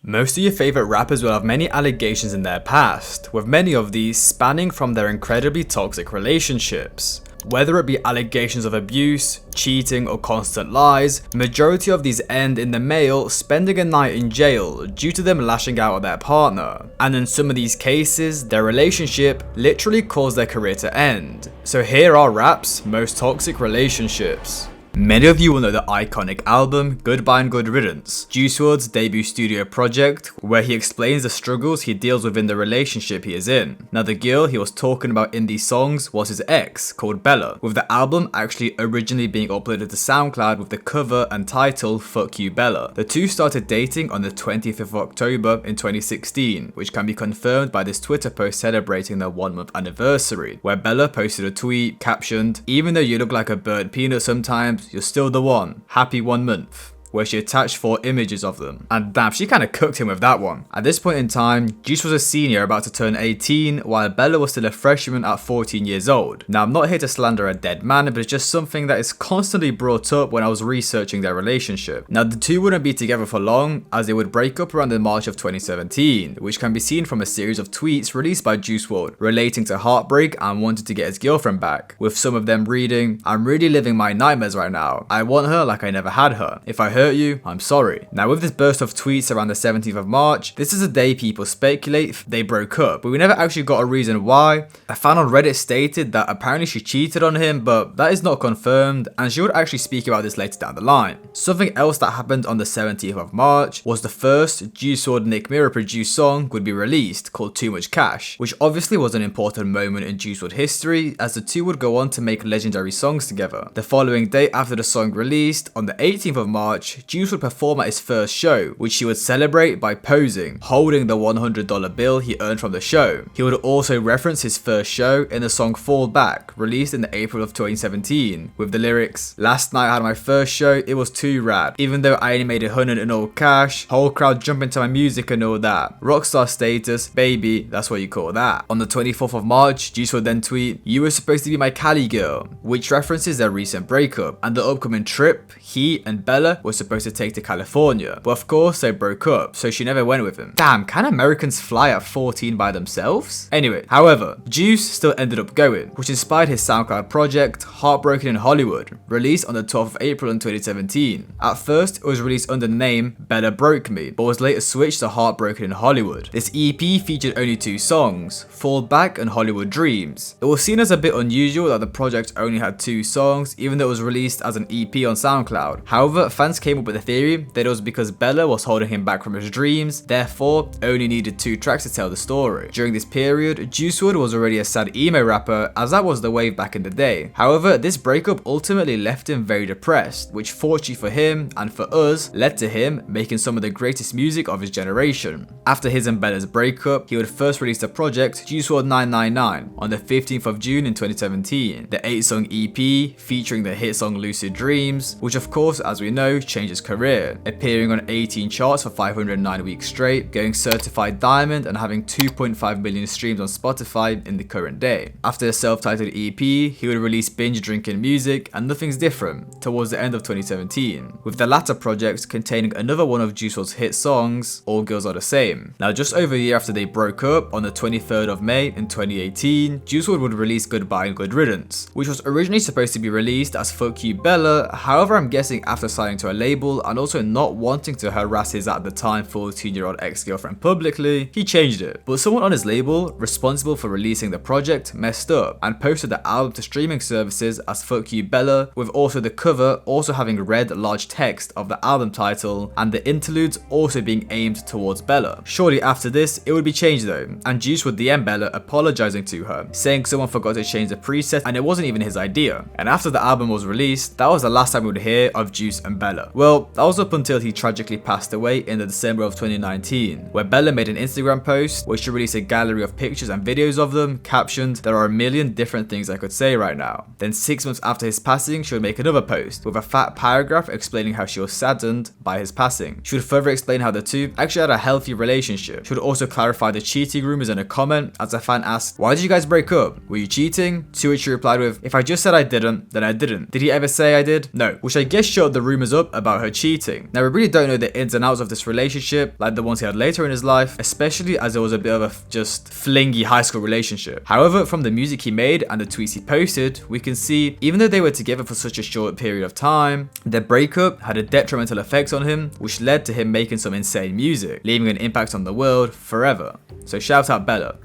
Most of your favorite rappers will have many allegations in their past, with many of these spanning from their incredibly toxic relationships. Whether it be allegations of abuse, cheating, or constant lies, majority of these end in the male spending a night in jail due to them lashing out at their partner. And in some of these cases, their relationship literally caused their career to end. So here are rap's most toxic relationships. Many of you will know the iconic album Goodbye and Good Riddance, Juice WRLD's debut studio project, where he explains the struggles he deals with in the relationship he is in. Now, the girl he was talking about in these songs was his ex, called Bella, with the album actually originally being uploaded to SoundCloud with the cover and title Fuck You Bella. The two started dating on the 20th of October in 2016, which can be confirmed by this Twitter post celebrating their 1-month anniversary, where Bella posted a tweet captioned, "Even though you look like a burnt peanut sometimes, you're still the one. Happy 1 month," where she attached 4 images of them. And damn, she kinda cooked him with that one. At this point in time, Juice was a senior about to turn 18, while Bella was still a freshman at 14 years old. Now, I'm not here to slander a dead man, but it's just something that is constantly brought up when I was researching their relationship. Now, the two wouldn't be together for long, as they would break up around the March of 2017, which can be seen from a series of tweets released by Juice WRLD, relating to heartbreak and wanting to get his girlfriend back, with some of them reading, "I'm really living my nightmares right now. I want her like I never had her. If I hurt you, I'm sorry." Now, with this burst of tweets around the 17th of March, this is a day people speculate they broke up, but we never actually got a reason why. A fan on Reddit stated that apparently she cheated on him, but that is not confirmed, and she would actually speak about this later down the line. Something else that happened on the 17th of March was the first Juice WRLD Nick Mirror produced song would be released, called Too Much Cash, which obviously was an important moment in Juice WRLD history, as the two would go on to make legendary songs together. The following day after the song released, on the 18th of March, Juice would perform at his first show, which he would celebrate by posing, holding the $100 bill he earned from the show. He would also reference his first show in the song Fall Back, released in April of 2017, with the lyrics, "Last night I had my first show, it was too rad. Even though I only made 100 in all cash, whole crowd jumping to my music and all that. Rockstar status, baby, that's what you call that." On the 24th of March, Juice would then tweet, "You were supposed to be my Kylie girl," which references their recent breakup and the upcoming trip he and Bella were supposed to take to California, but of course they broke up, so she never went with him. Damn, can Americans fly at 14 by themselves? Anyway, however, Juice still ended up going, which inspired his SoundCloud project Heartbroken in Hollywood, released on the 12th of April in 2017. At first, it was released under the name Bella Broke Me, but was later switched to Heartbroken in Hollywood. This EP featured only 2 songs, Fall Back and Hollywood Dreams. It was seen as a bit unusual that the project only had 2 songs, even though it was released as an EP on SoundCloud. However, fans came up with a theory that it was because Bella was holding him back from his dreams, therefore only needed 2 tracks to tell the story. During this period, Juice WRLD was already a sad emo rapper, as that was the wave back in the day. However, this breakup ultimately left him very depressed, which fortunately for him and for us led to him making some of the greatest music of his generation. After his and Bella's breakup, he would first release the project Juice WRLD 999 on the 15th of June in 2017, the 8-song EP featuring the hit song Lucid Dreams, which of course, as we know, changed his career, appearing on 18 charts for 509 weeks straight, going certified diamond and having 2.5 million streams on Spotify in the current day. After the self-titled EP, he would release Binge Drinking Music and Nothing's Different towards the end of 2017, with the latter project containing another one of Juice WRLD's hit songs, All Girls Are the Same. Now, just over a year after they broke up, on the 23rd of May in 2018, Juice WRLD would release Goodbye and Good Riddance, which was originally supposed to be released as Fuck You Bella. However, I'm guessing after signing to a label and also not wanting to harass his at the time 14-year-old ex-girlfriend publicly, he changed it. But someone on his label, responsible for releasing the project, messed up and posted the album to streaming services as Fuck You Bella, with also the cover also having red large text of the album title and the interludes also being aimed towards Bella. Shortly after this, it would be changed though, and Juice would DM Bella apologizing to her, saying someone forgot to change the preset and it wasn't even his idea. And after the album was released, that was the last time we would hear of Juice and Bella. Well, that was up until he tragically passed away in the December of 2019, where Bella made an Instagram post where she released a gallery of pictures and videos of them, captioned, "There are a million different things I could say right now." Then 6 months after his passing, she would make another post with a fat paragraph explaining how she was saddened by his passing. She would further explain how the two actually had a healthy relationship. She would also clarify the cheating rumors in a comment, as a fan asked, "Why did you guys break up? Were you cheating?" To which she replied with, "If I just said I didn't, then I didn't. Did he ever say I did? No." Which I guess showed the rumors up a about her cheating. Now we really don't know the ins and outs of this relationship like the ones he had later in his life, especially as it was a bit of a just flingy high school relationship. However, from the music he made and the tweets he posted, we can see even though they were together for such a short period of time, their breakup had a detrimental effect on him, which led to him making some insane music, leaving an impact on the world forever. So shout out Bella.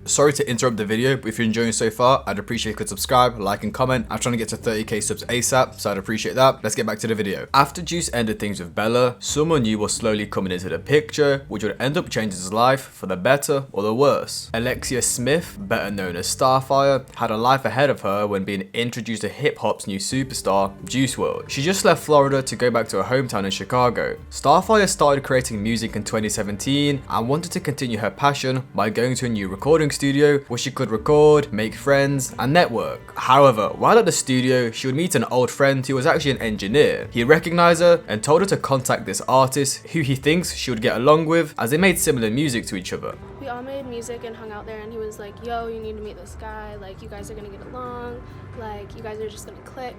Sorry to interrupt the video, but if you're enjoying so far, I'd appreciate if you could subscribe, like and comment. I'm trying to get to 30k subs ASAP, so I'd appreciate that. Let's get back to the video. After Juice ended things with Bella, someone new was slowly coming into the picture, which would end up changing his life for the better or the worse. Alexia Smith, better known as Starfire, had a life ahead of her when being introduced to hip-hop's new superstar, Juice WRLD. She just left Florida to go back to her hometown in Chicago. Starfire started creating music in 2017 and wanted to continue her passion by going to a new recording studio where she could record, make friends, and network. However, while at the studio, she would meet an old friend who was actually an engineer. He recognized her and told her to contact this artist who he thinks she would get along with, as they made similar music to each other. We all made music and hung out there, and he was like, yo, you need to meet this guy, like you guys are gonna get along, like you guys are just gonna click,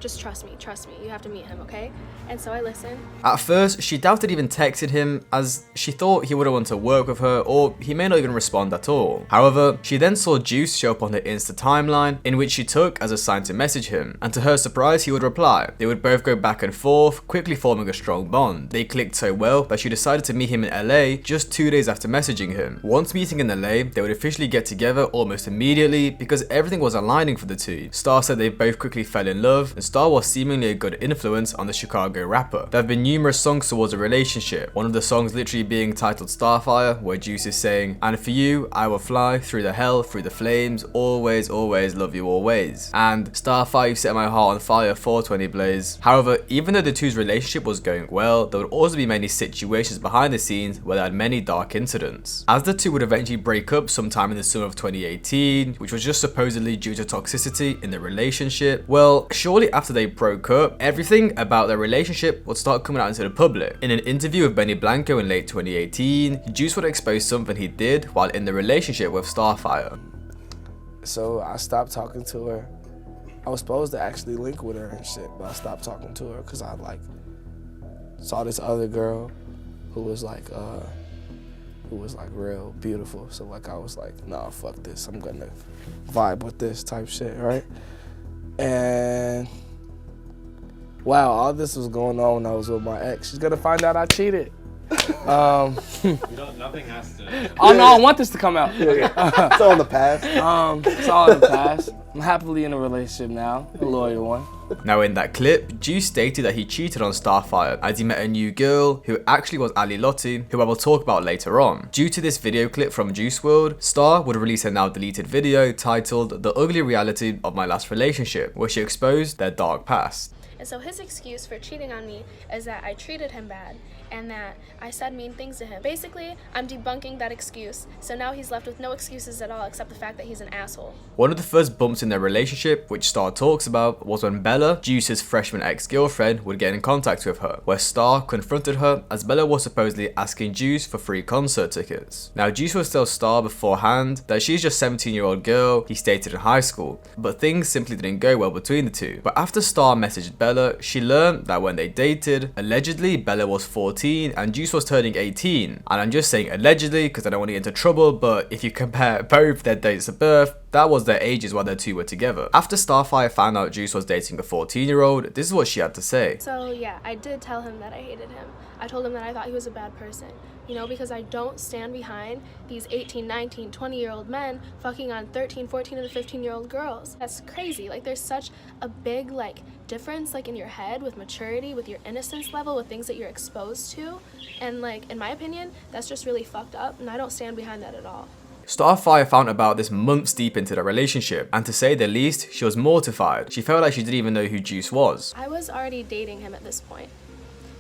just trust me, you have to meet him, okay? And so I listened. At first, she doubted even texting him, as she thought he wouldn't want to work with her, or he may not even respond at all. However, she then saw Juice show up on her Insta timeline, in which she took as a sign to message him, and to her surprise he would reply. They would both go back and forth, quickly forming a strong bond. They clicked so well that she decided to meet him in LA just 2 days after messaging him. Once meeting in LA, they would officially get together almost immediately because everything was aligning for the two. Star said they both quickly fell in love, and Star was seemingly a good influence on the Chicago rapper. There have been numerous songs towards a relationship, one of the songs literally being titled Starfire, where Juice is saying, "And for you, I will fly through the hell, through the flames, always, always love you always." And Starfire, you set my heart on fire, 420 blaze. However, even though the two's relationship was going well, there would also be many situations behind the scenes where they had many dark incidents. As the two would eventually break up sometime in the summer of 2018, which was just supposedly due to toxicity in the relationship, well, shortly after they broke up, everything about their relationship would start coming out into the public. In an interview with Benny Blanco in late 2018, Juice would expose something he did while in the relationship with Starfire. So I stopped talking to her. I was supposed to actually link with her and shit, but I stopped talking to her because I saw this other girl who was real beautiful. So I was like, nah, fuck this. I'm gonna vibe with this type shit, right? And wow, all this was going on when I was with my ex. She's gonna find out I cheated. Nothing has to. Oh no, I want this to come out. Okay. It's all in the past. It's all in the past. I'm happily in a relationship now, a loyal one. Now in that clip, Juice stated that he cheated on Starfire as he met a new girl who actually was Lotti, who I will talk about later on. Due to this video clip from Juice WRLD, Star would release a now deleted video titled "The Ugly Reality of My Last Relationship," where she exposed their dark past. And so his excuse for cheating on me is that I treated him bad and that I said mean things to him. Basically, I'm debunking that excuse, so now he's left with no excuses at all except the fact that he's an asshole. One of the first bumps in their relationship, which Star talks about, was when Bella, Juice's freshman ex-girlfriend, would get in contact with her, where Star confronted her as Bella was supposedly asking Juice for free concert tickets. Now Juice would tell Star beforehand that she's just a 17-year-old girl he dated in high school, but things simply didn't go well between the two. But after Star messaged Bella, she learned that when they dated, allegedly Bella was 14 and Juice was turning 18. And I'm just saying allegedly because I don't want to get into trouble, but if you compare both their dates of birth, that was their ages while the two were together. After Starfire found out Juice was dating a 14-year-old, this is what she had to say. So yeah, I did tell him that I hated him. I told him that I thought he was a bad person, you know, because I don't stand behind these 18, 19, 20-year-old men fucking on 13, 14, and 15-year-old girls. That's crazy. There's such a big, difference, in your head with maturity, with your innocence level, with things that you're exposed to. And, in my opinion, that's just really fucked up, and I don't stand behind that at all. Starfire found about this months deep into their relationship, and to say the least, she was mortified. She felt like she didn't even know who Juice was. I was already dating him at this point.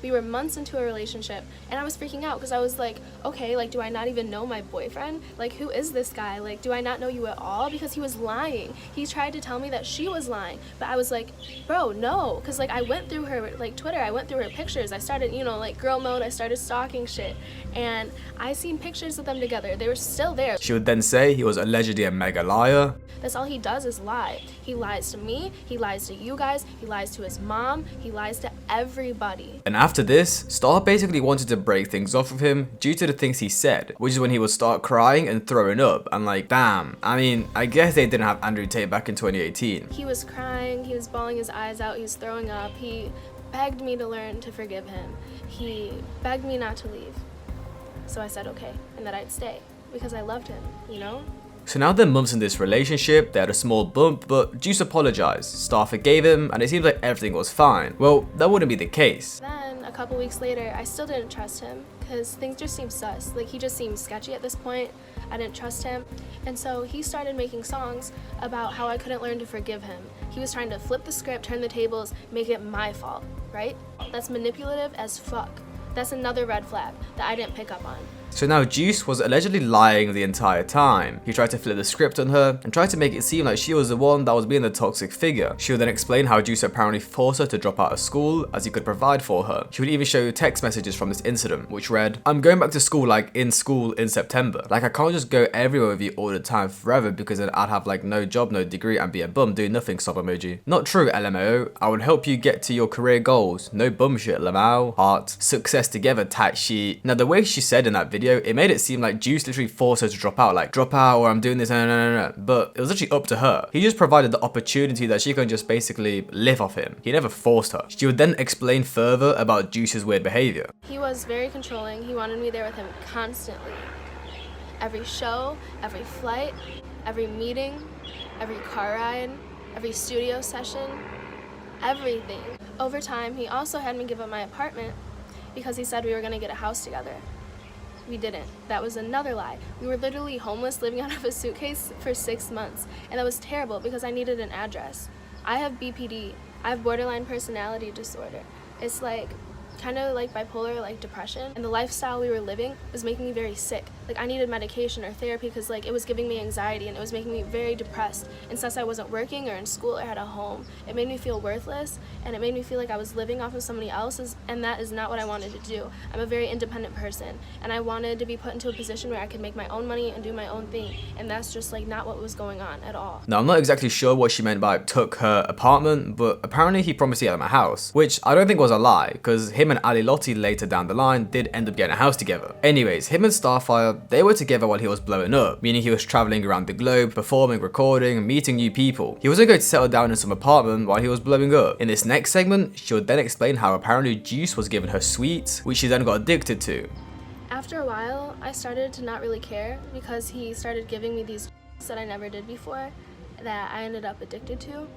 We were months into a relationship, and I was freaking out because I was like, okay, do I not even know my boyfriend? Who is this guy? Do I not know you at all? Because he was lying. He tried to tell me that she was lying, but I was like, bro, no, because I went through her Twitter, I went through her pictures, I started, girl mode, I started stalking shit, and I seen pictures of them together. They were still there. She would then say he was allegedly a mega liar. That's all he does is lie. He lies to me, he lies to you guys, he lies to his mom, he lies to everybody. And after this, Star basically wanted to break things off with him due to the things he said, which is when he would start crying and throwing up. And like, damn, I mean, I guess they didn't have Andrew Tate back in 2018. He was crying, he was bawling his eyes out, he was throwing up, he begged me to learn to forgive him. He begged me not to leave. So I said okay, and that I'd stay, because I loved him, you know? So now they're months in this relationship, they had a small bump, but Juice apologized, Star forgave him, and it seems like everything was fine. Well, that wouldn't be the case. Then, a couple weeks later, I still didn't trust him, because things just seemed sus. Like, he just seemed sketchy at this point. I didn't trust him. And so he started making songs about how I couldn't learn to forgive him. He was trying to flip the script, turn the tables, make it my fault, right? That's manipulative as fuck. That's another red flag that I didn't pick up on. So now Juice was allegedly lying the entire time. He tried to flip the script on her and tried to make it seem like she was the one that was being the toxic figure. She would then explain how Juice apparently forced her to drop out of school as he could provide for her. She would even show text messages from this incident, which read, "I'm going back to school like in school in September. Like I can't just go everywhere with you all the time forever because then I'd have like no job, no degree and be a bum doing nothing, sob emoji. Not true, LMAO. I would help you get to your career goals. No bum shit, Lamar. Heart. Success together, tight sheet." Now the way she said in that video, it made it seem like Juice literally forced her to drop out, like drop out or I'm doing this, no. But it was actually up to her. He just provided the opportunity that she can just basically live off him. He never forced her. She would then explain further about Juice's weird behavior. He was very controlling. He wanted me there with him constantly. Every show, every flight, every meeting, every car ride, every studio session, everything. Over time, he also had me give up my apartment because he said we were gonna get a house together. We didn't. That was another lie. We were literally homeless, living out of a suitcase for 6 months. And that was terrible because I needed an address. I have BPD. I have borderline personality disorder. It's like kind of like bipolar, like depression. And the lifestyle we were living was making me very sick. Like I needed medication or therapy because like it was giving me anxiety and it was making me very depressed. And since I wasn't working or in school or had a home, it made me feel worthless and it made me feel like I was living off of somebody else's, and that is not what I wanted to do. I'm a very independent person and I wanted to be put into a position where I could make my own money and do my own thing, and that's just like not what was going on at all. Now I'm not exactly sure what she meant by took her apartment, but apparently he promised to get them a house, which I don't think was a lie because him and Lotti later down the line did end up getting a house together. Anyways, him and Starfire, they were together while he was blowing up, meaning he was traveling around the globe, performing, recording, and meeting new people. He wasn't going to settle down in some apartment while he was blowing up. In this next segment, she would then explain how apparently Juice was giving her sweets, which she then got addicted to. After a while, I started to not really care because he started giving me these that I never did before that I ended up addicted to.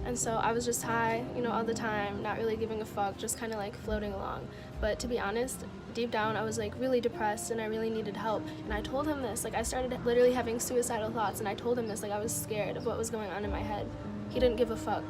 And so I was just high, you know, all the time, not really giving a fuck, just kind of like floating along. But to be honest, deep down, I was like really depressed and I really needed help. And I told him this, like I started literally having suicidal thoughts, and I told him this, like I was scared of what was going on in my head. He didn't give a fuck.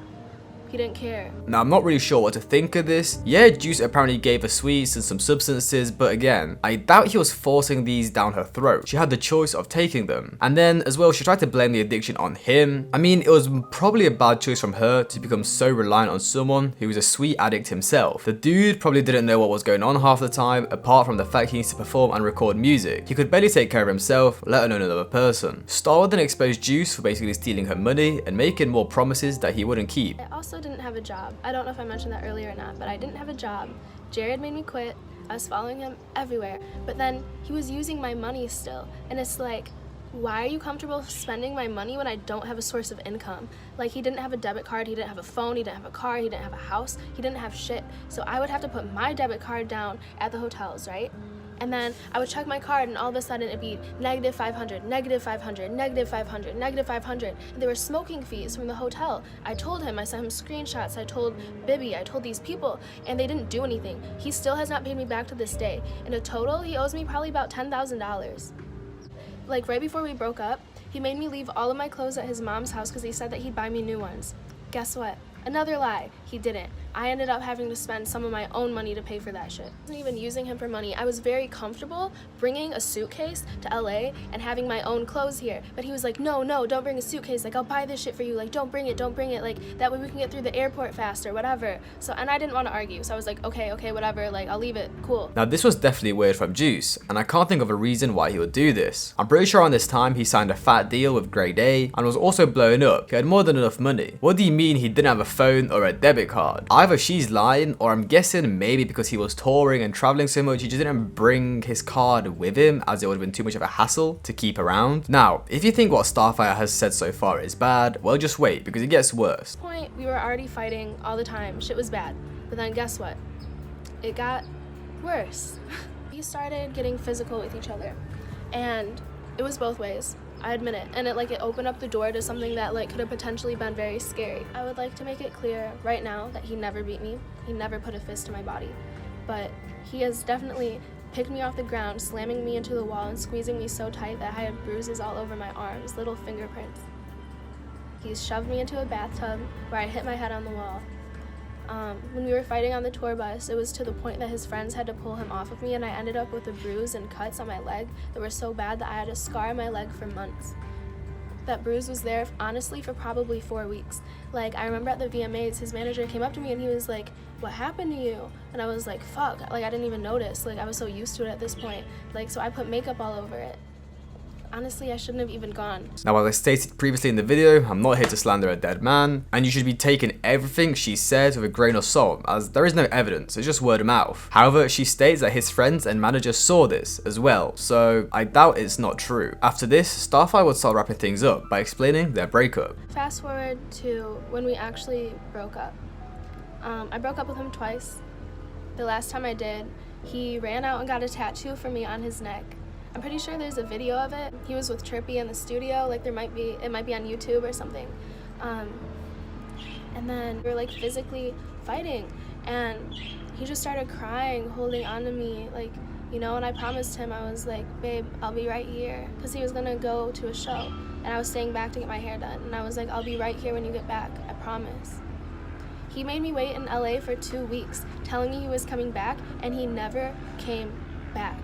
He didn't care. Now I'm not really sure what to think of this. Yeah, Juice apparently gave her sweets and some substances, but again, I doubt he was forcing these down her throat. She had the choice of taking them. And then as well, she tried to blame the addiction on him. I mean, it was probably a bad choice from her to become so reliant on someone who was a sweet addict himself. The dude probably didn't know what was going on half the time, apart from the fact he needs to perform and record music. He could barely take care of himself, let alone another person. Star would then expose Juice for basically stealing her money and making more promises that he wouldn't keep. I also didn't have a job. I don't know if I mentioned that earlier or not, but I didn't have a job. Jared made me quit. I was following him everywhere. But then he was using my money still. And it's like, why are you comfortable spending my money when I don't have a source of income? Like, he didn't have a debit card, he didn't have a phone, he didn't have a car, he didn't have a house, he didn't have shit. So I would have to put my debit card down at the hotels, right? And then I would check my card and all of a sudden it'd be -500, -500, -500, -500. And there were smoking fees from the hotel. I told him, I sent him screenshots, I told Bibby, I told these people, and they didn't do anything. He still has not paid me back to this day. In a total, he owes me probably about $10,000. Like right before we broke up, he made me leave all of my clothes at his mom's house because he said that he'd buy me new ones. Guess what? Another lie. He didn't. I ended up having to spend some of my own money to pay for that shit. I wasn't even using him for money. I was very comfortable bringing a suitcase to LA and having my own clothes here. But he was like, no, don't bring a suitcase. Like, I'll buy this shit for you. Like, don't bring it. Like, that way we can get through the airport faster, whatever. So, and I didn't want to argue. So I was like, okay, whatever. Like, I'll leave it. Cool. Now this was definitely weird from Juice, and I can't think of a reason why he would do this. I'm pretty sure around this time he signed a fat deal with Grade A and was also blowing up. He had more than enough money. What do you mean he didn't have a phone or a debit debit card. Either she's lying, or I'm guessing maybe because he was touring and traveling so much, he just didn't bring his card with him, as it would have been too much of a hassle to keep around. Now, if you think what Starfire has said so far is bad, well, just wait, because it gets worse. At this point, we were already fighting all the time. Shit was bad. But then guess what? It got worse. We started getting physical with each other, and it was both ways. I admit it, and it opened up the door to something that could have potentially been very scary. I would like to make it clear right now that he never beat me. He never put a fist to my body, but he has definitely picked me off the ground, slamming me into the wall and squeezing me so tight that I had bruises all over my arms, little fingerprints. He's shoved me into a bathtub where I hit my head on the wall. When we were fighting on the tour bus, it was to the point that his friends had to pull him off of me, and I ended up with a bruise and cuts on my leg that were so bad that I had a scar on my leg for months. That bruise was there, honestly, for probably 4 weeks. I remember at the VMAs, his manager came up to me and he was like, "What happened to you?" And I was like, fuck, I didn't even notice. I was so used to it at this point. So I put makeup all over it. Honestly, I shouldn't have even gone. Now, as I stated previously in the video, I'm not here to slander a dead man, and you should be taking everything she says with a grain of salt, as there is no evidence, it's just word of mouth. However, she states that his friends and manager saw this as well, so I doubt it's not true. After this, Starfire would start wrapping things up by explaining their breakup. Fast forward to when we actually broke up. I broke up with him twice. The last time I did, he ran out and got a tattoo for me on his neck. I'm pretty sure there's a video of it. He was with Trippy in the studio, it might be on YouTube or something. And then we were physically fighting, and he just started crying, holding on to me, and I promised him, I was like, "Babe, I'll be right here," because he was gonna go to a show, and I was staying back to get my hair done, and I was like, "I'll be right here when you get back, I promise." He made me wait in LA for 2 weeks, telling me he was coming back, and he never came back.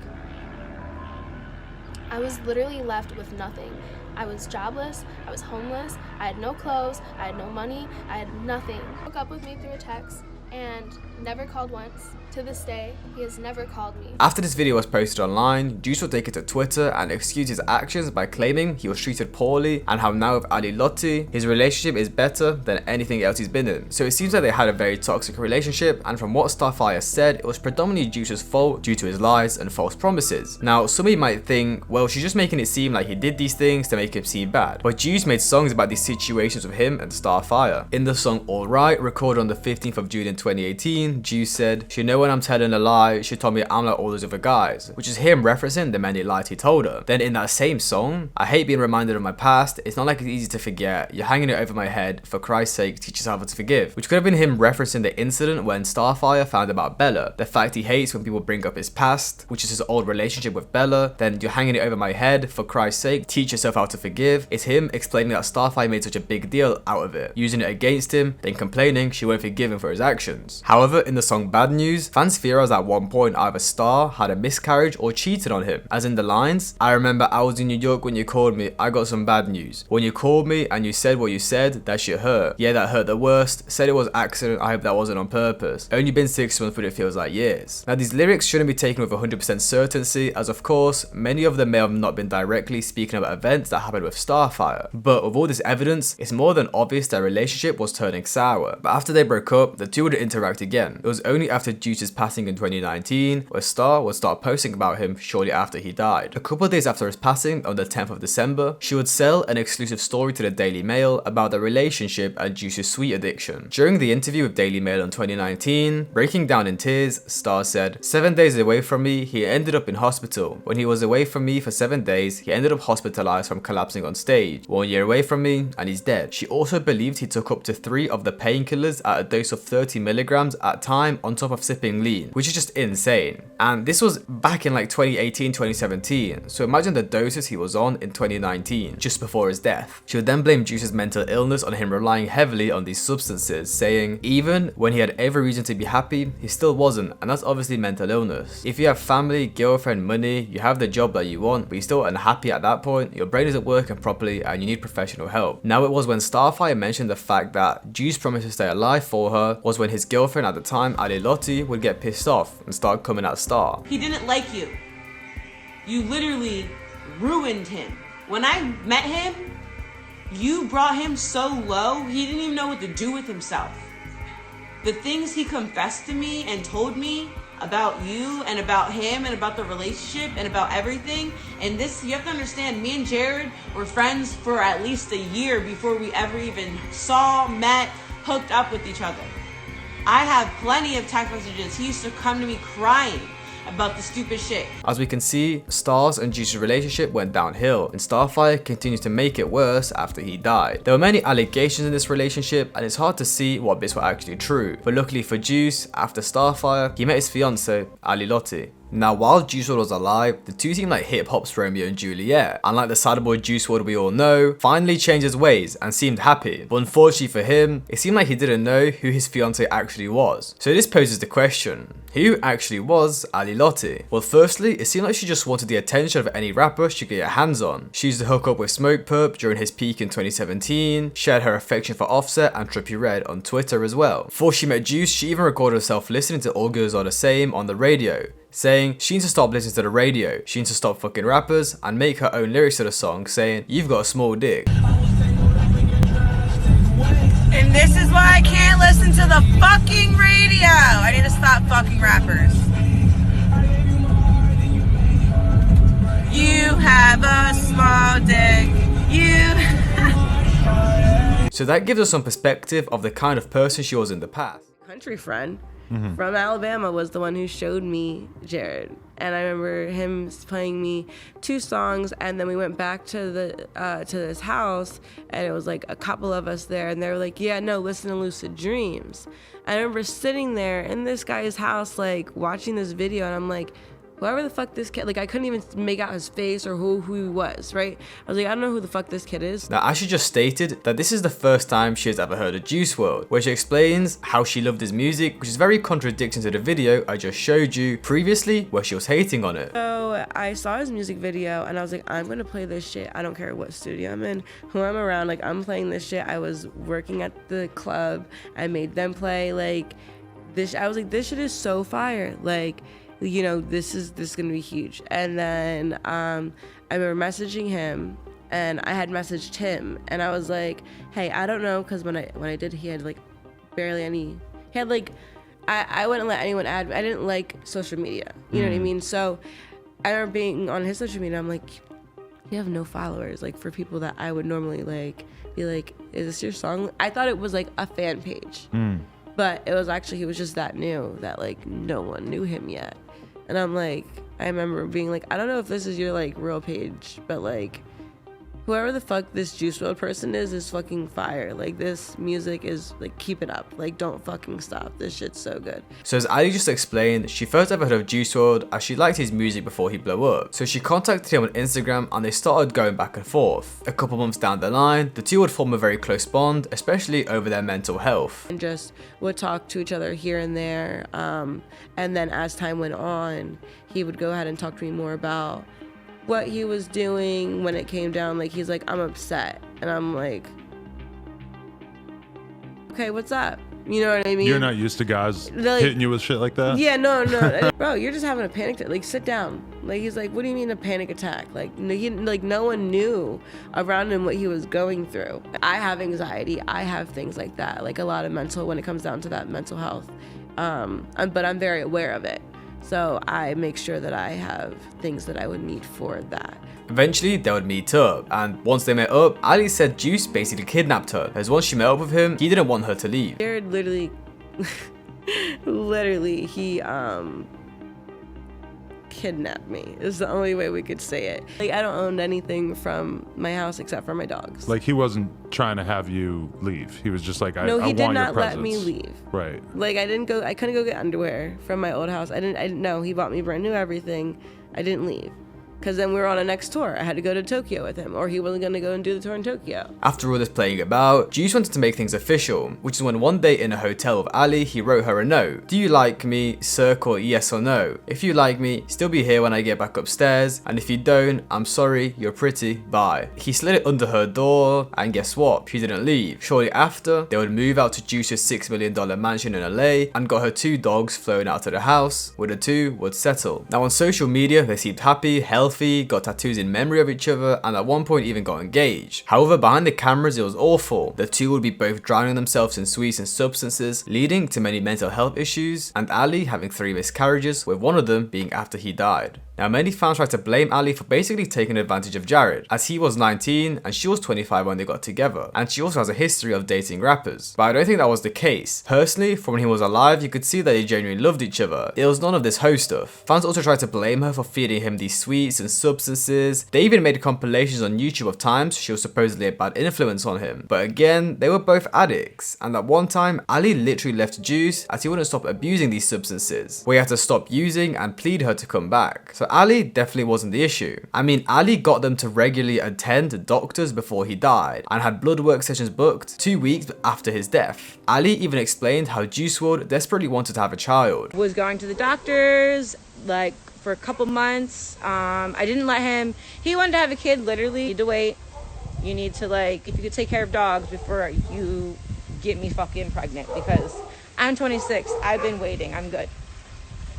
I was literally left with nothing. I was jobless, I was homeless, I had no clothes, I had no money, I had nothing. He broke up with me through a text and never called once. To this day, he has never called me. After this video was posted online, Juice would take it to Twitter and excuse his actions by claiming he was treated poorly, and how now with Lotti, his relationship is better than anything else he's been in. So it seems like they had a very toxic relationship, and from what Starfire said, it was predominantly Juice's fault due to his lies and false promises. Now, some of you might think, well, she's just making it seem like he did these things to make him seem bad, but Juice made songs about these situations with him and Starfire. In the song Alright, recorded on the 15th of June in 2018, Juice said, "She know when I'm telling a lie, she told me I'm like all those other guys," which is him referencing the many lies he told her. Then in that same song, "I hate being reminded of my past, it's not like it's easy to forget, you're hanging it over my head, for Christ's sake, teach yourself how to forgive," which could have been him referencing the incident when Starfire found about Bella, the fact he hates when people bring up his past, which is his old relationship with Bella. Then "you're hanging it over my head, for Christ's sake, teach yourself how to forgive," is him explaining that Starfire made such a big deal out of it, using it against him, then complaining she won't forgive him for his actions. However, in the song Bad News, fans theorized at one point either Star had a miscarriage or cheated on him, as in the lines, "I remember I was in New York when you called me, I got some bad news. When you called me and you said what you said, that shit hurt. Yeah, that hurt the worst. Said it was accident, I hope that wasn't on purpose. Only been 6 months but it feels like years." Now these lyrics shouldn't be taken with 100% certainty, as of course, many of them may have not been directly speaking about events that happened with Starfire. But with all this evidence, it's more than obvious their relationship was turning sour. But after they broke up, the two would interact again. It was only after Juice's passing in 2019, where Star would start posting about him shortly after he died. A couple of days after his passing, on the 10th of December, she would sell an exclusive story to the Daily Mail about the relationship and Juice's sweet addiction. During the interview with Daily Mail in 2019, breaking down in tears, Star said, "7 days away from me, he ended up in hospital. When he was away from me for 7 days, he ended up hospitalized from collapsing on stage. 1 year away from me, and he's dead." She also believed he took up to 3 of the painkillers at a dose of 30 milligrams at time on top of sipping lean, which is just insane. And this was back in 2018, 2017, so imagine the doses he was on in 2019, just before his death. She would then blame Juice's mental illness on him relying heavily on these substances, saying even when he had every reason to be happy, he still wasn't, and that's obviously mental illness. If you have family, girlfriend, money, you have the job that you want, but you're still unhappy at that point, your brain isn't working properly and you need professional help. Now it was when Starfire mentioned the fact that Juice promised to stay alive for her, was when his girlfriend at the time, Lotti, would get pissed off and start coming at Star. "He didn't like you. You literally ruined him. When I met him, you brought him so low, he didn't even know what to do with himself. the things he confessed to me and told me about you and about him and about the relationship and about everything. And this, you have to understand, me and Jared were friends for at least a year before we ever even saw, met, hooked up with each other. I have plenty of text messages. He used to come to me crying about the stupid shit. As we can see, Star's and Juice's relationship went downhill, and Starfire continues to make it worse after he died. There were many allegations in this relationship, and it's hard to see what bits were actually true. But luckily for Juice, after Starfire, he met his fiancée, Ali Lotti. Now, while Juice WRLD was alive, the two seemed like hip-hop's Romeo and Juliet, and like the sad boy Juice WRLD we all know, finally changed his ways and seemed happy. But unfortunately for him, it seemed like he didn't know who his fiancée actually was. So this poses the question, who actually was Ali Lotti? Well, firstly, it seemed like she just wanted the attention of any rapper she could get her hands on. She used to hook up with Smoke Perp during his peak in 2017, shared her affection for Offset and Trippie Redd on Twitter as well. Before she met Juice, she even recorded herself listening to All Girls Are the Same on the radio, saying she needs to stop listening to the radio, she needs to stop fucking rappers and make her own lyrics to the song, saying, "You've got a small dick." And this is why I can't listen to the fucking radio. I need to stop fucking rappers. You have a small dick. So that gives us some perspective of the kind of person she was in the past. Country friend from Alabama was the one who showed me Jared, and I remember him playing me 2 songs, and then we went back to this house, and it was like a couple of us there, and they were like, "Yeah, no, listen to Lucid Dreams." I remember sitting there in this guy's house, like watching this video, and I'm like, whoever the fuck this kid, like I couldn't even make out his face or who he was, right? I was like, I don't know who the fuck this kid is. Now, as she just stated, that this is the first time she has ever heard of Juice WRLD, where she explains how she loved his music, which is very contradicting to the video I just showed you previously, where she was hating on it. So I saw his music video, and I was like, I'm gonna play this shit. I don't care what studio I'm in, who I'm around, like I'm playing this shit. I was working at the club. I made them play like this. I was like, this shit is so fire. Like, you know, this is gonna be huge. And then I remember messaging him, and I had messaged him, and I was like, hey, I don't know, because when I did, he had like barely any, he had like, I wouldn't let anyone add, I didn't like social media, you know what I mean? So I remember being on his social media, I'm like, you have no followers, like for people that I would normally like be like, is this your song? I thought it was like a fan page, but it was actually, he was just that new that like no one knew him yet. And I'm like, I remember being like, I don't know if this is your like real page, but like whoever the fuck this Juice WRLD person is fucking fire. Like this music is like, keep it up. Like don't fucking stop. This shit's so good. So as Ali just explained, she first ever heard of Juice WRLD as she liked his music before he blew up. So she contacted him on Instagram and they started going back and forth. A couple months down the line, the two would form a very close bond, especially over their mental health. And just would talk to each other here and there. And then as time went on, he would go ahead and talk to me more about what he was doing when it came down. Like he's like, I'm upset, and I'm like, okay, what's up? You know what I mean? You're not used to guys like, hitting you with shit like that? Yeah, no. Bro, you're just having a panic attack. Like, sit down. Like, he's like, what do you mean a panic attack? Like, no one knew around him what he was going through. I have anxiety. I have things like that. Like, a lot of mental, when it comes down to that mental health. But I'm very aware of it. So I make sure that I have things that I would need for that. Eventually, they would meet up, and once they met up, Ali said Juice basically kidnapped her, as once she met up with him, he didn't want her to leave. Jared literally, he kidnapped me, is the only way we could say it. Like, I don't own anything from my house except for my dogs. Like, he wasn't trying to have you leave. He was just like, I want your presence. No, he did not let me leave. Right. Like, I couldn't go get underwear from my old house. I didn't know. He bought me brand new everything. I didn't leave. Because then we were on a next tour. I had to go to Tokyo with him, or he wasn't going to go and do the tour in Tokyo. After all this playing about, Juice wanted to make things official, which is when one day in a hotel with Ali, he wrote her a note. Do you like me? Circle yes or no. If you like me, still be here when I get back upstairs, and if you don't, I'm sorry, you're pretty, bye. He slid it under her door, and guess what? She didn't leave. Shortly after, they would move out to Juice's $6 million mansion in LA, and got her 2 dogs flown out to the house, where the two would settle. Now on social media, they seemed happy, healthy, selfie, got tattoos in memory of each other, and at one point even got engaged. However, behind the cameras it was awful. The two would be both drowning themselves in sweets and substances, leading to many mental health issues, and Ali having 3 miscarriages, with one of them being after he died. Now, many fans tried to blame Ali for basically taking advantage of Jared, as he was 19 and she was 25 when they got together, and she also has a history of dating rappers. But I don't think that was the case. Personally, from when he was alive, you could see that they genuinely loved each other. It was none of this hoe stuff. Fans also tried to blame her for feeding him these sweets and substances. They even made compilations on YouTube of times she was supposedly a bad influence on him. But again, they were both addicts, and at one time, Ali literally left Juice as he wouldn't stop abusing these substances, where he had to stop using and plead her to come back. So Ali definitely wasn't the issue. I mean, Ali got them to regularly attend doctors before he died and had blood work sessions booked 2 weeks after his death. Ali even explained how Juice WRLD desperately wanted to have a child. Was going to the doctors like for a couple months. I didn't let him. He wanted to have a kid literally. You need to wait. You need to if you could take care of dogs before you get me fucking pregnant, because I'm 26. I've been waiting. I'm good.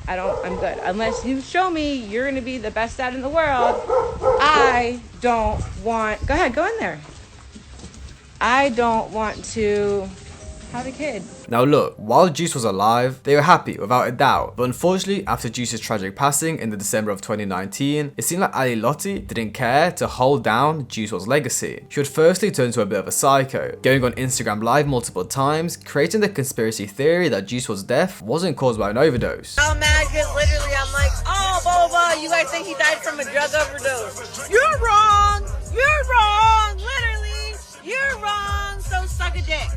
I'm good. Unless you show me you're going to be the best dad in the world, I don't want... Go ahead, go in there. I don't want to have a kid. Now look, while Juice was alive, they were happy without a doubt, but unfortunately after Juice's tragic passing in the December of 2019, it seemed like Lotti didn't care to hold down Juice WRLD's legacy. She would firstly turn to a bit of a psycho, going on Instagram Live multiple times, creating the conspiracy theory that Juice WRLD's death wasn't caused by an overdose. I'm mad because literally I'm like, oh, blah, blah, blah, you guys think he died from a drug overdose. You're wrong! You're wrong! Literally, you're wrong! So suck a dick,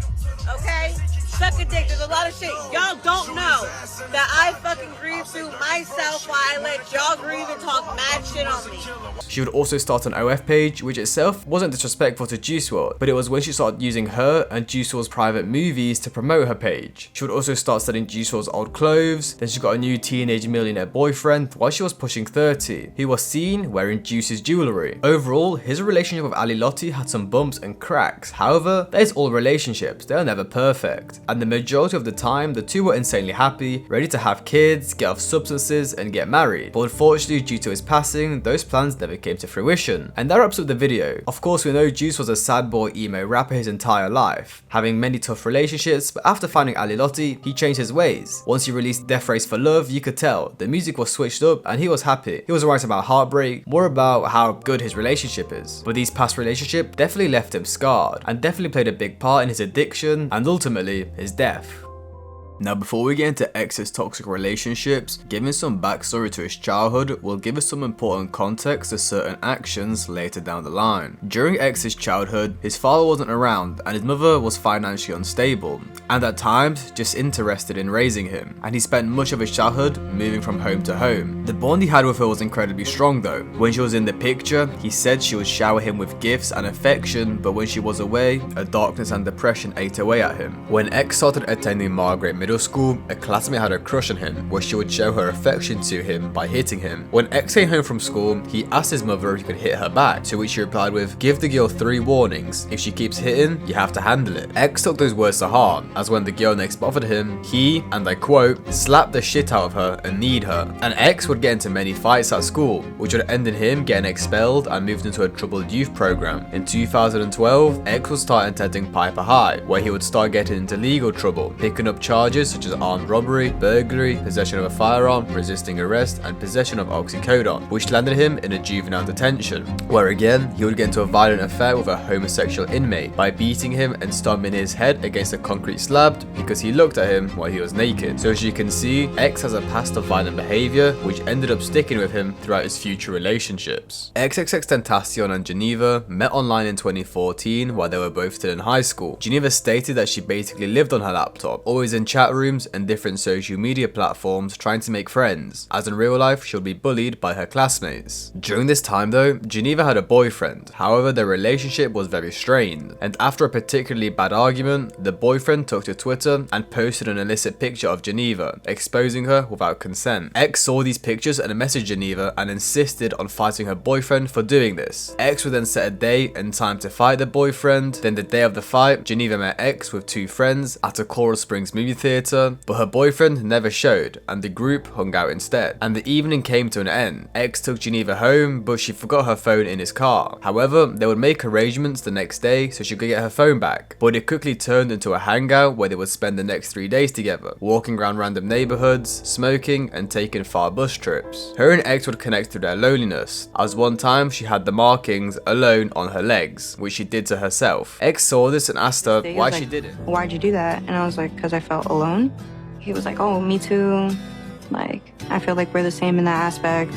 okay? Suck a dick. There's a lot of shit y'all don't know that I fucking grieve through myself while I let y'all grieve and talk mad shit on me. She would also start an OF page, which itself wasn't disrespectful to Juice WRLD, but it was when she started using her and Juice WRLD's private movies to promote her page. She would also start selling Juice WRLD's old clothes. Then she got a new teenage millionaire boyfriend while she was pushing 30, who was seen wearing Juice's jewelry. Overall, his relationship with Lotti had some bumps and cracks. However, that is all relationships, they are never perfect. And the majority of the time, the two were insanely happy, ready to have kids, get off substances, and get married. But unfortunately, due to his passing, those plans never came to fruition. And that wraps up the video. Of course, we know Juice was a sad boy emo rapper his entire life, having many tough relationships, but after finding Lotti, he changed his ways. Once he released Death Race for Love, you could tell the music was switched up and he was happy. He was writing about heartbreak, more about how good his relationship is. But these past relationships definitely left him scarred, and definitely played a big part in his addiction and ultimately his death. Now, before we get into X's toxic relationships, giving some backstory to his childhood will give us some important context to certain actions later down the line. During X's childhood, his father wasn't around and his mother was financially unstable, and at times just interested in raising him, and he spent much of his childhood moving from home to home. The bond he had with her was incredibly strong though. When she was in the picture, he said she would shower him with gifts and affection, but when she was away, a darkness and depression ate away at him. When X started attending Margaret Middle School, a classmate had a crush on him, where she would show her affection to him by hitting him. When X came home from school, he asked his mother if he could hit her back, to which she replied with, "Give the girl 3 warnings. If she keeps hitting, you have to handle it." X took those words to heart, as when the girl next bothered him, he, and I quote, "slapped the shit out of her and kneed her." And X would get into many fights at school, which would end in him getting expelled and moved into a troubled youth program. In 2012, X would start attending Piper High, where he would start getting into legal trouble, picking up charges such as armed robbery, burglary, possession of a firearm, resisting arrest, and possession of oxycodone, which landed him in a juvenile detention, where again he would get into a violent affair with a homosexual inmate by beating him and stomping his head against a concrete slab because he looked at him while he was naked. So as you can see, X has a past of violent behavior, which ended up sticking with him throughout his future relationships. XXXTentacion and Geneva met online in 2014 while they were both still in high school. Geneva stated that she basically lived on her laptop, always in chat rooms and different social media platforms trying to make friends, as in real life she would be bullied by her classmates. During this time though, Geneva had a boyfriend, however their relationship was very strained, and after a particularly bad argument, the boyfriend took to Twitter and posted an illicit picture of Geneva, exposing her without consent. X saw these pictures and messaged Geneva and insisted on fighting her boyfriend for doing this. X would then set a date and time to fight the boyfriend. Then the day of the fight, Geneva met X with 2 friends at a Coral Springs movie theater theatre, but her boyfriend never showed and the group hung out instead. And the evening came to an end. X took Geneva home, but she forgot her phone in his car. However, they would make arrangements the next day so she could get her phone back, but it quickly turned into a hangout where they would spend the next 3 days together, walking around random neighborhoods, smoking and taking far bus trips. Her and X would connect through their loneliness, as one time she had the markings alone on her legs, which she did to herself. X saw this and asked her why she did it. Why'd you do that? And I was like, because I felt alone. He was like, oh, me too. Like, I feel like we're the same in that aspect.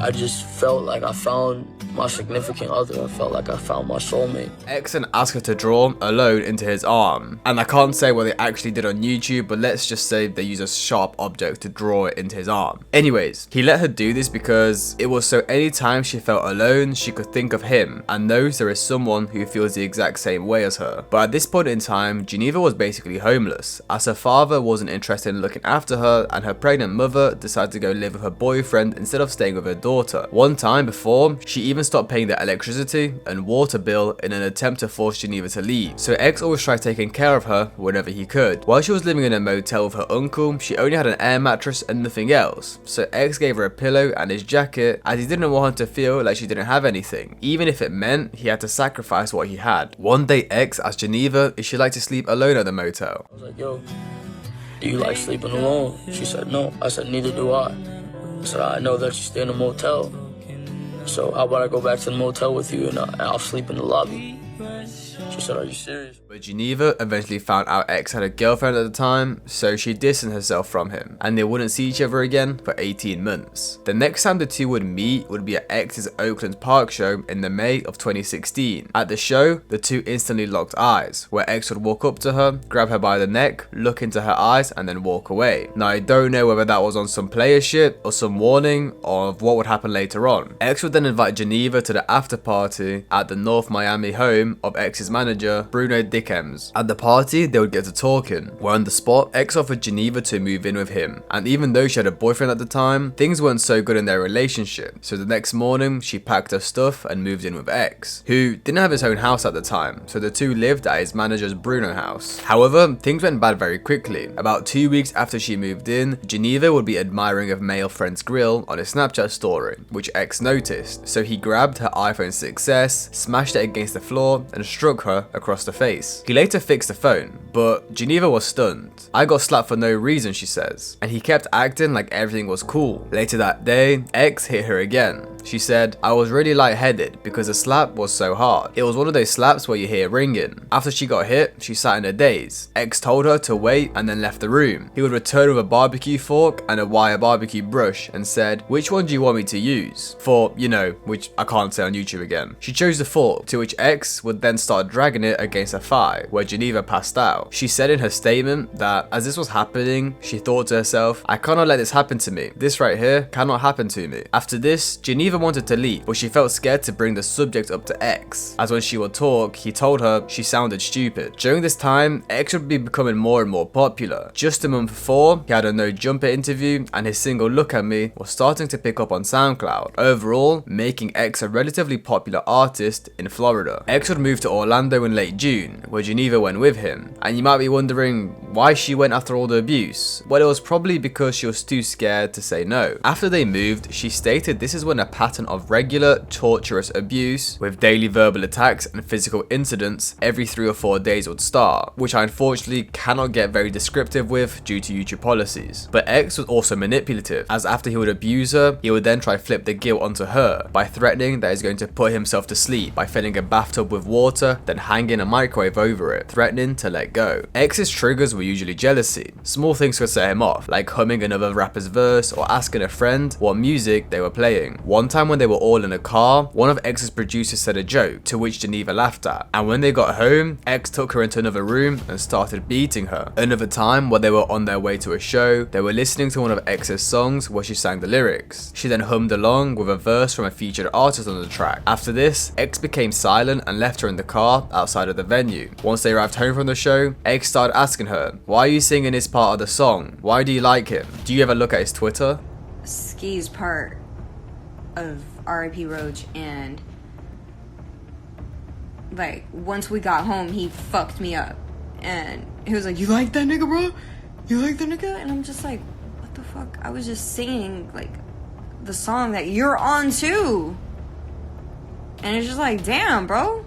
I just felt like I found my significant other. I felt like I found my soulmate. X then asked her to draw alone into his arm. And I can't say what they actually did on YouTube, but let's just say they used a sharp object to draw it into his arm. Anyways, he let her do this because it was so anytime she felt alone, she could think of him and knows there is someone who feels the exact same way as her. But at this point in time, Geneva was basically homeless, as her father wasn't interested in looking after her and her pregnant mother decided to go live with her boyfriend instead of staying with her daughter. One time before, she even stopped paying the electricity and water bill in an attempt to force Geneva to leave. So X always tried taking care of her whenever he could. While she was living in a motel with her uncle, she only had an air mattress and nothing else. So X gave her a pillow and his jacket as he didn't want her to feel like she didn't have anything, even if it meant he had to sacrifice what he had. One day X asked Geneva if she'd like to sleep alone at the motel. I was like, yo, do you like sleeping alone? She said, no. I said, neither do I. I said, I know that you stay in a motel. So how about I go back to the motel with you and I'll sleep in the lobby? She said, are you serious? But Geneva eventually found out X had a girlfriend at the time, so she distanced herself from him, and they wouldn't see each other again for 18 months. The next time the two would meet would be at X's Oakland Park show in the May of 2016. At the show, the two instantly locked eyes, where X would walk up to her, grab her by the neck, look into her eyes, and then walk away. Now I don't know whether that was on some player shit or some warning of what would happen later on. X would then invite Geneva to the after party at the North Miami home of X's manager, Bruno Dickems. At the party, they would get to talking, where on the spot, X offered Geneva to move in with him, and even though she had a boyfriend at the time, things weren't so good in their relationship, so the next morning, she packed her stuff and moved in with X, who didn't have his own house at the time, so the two lived at his manager's Bruno house. However, things went bad very quickly. About 2 weeks after she moved in, Geneva would be admiring a male friend's grill on his Snapchat story, which X noticed, so he grabbed her iPhone 6S, smashed it against the floor, and struck her across the face. He later fixed the phone, but Geneva was stunned. I got slapped for no reason, she says, and he kept acting like everything was cool. Later that day, X hit her again. She said, I was really lightheaded because the slap was so hard. It was one of those slaps where you hear ringing. After she got hit, she sat in a daze. X told her to wait and then left the room. He would return with a barbecue fork and a wire barbecue brush and said, which one do you want me to use? For, you know, which I can't say on YouTube again. She chose the fork, to which X would then start dragging it against her thigh, where Geneva passed out. She said in her statement that as this was happening, she thought to herself, I cannot let this happen to me. This right here cannot happen to me. After this, Geneva wanted to leave, but she felt scared to bring the subject up to X, as when she would talk, he told her she sounded stupid. During this time, X would be becoming more and more popular. Just a month before, he had a No Jumper interview, and his single Look At Me was starting to pick up on SoundCloud, overall making X a relatively popular artist in Florida. X would move to Orlando in late June, where Geneva went with him, and you might be wondering why she went after all the abuse. Well, it was probably because she was too scared to say no. After they moved, she stated this is when a pattern of regular, torturous abuse, with daily verbal attacks and physical incidents every 3 or 4 days would start, which I unfortunately cannot get very descriptive with due to YouTube policies. But X was also manipulative, as after he would abuse her, he would then try flip the guilt onto her by threatening that he's going to put himself to sleep by filling a bathtub with water, then hanging a microwave over it, threatening to let go. X's triggers were usually jealousy. Small things could set him off, like humming another rapper's verse or asking a friend what music they were playing. One time when they were all in a car, one of X's producers said a joke, to which Geneva laughed at, and when they got home, X took her into another room and started beating her. Another time, while they were on their way to a show, they were listening to one of X's songs where she sang the lyrics. She then hummed along with a verse from a featured artist on the track. After this, X became silent and left her in the car outside of the venue. Once they arrived home from the show, X started asking her, why are you singing this part of the song? Why do you like him? Do you ever look at his Twitter? Ski's part of R.I.P. Roach, and like once we got home he fucked me up, and he was like, "You like that nigga, bro? You like that nigga?" And I'm just like, what the fuck? I was just singing like the song that you're on too. And it's just like, damn, bro.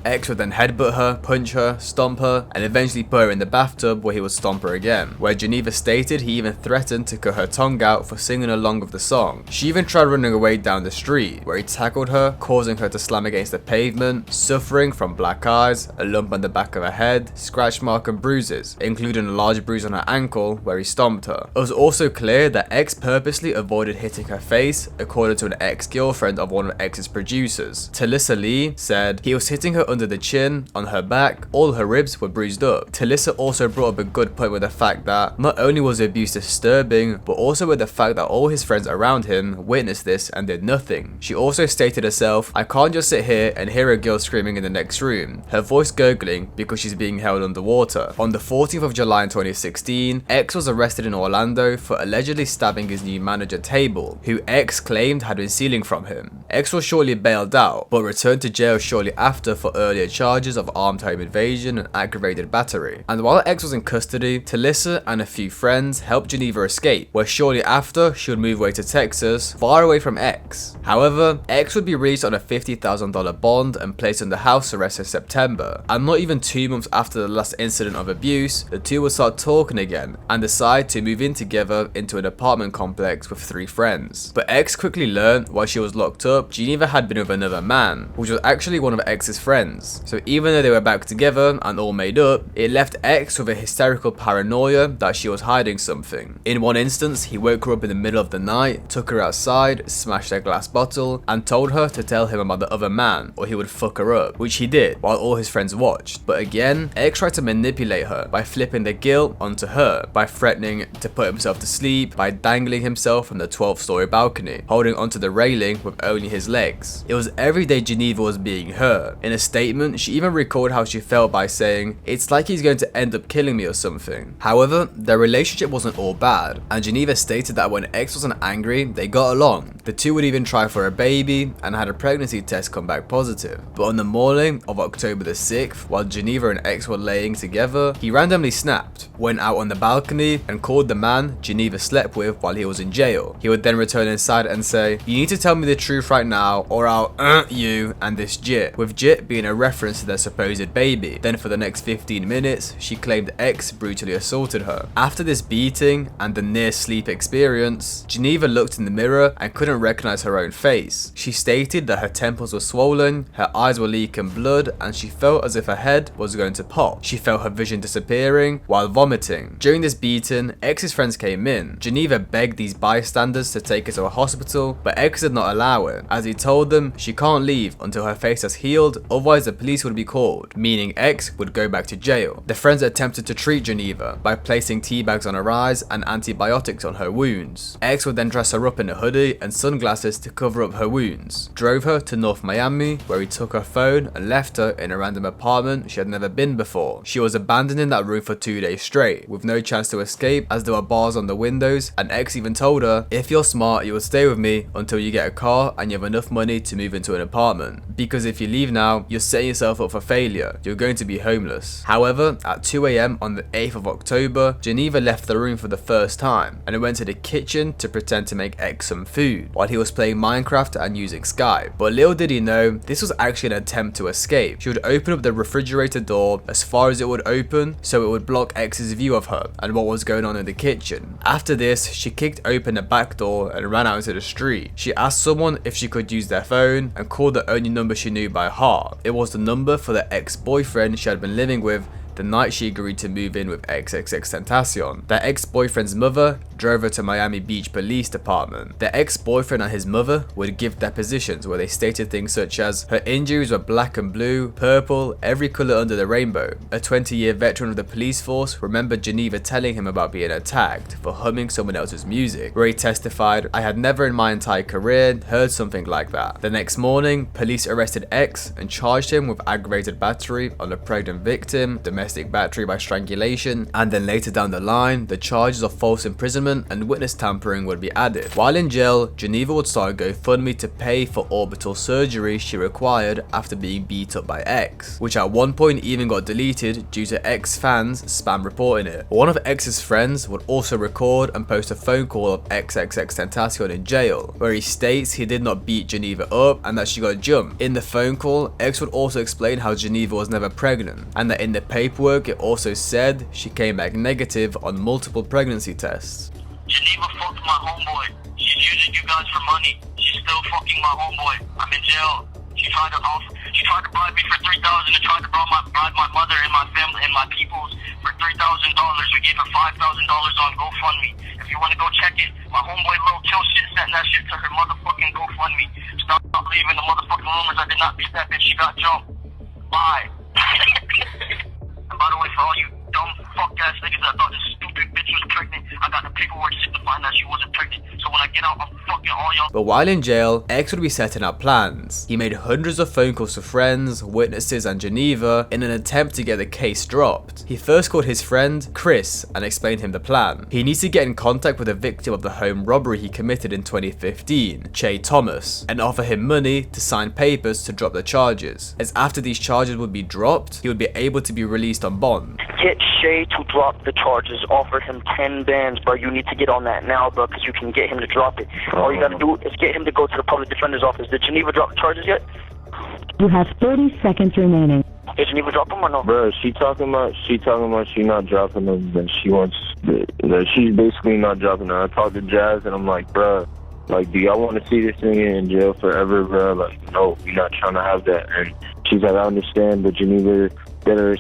X would then headbutt her, punch her, stomp her, and eventually put her in the bathtub where he would stomp her again, where Geneva stated he even threatened to cut her tongue out for singing along with the song. She even tried running away down the street, where he tackled her, causing her to slam against the pavement, suffering from black eyes, a lump on the back of her head, scratch mark and bruises, including a large bruise on her ankle where he stomped her. It was also clear that X purposely avoided hitting her face, according to an ex-girlfriend of one of X's producers. Talissa Lee said he was hitting her under the chin, on her back, all her ribs were bruised up. Talissa also brought up a good point with the fact that not only was the abuse disturbing, but also with the fact that all his friends around him witnessed this and did nothing. She also stated herself, "I can't just sit here and hear a girl screaming in the next room, her voice gurgling because she's being held underwater." On the 14th of July in 2016, X was arrested in Orlando for allegedly stabbing his new manager Table, who X claimed had been stealing from him. X was shortly bailed out, but returned to jail shortly after for earlier charges of armed home invasion and aggravated battery. And while X was in custody, Talissa and a few friends helped Geneva escape, where shortly after she would move away to Texas, far away from X. However, X would be released on a $50,000 bond and placed under house arrest in September, and not even 2 months after the last incident of abuse, the two would start talking again and decide to move in together into an apartment complex with 3 friends. But X quickly learned while she was locked up, Geneva had been with another man, which was actually one of X's friends. So even though they were back together and all made up, it left X with a hysterical paranoia that she was hiding something. In one instance, he woke her up in the middle of the night, took her outside, smashed a glass bottle, and told her to tell him about the other man or he would fuck her up, which he did while all his friends watched. But again, X tried to manipulate her by flipping the guilt onto her, by threatening to put himself to sleep, by dangling himself from the 12th-story balcony, holding onto the railing with only his legs. It was every day Geneva was being her. In a statement, she even recalled how she felt by saying, "It's like he's going to end up killing me or something." However, their relationship wasn't all bad, and Geneva stated that when X wasn't angry, they got along. The two would even try for a baby and had a pregnancy test come back positive. But on the morning of October the 6th, while Geneva and X were laying together, he randomly snapped, went out on the balcony, and called the man Geneva slept with while he was in jail. He would then return inside and say, "You need to tell me the truth right now or I'll you and this jit," with jit being a reference to their supposed baby. Then for the next 15 minutes, she claimed X brutally assaulted her. After this beating and the near sleep experience, Geneva looked in the mirror and couldn't recognize her own face. She stated that her temples were swollen, her eyes were leaking blood, and she felt as if her head was going to pop. She felt her vision disappearing while vomiting. During this beating, X's friends came in. Geneva begged these bystanders to take her to a hospital, but X did not allow it, as he told them she can't leave until her face has healed, otherwise the police would be called, meaning X would go back to jail. The friends attempted to treat Geneva by placing tea bags on her eyes and antibiotics on her wounds. X would then dress her up in a hoodie and sunglasses to cover up her wounds, drove her to North Miami, where he took her phone and left her in a random apartment she had never been before. She was abandoned in that room for 2 days straight, with no chance to escape as there were bars on the windows, and X even told her, "If you're smart, you will stay with me until you get a car and you have enough money to move into an apartment, because if you leave now, you're setting yourself up for failure, you're going to be homeless." However, at 2 AM on the 8th of October, Geneva left the room for the first time and went to the kitchen to pretend to make X some food while he was playing Minecraft and using Skype. But little did he know, this was actually an attempt to escape. She would open up the refrigerator door as far as it would open so it would block X's view of her and what was going on in the kitchen. After this, she kicked open the back door and ran out into the street. She asked someone if she could use their phone and called the only number she knew by heart. It was the number for the ex-boyfriend she had been living with the night she agreed to move in with XXXTentacion. Their ex-boyfriend's mother drove her to Miami Beach Police Department. Their ex-boyfriend and his mother would give depositions where they stated things such as her injuries were black and blue, purple, every colour under the rainbow. A 20-year veteran of the police force remembered Geneva telling him about being attacked for humming someone else's music, where he testified, "I had never in my entire career heard something like that." The next morning, police arrested X and charged him with aggravated battery on a pregnant victim, domestic battery by strangulation, and then later down the line, the charges of false imprisonment imprisonment and witness tampering would be added. While in jail, Geneva would start a GoFundMe to pay for orbital surgery she required after being beat up by X, which at one point even got deleted due to X fans spam reporting it. One of X's friends would also record and post a phone call of XXXTentacion in jail, where he states he did not beat Geneva up and that she got jumped. In the phone call, X would also explain how Geneva was never pregnant, and that in the paperwork it also said she came back negative on multiple pregnancy tests. Geneva fucked my homeboy. She's using you guys for money. She's still fucking my homeboy. I'm in jail. She tried to bribe me for $3,000 and tried to bribe my mother and my family and my peoples for $3,000. We gave her $5,000 on GoFundMe. If you want to go check it, my homeboy Lil Kill shit sent that shit to her motherfucking GoFundMe. Stop believing the motherfucking rumors. I did not beat that bitch. She got jumped. Bye. And by the way, for all you dumb fuck ass niggas that thought this stupid bitch was pregnant, I got the paperwork signifying that she wasn't pregnant. So when I get out, I'm fucking all y'all. But while in jail, X would be setting up plans. He made hundreds of phone calls to friends, witnesses, and Geneva in an attempt to get the case dropped. He first called his friend, Chris, and explained him the plan. He needs to get in contact with the victim of the home robbery he committed in 2015, Che Thomas, and offer him money to sign papers to drop the charges, as after these charges would be dropped, he would be able to be released on bond. Get Shay to drop the charges. Offer him 10 bands, bro. You need to get on that now, bro, because you can get him to drop it. All you gotta do is get him to go to the public defender's office. Did Geneva drop the charges yet? You have 30 seconds remaining. Did Geneva drop them or no? Bro, she talking about she not dropping them, but she wants, she's basically not dropping them. I talked to Jazz and I'm like, bro, like, do y'all want to see this nigga in jail forever, bro? Like, no, we're not trying to have that. And she's like, I understand, but Geneva,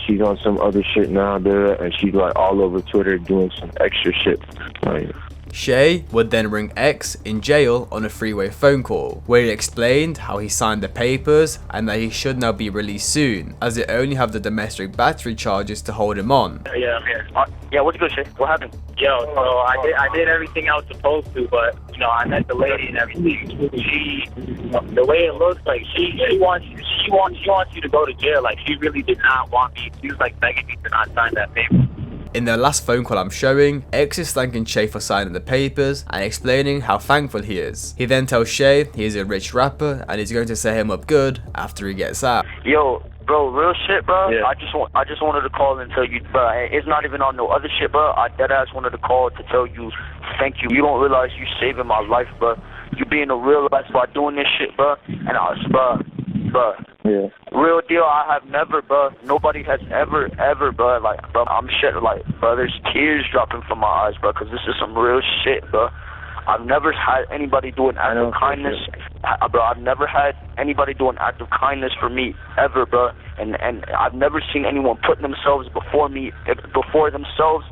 she's on some other shit now, and she's like all over Twitter doing some extra shit. Like, Shay would then ring X in jail on a three-way phone call, where he explained how he signed the papers and that he should now be released soon, as they only have the domestic battery charges to hold him on. Yeah, I'm here. Yeah, what's good, Shay? What happened? Yo, so I did everything I was supposed to, but you know, I met the lady and everything. She, the way it looks like, she wants you to go to jail. Like, she really did not want me. She was like begging me to not sign that paper. In their last phone call I'm showing, X is thanking Shay for signing the papers and explaining how thankful he is. He then tells Shay he is a rich rapper and he's going to set him up good after he gets out. Yo, bro, real shit, bro. Yeah. I just wanted to call and tell you, bro. It's not even on no other shit, bro. I deadass wanted to call to tell you thank you. You don't realize you saving my life, bro. You being a real life by doing this shit, bro. And I was, bro. Yeah. Real deal, I have never, bro. Nobody has ever, bro. Like, bro, I'm shit, like, bro, there's tears dropping from my eyes, bro, because this is some real shit, bro. I've never had anybody do an act of kindness, bro. I've never had anybody do an act of kindness for me, ever, bro. And I've never seen anyone put themselves before me, before themselves,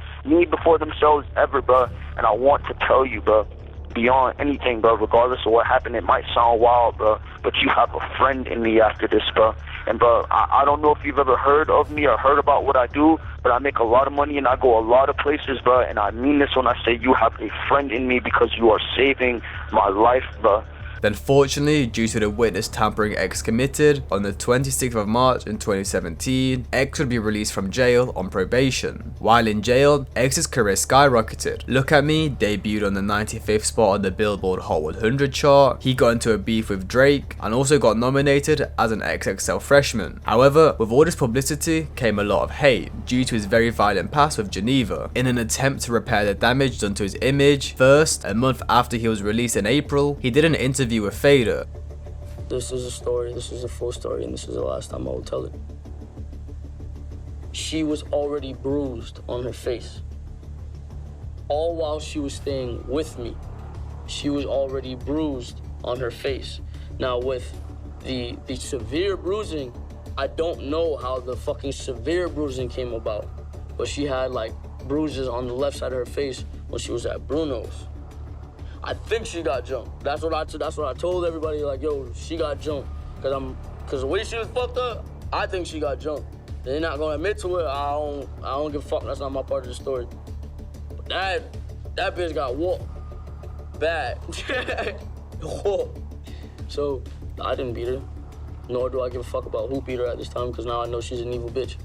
ever, bro. And I want to tell you, bro, beyond anything, bro, regardless of what happened, it might sound wild, bro, but you have a friend in me after this, bro. And, bro, I don't know if you've ever heard of me or heard about what I do, but I make a lot of money and I go a lot of places, bro, and I mean this when I say you have a friend in me because you are saving my life, bro. Then fortunately, due to the witness tampering X committed, on the 26th of March in 2017, X would be released from jail on probation. While in jail, X's career skyrocketed. Look At Me debuted on the 95th spot on the Billboard Hot 100 chart, he got into a beef with Drake, and also got nominated as an XXL freshman. However, with all this publicity came a lot of hate, due to his very violent past with Geneva. In an attempt to repair the damage done to his image, first, a month after he was released in April, he did an interview with Fader. This is a story, this is a full story, and this is the last time I will tell it. She was already bruised on her face. All while she was staying with me, she was already bruised on her face. Now with the severe bruising, I don't know how the fucking severe bruising came about, but she had like bruises on the left side of her face when she was at Bruno's. I think she got jumped. That's what I told everybody. Like, yo, she got jumped. Cause the way she was fucked up, I think she got jumped. They're not gonna admit to it. I don't give a fuck. That's not my part of the story. But that bitch got whooped bad. So I didn't beat her. Nor do I give a fuck about who beat her at this time. Cause now I know she's an evil bitch.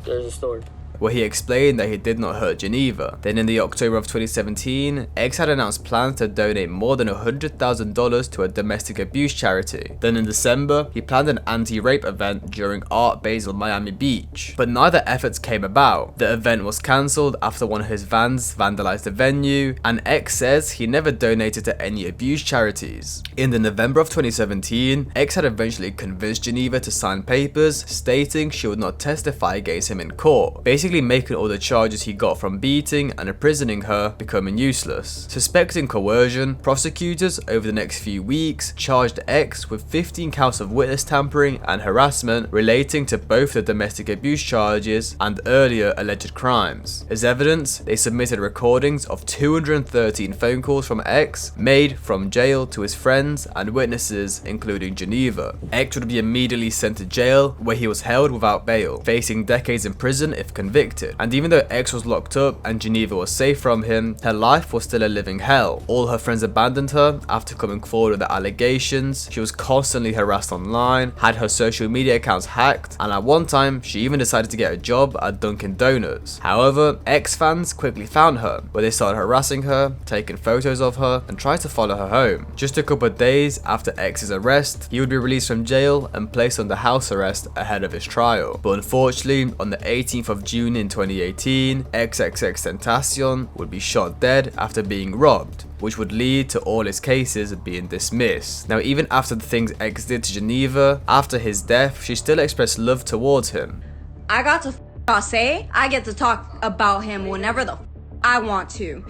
There's a story. where he explained that he did not hurt Geneva. Then in the October of 2017, X had announced plans to donate more than $100,000 to a domestic abuse charity. Then in December, he planned an anti-rape event during Art Basel Miami Beach, but neither efforts came about. The event was cancelled after one of his vans vandalized the venue, and X says he never donated to any abuse charities. In the November of 2017, X had eventually convinced Geneva to sign papers stating she would not testify against him in court, basically making all the charges he got from beating and imprisoning her becoming useless. Suspecting coercion, prosecutors over the next few weeks charged X with 15 counts of witness tampering and harassment relating to both the domestic abuse charges and earlier alleged crimes. As evidence, they submitted recordings of 213 phone calls from X made from jail to his friends and witnesses, including Geneva. X would be immediately sent to jail, where he was held without bail, facing decades in prison if convicted. And even though X was locked up and Geneva was safe from him, her life was still a living hell. All her friends abandoned her after coming forward with the allegations. She was constantly harassed online, had her social media accounts hacked, and at one time she even decided to get a job at Dunkin' Donuts. However, X fans quickly found her, where they started harassing her, taking photos of her, and tried to follow her home. Just a couple of days after X's arrest, he would be released from jail and placed under house arrest ahead of his trial. But unfortunately, on the 18th of June in 2018, XXXTentacion would be shot dead after being robbed, which would lead to all his cases being dismissed. Now, even after the things X did to Geneva, after his death, she still expressed love towards him. I got to y'all say, I get to talk about him whenever the I want to.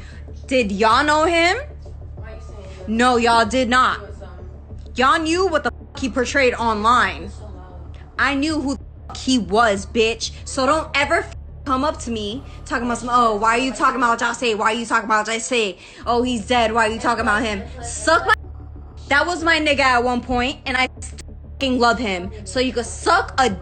Did y'all know him? No, y'all did not. Y'all knew what the he portrayed online. I knew who the he was, bitch. So don't ever come up to me talking about some, oh, why are you talking about Jose? Why are you talking about Jose? Oh, he's dead. Why are you talking about him? Suck my. That was my nigga at one point, and I fucking love him. So you could suck a.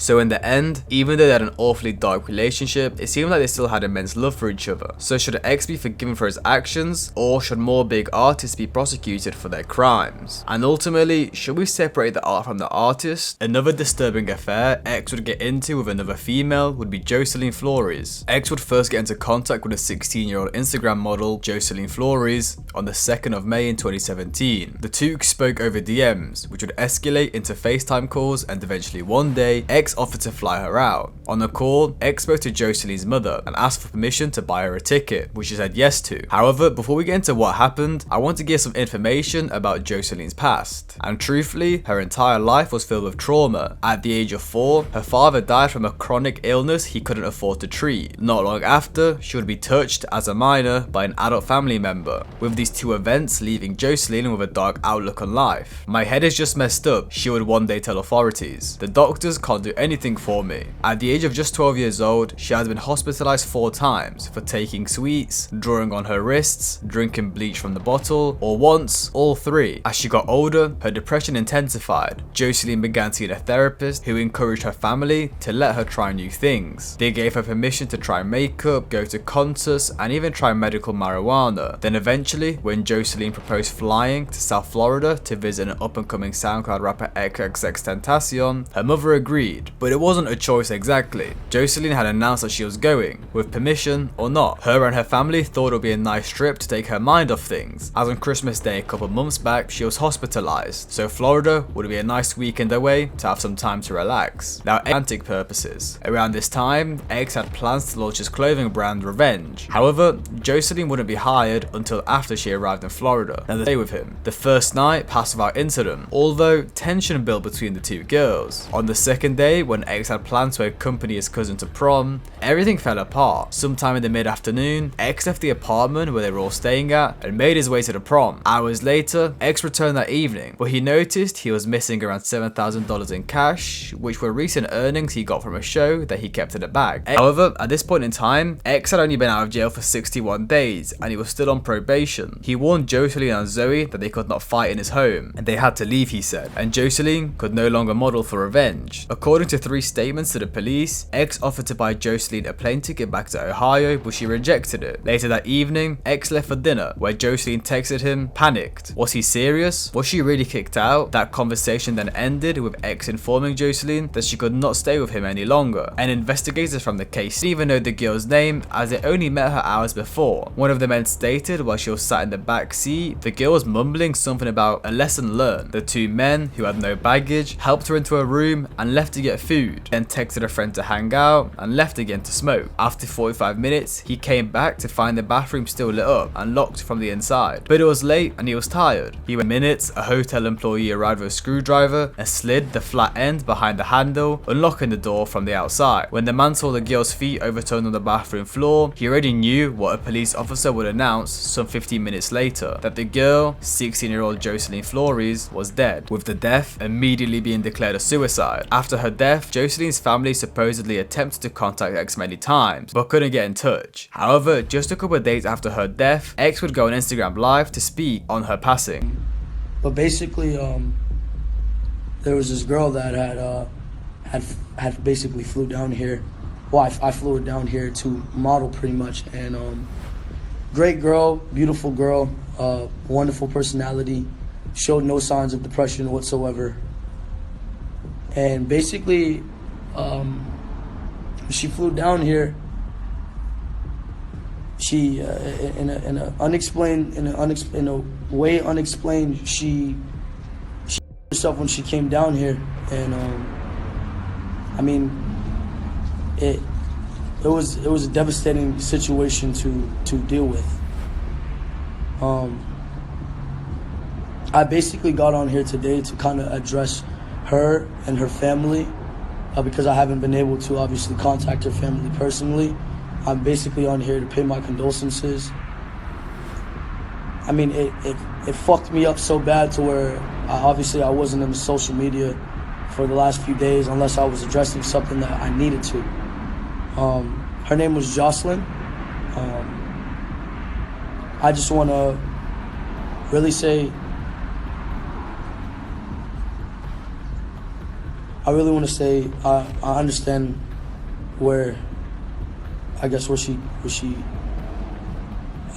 So in the end, even though they had an awfully dark relationship, it seemed like they still had immense love for each other. So should X be forgiven for his actions, or should more big artists be prosecuted for their crimes? And ultimately, should we separate the art from the artist? Another disturbing affair X would get into with another female would be Jocelyn Flores. X would first get into contact with a 16-year-old Instagram model, Jocelyn Flores, on the 2nd of May in 2017. The two spoke over DMs, which would escalate into FaceTime calls, and eventually one day, X offered to fly her out. On the call, X spoke to Jocelyn's mother and asked for permission to buy her a ticket, which she said yes to. However, before we get into what happened, I want to give some information about Jocelyn's past. And truthfully, her entire life was filled with trauma. At the age of 4, her father died from a chronic illness he couldn't afford to treat. Not long after, she would be touched as a minor by an adult family member, with these two events leaving Jocelyn with a dark outlook on life. My head is just messed up, she would one day tell authorities. The doctors can't do anything for me. At the age of just 12 years old, she has been hospitalized 4 times for taking sweets, drawing on her wrists, drinking bleach from the bottle, or once, all 3. As she got older, her depression intensified. Jocelyn began seeing a therapist who encouraged her family to let her try new things. They gave her permission to try makeup, go to concerts, and even try medical marijuana. Then eventually, when Jocelyn proposed flying to South Florida to visit an up-and-coming SoundCloud rapper XXXTentacion, her mother agreed. But it wasn't a choice exactly. Jocelyn had announced that she was going, with permission or not. Her and her family thought it would be a nice trip to take her mind off things, as on Christmas Day a couple months back she was hospitalized, so Florida would be a nice weekend away to have some time to relax. Now, romantic purposes. Around this time, X had plans to launch his clothing brand Revenge. However, Jocelyn wouldn't be hired until after she arrived in Florida and stay with him. The first night passed without incident, although tension built between the two girls. On the second day, when X had planned to accompany his cousin to prom, everything fell apart. Sometime in the mid-afternoon, X left the apartment where they were all staying at and made his way to the prom. Hours later, X returned that evening, but he noticed he was missing around $7,000 in cash, which were recent earnings he got from a show that he kept in a bag. However, at this point in time, X had only been out of jail for 61 days and he was still on probation. He warned Jocelyn and Zoe that they could not fight in his home, and they had to leave, he said, and Jocelyn could no longer model for Revenge. According According to 3 statements to the police, X offered to buy Jocelyn a plane ticket back to Ohio, but she rejected it. Later that evening, X left for dinner, where Jocelyn texted him, panicked. Was he serious? Was she really kicked out? That conversation then ended with X informing Jocelyn that she could not stay with him any longer. And investigators from the case didn't even know the girl's name, as they only met her hours before. One of the men stated while she was sat in the back seat, the girl was mumbling something about a lesson learned. The 2 men, who had no baggage, helped her into her room and left to get food, then texted a friend to hang out and left again to smoke. After 45 minutes, he came back to find the bathroom still lit up and locked from the inside. But it was late and he was tired. He went minutes, a hotel employee arrived with a screwdriver and slid the flat end behind the handle, unlocking the door from the outside. When the man saw the girl's feet overturned on the bathroom floor, he already knew what a police officer would announce some 15 minutes later, that the girl, 16-year-old Jocelyn Flores, was dead, with the death immediately being declared a suicide. After her death, Jocelyn's family supposedly attempted to contact X many times, but couldn't get in touch. However, just a couple of days after her death, X would go on Instagram Live to speak on her passing. But basically, there was this girl that had basically flew down here. Well, I flew her down here to model pretty much, and great girl, beautiful girl, wonderful personality, showed no signs of depression whatsoever. And basically, she flew down here. She, in a way unexplained, she herself when she came down here, and I mean, it was a devastating situation to deal with. I basically got on here today to kind of address her and her family, because I haven't been able to obviously contact her family personally. I'm basically on here to pay my condolences. I mean, it fucked me up so bad to where obviously I wasn't in the social media for the last few days unless I was addressing something that I needed to. Her name was Jocelyn. I just want to really say, I understand where she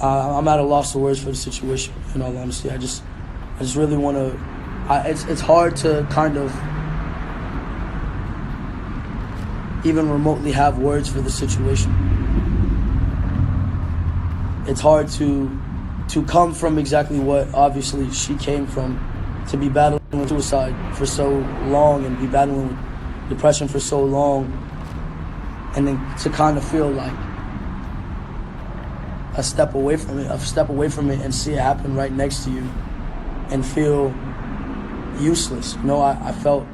I'm at a loss of words for the situation, in all honesty. I just really want to, it's hard to kind of even remotely have words for the situation. It's hard to come from exactly what obviously she came from, to be battling with suicide for so long and be battling with depression for so long, and then to kind of feel like a step away from it and see it happen right next to you and feel useless. You know, I felt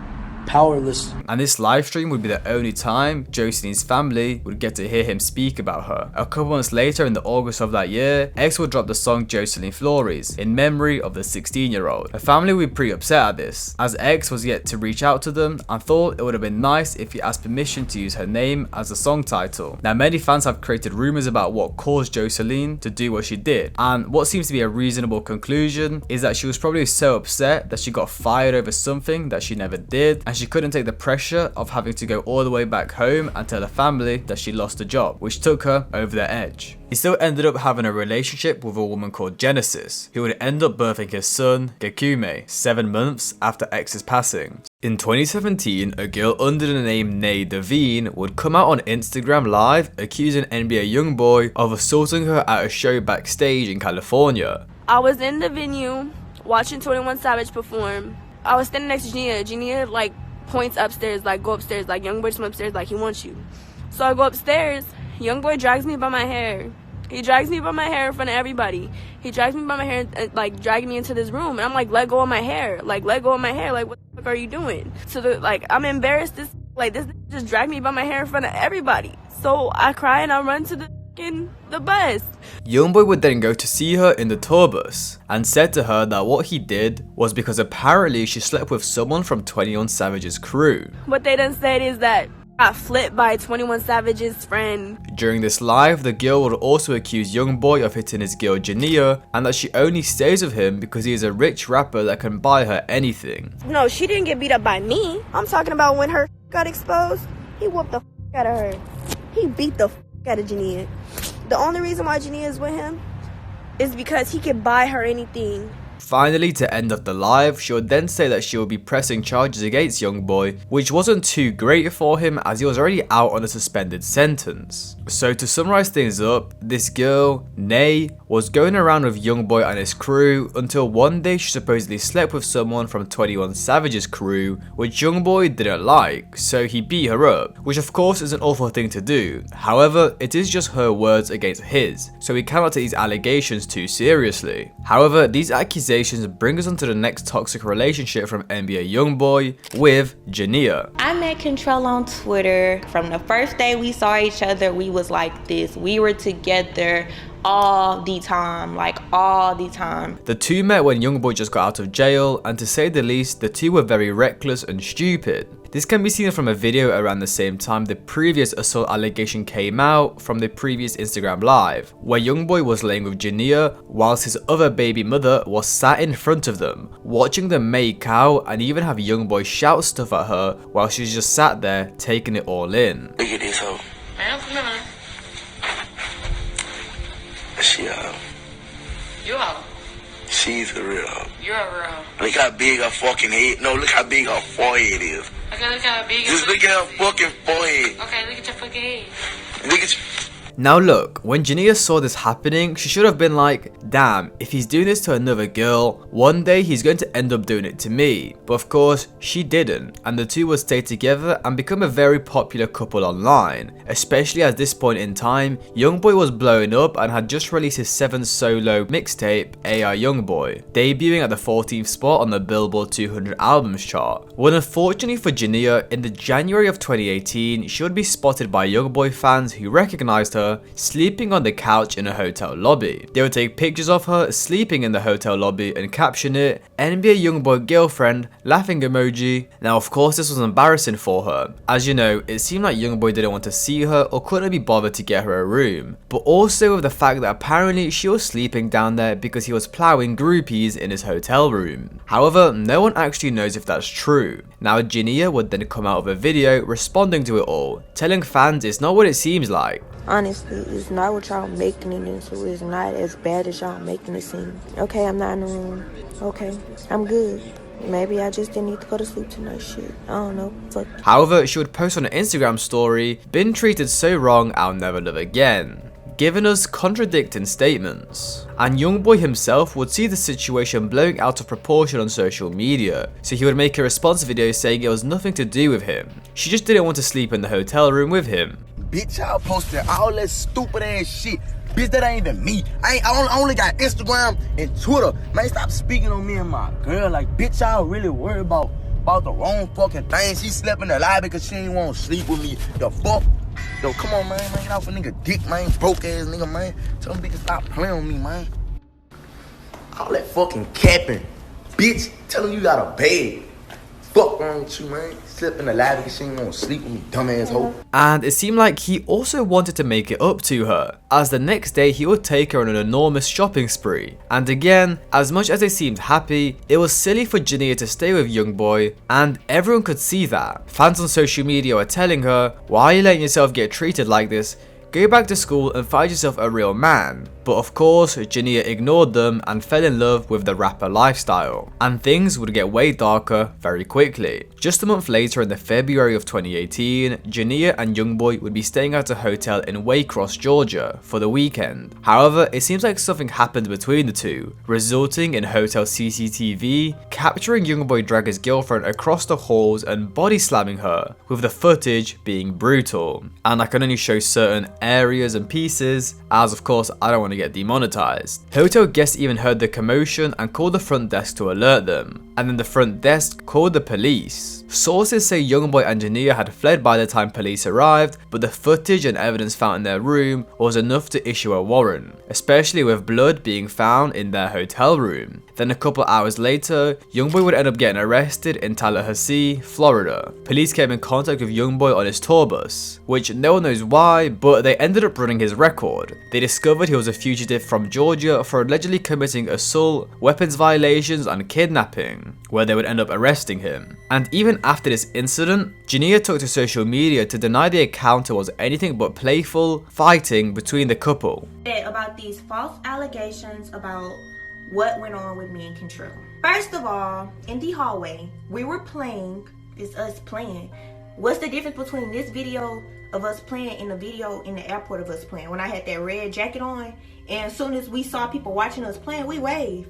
powerless. And this live stream would be the only time Jocelyn's family would get to hear him speak about her. A couple months later, in the August of that year, X would drop the song Jocelyn Flores in memory of the 16-year-old. Her family would be pretty upset at this, as X was yet to reach out to them and thought it would have been nice if he asked permission to use her name as the song title. Now, many fans have created rumors about what caused Jocelyn to do what she did, and what seems to be a reasonable conclusion is that she was probably so upset that she got fired over something that she never did, and she couldn't take the pressure of having to go all the way back home and tell her family that she lost a job, which took her over the edge. He still ended up having a relationship with a woman called Genesis, who would end up birthing his son, Gekume, 7 months after X's passing. In 2017, a girl under the name Nay Devine would come out on Instagram Live accusing NBA YoungBoy of assaulting her at a show backstage in California. I was in the venue watching 21 Savage perform. I was standing next to Genia. Genia like points upstairs, like go upstairs, like YoungBoy from upstairs, like he wants you. So I go upstairs. YoungBoy drags me by my hair. He drags me by my hair in front of everybody. He drags me by my hair and like dragging me into this room, and I'm like, let go of my hair, like let go of my hair, like what the fuck are you doing? So I'm embarrassed. This just dragged me by my hair in front of everybody. So I cry and I run to the bus. YoungBoy would then go to see her in the tour bus and said to her that what he did was because apparently she slept with someone from 21 Savage's crew. What they done said is that I got flipped by 21 Savage's friend. During this live, the girl would also accuse YoungBoy of hitting his girl Geneva, and that she only stays with him because he is a rich rapper that can buy her anything. No, she didn't get beat up by me. I'm talking about when her got exposed, he whooped the out of her. He beat the out of Geneva. The only reason why Geneva is with him is because he can buy her anything. Finally, to end off the live, she would then say that she would be pressing charges against YoungBoy, which wasn't too great for him as he was already out on a suspended sentence. So to summarize things up, this girl, Nay, was going around with YoungBoy and his crew until one day she supposedly slept with someone from 21 Savage's crew, which YoungBoy didn't like, so he beat her up, which of course is an awful thing to do. However, it is just her words against his, so we cannot take these allegations too seriously. However, these accusations bring us on to the next toxic relationship from NBA YoungBoy with Geneva. I met Control on Twitter. From the first day we saw each other, we was like this. We were together all the time, like all the time. The two met when YoungBoy just got out of jail, and to say the least, the two were very reckless and stupid. This can be seen from a video around the same time the previous assault allegation came out from the previous Instagram live, where YoungBoy was laying with Geneva whilst his other baby mother was sat in front of them, watching them make out and even have YoungBoy shout stuff at her while she just sat there taking it all in. Look at this hoe. Man, come on. She You hoe. She's a real hoe. You're a real hoe. Look how big her fucking head. No, look how big her forehead is. Okay, look how big. Just look at her fucking forehead. Okay, look at your fucking head. Look at you. Now look, when Geneva saw this happening, she should have been like, damn, if he's doing this to another girl, one day he's going to end up doing it to me. But of course, she didn't, and the two would stay together and become a very popular couple online, especially at this point in time, YoungBoy was blowing up and had just released his 7th solo mixtape, AI YoungBoy, debuting at the 14th spot on the Billboard 200 albums chart. Well, unfortunately for Geneva, in the January of 2018, she would be spotted by YoungBoy fans who recognized her sleeping on the couch in a hotel lobby. They would take pictures of her sleeping in the hotel lobby and caption it, NBA YoungBoy girlfriend, laughing emoji. Now of course this was embarrassing for her. As you know, it seemed like YoungBoy didn't want to see her or couldn't be bothered to get her a room. But also with the fact that apparently she was sleeping down there because he was plowing groupies in his hotel room. However, no one actually knows if that's true. Now Geneva would then come out with a video responding to it all, telling fans it's not what it seems like. Honestly, it's not what y'all making it into. It's not as bad as y'all making it seem. Okay, I'm not in the room. Okay, I'm good. Maybe I just didn't need to go to sleep tonight. Shit, I don't know. Fuck. However, she would post on an Instagram story, been treated so wrong, I'll never love again, giving us contradicting statements. And YoungBoy himself would see the situation blowing out of proportion on social media, so he would make a response video saying it was nothing to do with him. She just didn't want to sleep in the hotel room with him. Bitch, y'all posting all that stupid ass shit. Bitch, that ain't even me. I only got Instagram and Twitter. Man, stop speaking on me and my girl. Like, bitch, y'all really worried about the wrong fucking thing. She slept in the lobby because she ain't want to sleep with me. The fuck? Yo, come on, man. Get off a nigga dick, man. Broke ass nigga, man. Tell them bitches stop playing with me, man. All that fucking capping. Bitch, tell them you got a bed. Fuck wrong with you, man. Slept in the lobby because she ain't want to sleep with me, dumbass hoe. And it seemed like he also wanted to make it up to her, as the next day he would take her on an enormous shopping spree. And again, as much as they seemed happy, it was silly for Geneva to stay with YoungBoy, and everyone could see that. Fans on social media were telling her, why are you letting yourself get treated like this? Go back to school and find yourself a real man. But of course, Geneva ignored them and fell in love with the rapper lifestyle. And things would get way darker very quickly. Just a month later in the February of 2018, Geneva and YoungBoy would be staying at a hotel in Waycross, Georgia for the weekend. However, it seems like something happened between the two, resulting in hotel CCTV capturing YoungBoy drag his girlfriend across the halls and body slamming her, with the footage being brutal. And I can only show certain areas and pieces, as of course I don't want to get demonetized. Hotel guests even heard the commotion and called the front desk to alert them, and then the front desk called the police. Sources say YoungBoy and Geneva had fled by the time police arrived, but the footage and evidence found in their room was enough to issue a warrant, especially with blood being found in their hotel room. Then a couple hours later, YoungBoy would end up getting arrested in Tallahassee, Florida. Police came in contact with YoungBoy on his tour bus, which no one knows why, but they ended up running his record. They discovered he was a fugitive from Georgia for allegedly committing assault, weapons violations and kidnapping. where they would end up arresting him. And even after this incident, Geneva took to social media to deny the encounter was anything but playful fighting between the couple. About these false allegations about what went on with me and Control. First of all, in the hallway, we were playing, it's us playing. What's the difference between this video of us playing and the video in the airport of us playing? When I had that red jacket on, and as soon as we saw people watching us playing, we waved.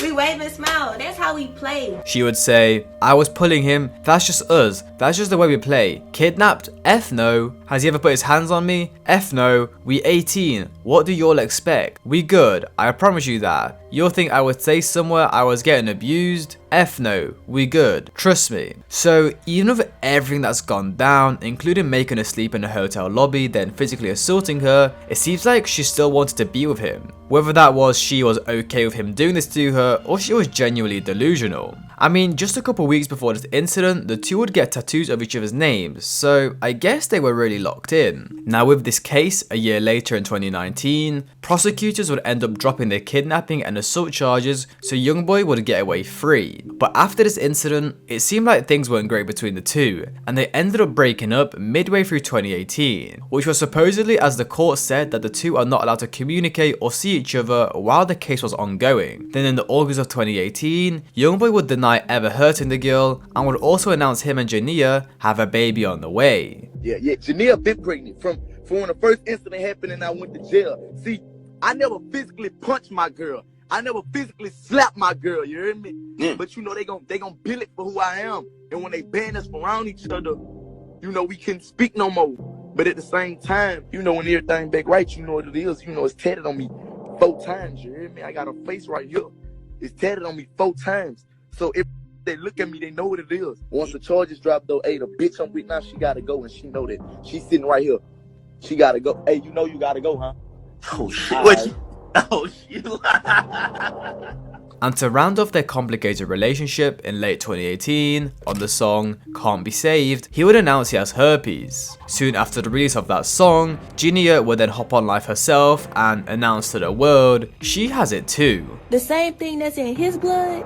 We wave and smile. That's how we play. She would say, I was pulling him. That's just us. That's just the way we play. Kidnapped? F no. Has he ever put his hands on me? F no. We 18. What do y'all expect? We good. I promise you that. You'll think I would say somewhere I was getting abused? F no. We good. Trust me. So even with everything that's gone down, including making her sleep in a hotel lobby, then physically assaulting her, it seems like she still wanted to be with him. Whether that was she was okay with him doing this to her, or she was genuinely delusional. I mean, just a couple weeks before this incident, the two would get tattoos of each other's names, so I guess they were really locked in. Now with this case, a year later in 2019, prosecutors would end up dropping their kidnapping and assault charges so YoungBoy would get away free. But after this incident, it seemed like things weren't great between the two, and they ended up breaking up midway through 2018, which was supposedly as the court said that the two are not allowed to communicate or see each other while the case was ongoing. Then in the August of 2018, YoungBoy would deny ever hurting the girl and would also announce him and Geneva have a baby on the way. Yeah, Geneva been pregnant from when the first incident happened and I went to jail. See, I never physically punched my girl. I never physically slapped my girl, you hear me? But you know they gon' bill it for who I am. And when they ban us from around each other, you know we couldn't speak no more. But at the same time, you know when everything back right, you know what it is. You know it's tatted on me 4 times, you hear me? I got a face right here. It's tatted on me 4 times. So if they look at me, they know what it is. Once the charges drop though, hey, the bitch I'm with now, she gotta go, and she know that. She's sitting right here. She gotta go. Hey, you know you gotta go, huh? Oh shit. Oh shit. And to round off their complicated relationship in late 2018, on the song Can't Be Saved, he would announce he has herpes. Soon after the release of that song, Geneva would then hop on live herself and announce to the world she has it too. The same thing that's in his blood,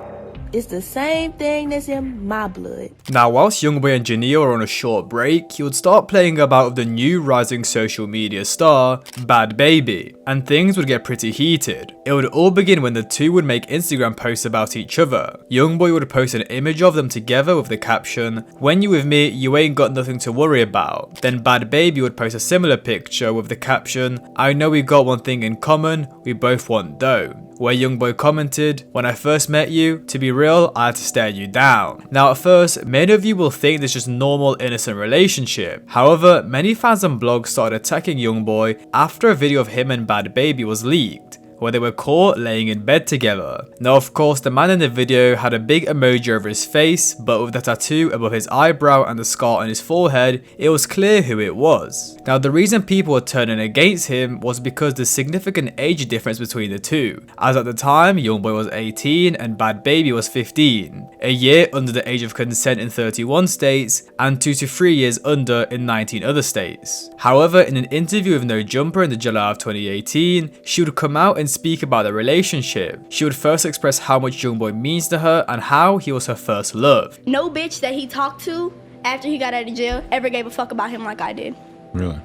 it's the same thing that's in my blood. Now whilst YoungBoy and Geneva were on a short break, he would start playing about with the new rising social media star, Bhad Bhabie, and things would get pretty heated. It would all begin when the two would make Instagram posts about each other. YoungBoy would post an image of them together with the caption, "When you with me, you ain't got nothing to worry about." Then Bhad Bhabie would post a similar picture with the caption, "I know we got one thing in common, we both want dough." Where YoungBoy commented, "When I first met you, to be real, I had to stare you down." Now at first, many of you will think this is just normal innocent relationship. However, many fans and blogs started attacking YoungBoy after a video of him and Bhad Bhabie was leaked, where they were caught laying in bed together. Now of course the man in the video had a big emoji over his face, but with the tattoo above his eyebrow and the scar on his forehead, it was clear who it was. Now the reason people were turning against him was because the significant age difference between the two, as at the time YoungBoy was 18 and Bhad Bhabie was 15, a year under the age of consent in 31 states and 2 to 3 years under in 19 other states. However, in an interview with No Jumper in the July of 2018, she would come out and speak about the relationship. She would first express how much YoungBoy means to her and how he was her first love. No bitch that he talked to after he got out of jail ever gave a fuck about him like I did. Really?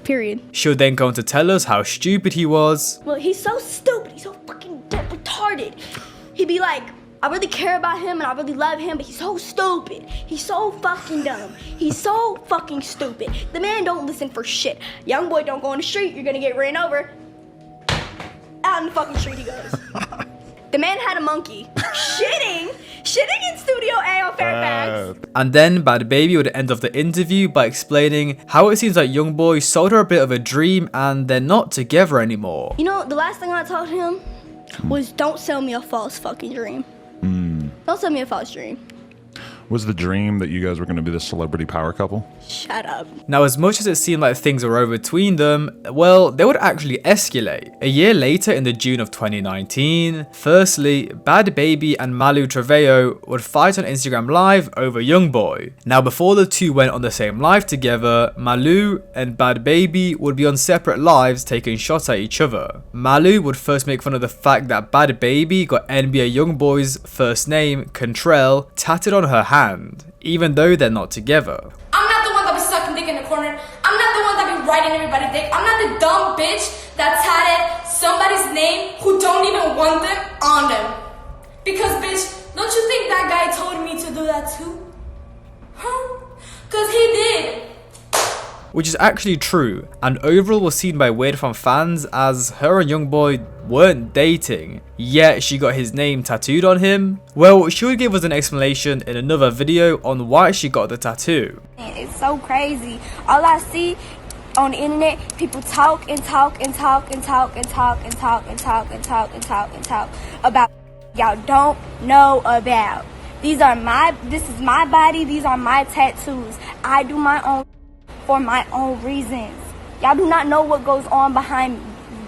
Period. She would then go on to tell us how stupid he was. Well, he's so stupid. He's so fucking retarded. He'd be like, I really care about him and I really love him, but he's so stupid. He's so fucking dumb. He's so fucking stupid. The man don't listen for shit. YoungBoy don't go on the street, you're gonna get ran over. Out in the fucking street he goes. The man had a monkey. shitting in Studio A on Fairfax. And then Bhad Bhabie would end off the interview by explaining how it seems like YoungBoy sold her a bit of a dream and they're not together anymore. You know, the last thing I told him was don't sell me a false fucking dream. Don't sell me a false dream. Was the dream that you guys were going to be the celebrity power couple? Shut up. Now, as much as it seemed like things were over between them, well, they would actually escalate. A year later, in the June of 2019, firstly, Bhad Bhabie and Malu Trevejo would fight on Instagram Live over YoungBoy. Now, before the two went on the same live together, Malu and Bhad Bhabie would be on separate lives taking shots at each other. Malu would first make fun of the fact that Bhad Bhabie got NBA YoungBoy's first name, Contrell, tatted on her hand, even though they're not together. I'm not the one that be sucking dick in the corner. I'm not the one that be writing everybody's dick. I'm not the dumb bitch that tatted somebody's name who don't even want them on them. Because bitch, don't you think that guy told me to do that too? Huh? Cause he did. Which is actually true, and overall was seen by weird from fans as her and YoungBoy weren't dating, yet she got his name tattooed on him. Well, she would give us an explanation in another video on why she got the tattoo. It's so crazy. All I see on the internet, people talk and talk and talk and talk and talk and talk and talk and talk and talk and talk about y'all don't know about. This is my body, these are my tattoos. I do my own for my own reasons. Y'all do not know what goes on behind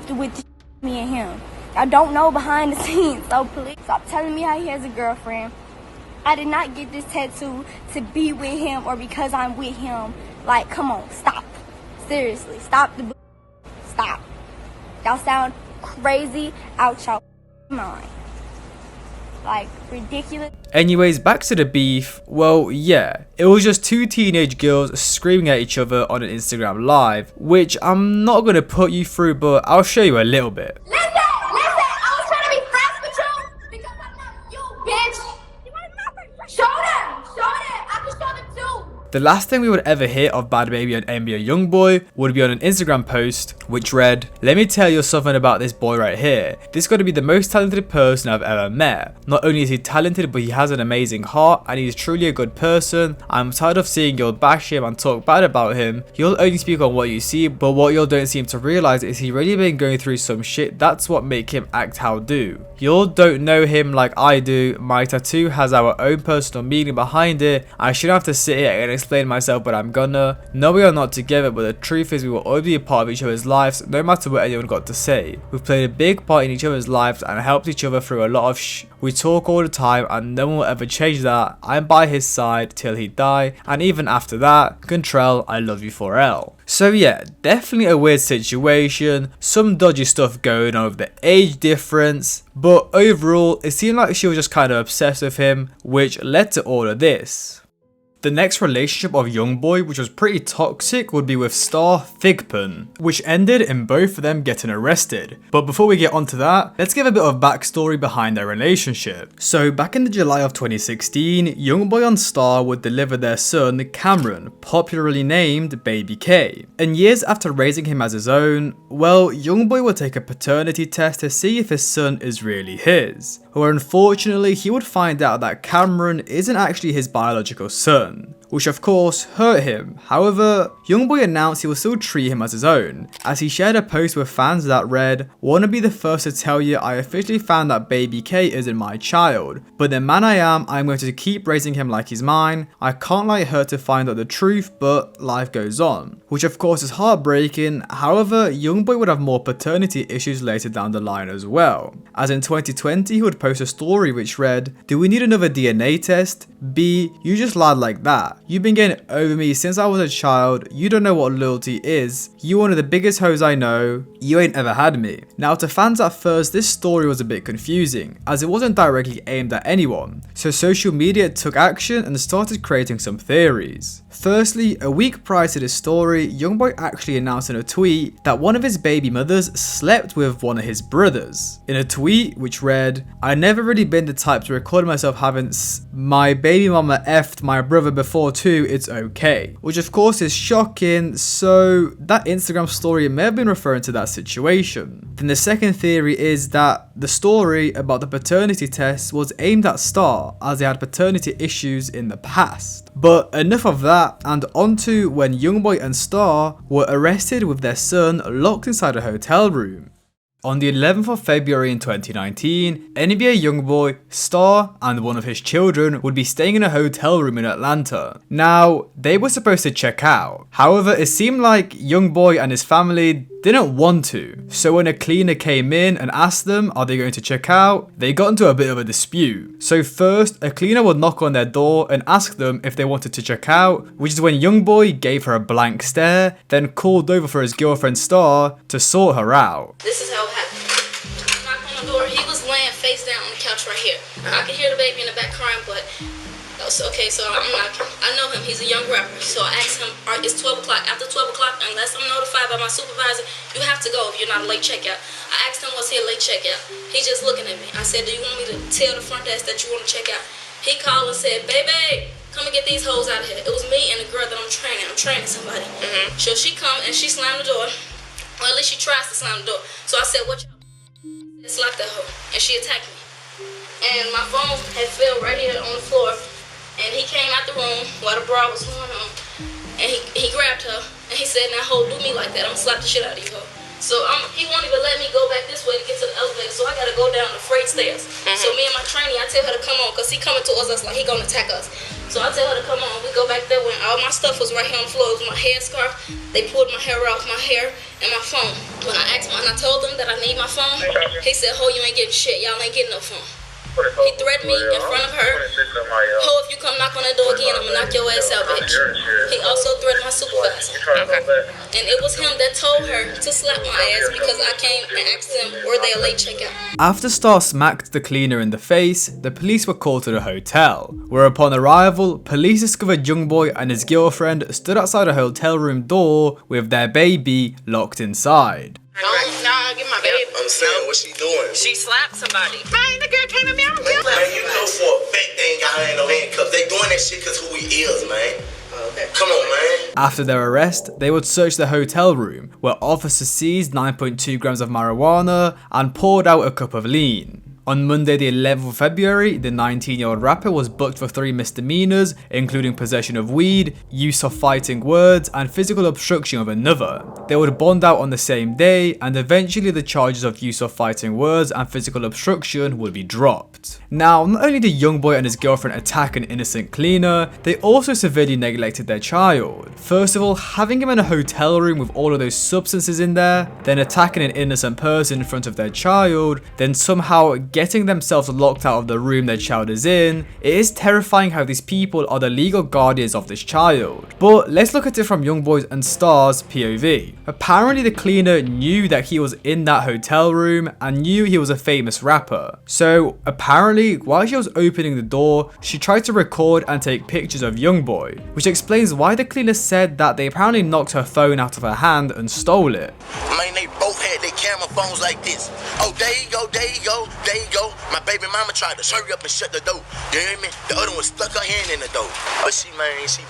with me and him. Y'all don't know behind the scenes, so please stop telling me how he has a girlfriend. I did not get this tattoo to be with him or because I'm with him. Like, come on, stop. Seriously, stop the stop. Y'all sound crazy out y'all mind. Like, ridiculous. Anyways, back to the beef. Well, yeah, it was just two teenage girls screaming at each other on an Instagram Live, which I'm not going to put you through, but I'll show you a little bit. Listen, I was trying to be friends with you because I'm not you, bitch. Show them, I can show them too. The last thing we would ever hear of Bhad Bhabie and NBA YoungBoy would be on an Instagram post which read, "Let me tell you something about this boy right here. This got to be the most talented person I've ever met. Not only is he talented, but he has an amazing heart and he's truly a good person. I'm tired of seeing y'all bash him and talk bad about him. You'll only speak on what you see, but what y'all don't seem to realize is he really been going through some shit. That's what make him act how do. Y'all don't know him like I do. My tattoo has our own personal meaning behind it. I shouldn't have to sit here and explain myself, but I'm gonna. No, we are not together, but the truth is we will always be a part of each other's lives, no matter what anyone got to say. We've played a big part in each other's lives and helped each other through a lot of We talk all the time and no one will ever change that. I'm by his side till he die, and even after that, Contrell, I love you for L." So yeah, definitely a weird situation, some dodgy stuff going on with the age difference, but overall it seemed like she was just kind of obsessed with him, which led to all of this. The next relationship of YoungBoy, which was pretty toxic, would be with star Thigpen, which ended in both of them getting arrested. But before we get onto that, let's give a bit of backstory behind their relationship. So back in the July of 2016, YoungBoy and Star would deliver their son Cameron, popularly named Baby K. And years after raising him as his own, well, YoungBoy would take a paternity test to see if his son is really his. Where unfortunately he would find out that Cameron isn't actually his biological son, which of course hurt him. However, YoungBoy announced he will still treat him as his own, as he shared a post with fans that read, "Wanna be the first to tell you I officially found that Baby K isn't my child, but the man I am, I'm going to keep raising him like he's mine. I can't let it hurt to find out the truth, but life goes on." Which of course is heartbreaking. However, YoungBoy would have more paternity issues later down the line as well, as in 2020 he would post a story which read, "Do we need another DNA test? B, you just lied like that. You've been getting over me since I was a child. You don't know what loyalty is. You one of the biggest hoes I know. You ain't ever had me." Now to fans at first, this story was a bit confusing, as it wasn't directly aimed at anyone. So social media took action and started creating some theories. Firstly, a week prior to this story, YoungBoy actually announced in a tweet that one of his baby mothers slept with one of his brothers. In a tweet which read, "I never really been the type to record myself having my baby mama effed my brother before too, it's okay." Which of course is shocking, so that Instagram story may have been referring to that situation. Then the second theory is that the story about the paternity test was aimed at Star, as they had paternity issues in the past. But enough of that, and onto when YoungBoy and Star were arrested with their son locked inside a hotel room. On the 11th of February in 2019, NBA YoungBoy, Star, and one of his children would be staying in a hotel room in Atlanta. Now, they were supposed to check out. However, it seemed like YoungBoy and his family didn't want to. So when a cleaner came in and asked them, are they going to check out? They got into a bit of a dispute. So first, a cleaner would knock on their door and ask them if they wanted to check out, which is when YoungBoy gave her a blank stare, then called over for his girlfriend Star to sort her out. This is how it happened. Knocked on the door, he was laying face down on the couch right here. I could hear the baby in the back crying, but okay, so I'm knocking. I know him, he's a young rapper. So I asked him, it's 12 o'clock. After 12 o'clock, unless I'm notified by my supervisor, you have to go if you're not a late checkout. I asked him, was he a late checkout? He just looking at me. I said, do you want me to tell the front desk that you want to check out? He called and said, baby, come and get these hoes out of here. It was me and the girl that I'm training. I'm training somebody. So she come and she slammed the door. Or at least she tries to slam the door. So I said, what y'all? Slap that hoe. And she attacked me. And my phone had fell right here on the floor. And he came out the room while the bra was going on, and he grabbed her, and he said, now ho, do me like that, I'm gonna slap the shit out of you, ho. So he won't even let me go back this way to get to the elevator, so I gotta go down the freight stairs. So me and my trainee, I tell her to come on, because he coming towards us like he gonna attack us. So I tell her to come on, we go back there when all my stuff was right here on the floor. It was my headscarf, they pulled my hair off, my hair, and my phone. When I asked him, and I told them that I need my phone, he said, ho, you ain't getting shit, y'all ain't getting no phone. He threatened me in front of her. Ho, if you come knock on that door again, I'm gonna knock your ass out, bitch. He also threatened my supervisor. And it was him that told her to slap my ass because I came and asked him, were they a late checkout? After Star smacked the cleaner in the face, the police were called to the hotel, where upon arrival, police discovered YoungBoy and his girlfriend stood outside a hotel room door with their baby locked inside. Nah, get my baby. I'm saying, what she doing? She slapped somebody. Man, the girl came to me. I don't care. Man, you know for a fact they ain't got her in no handcuffs. They doing that shit because who he is, man. Okay. Come on, man. After their arrest, they would search the hotel room, where officers seized 9.2 grams of marijuana and poured out a cup of lean. On Monday the 11th of February, the 19-year-old rapper was booked for 3 misdemeanors, including possession of weed, use of fighting words, and physical obstruction of another. They would bond out on the same day, and eventually the charges of use of fighting words and physical obstruction would be dropped. Now, not only did YoungBoy and his girlfriend attack an innocent cleaner, they also severely neglected their child. First of all, having him in a hotel room with all of those substances in there, then attacking an innocent person in front of their child, then somehow getting themselves locked out of the room their child is in. It is terrifying how these people are the legal guardians of this child. But let's look at it from YoungBoy's and Star's POV. Apparently the cleaner knew that he was in that hotel room and knew he was a famous rapper. So apparently while she was opening the door, she tried to record and take pictures of YoungBoy, which explains why the cleaner said that they apparently knocked her phone out of her hand and stole it. Man, they both had their camera phones like this. Oh, there you go, there you go, there you go. My baby mama tried to hurry up and shut the door. You hear me? The other one stuck her hand in the door. But she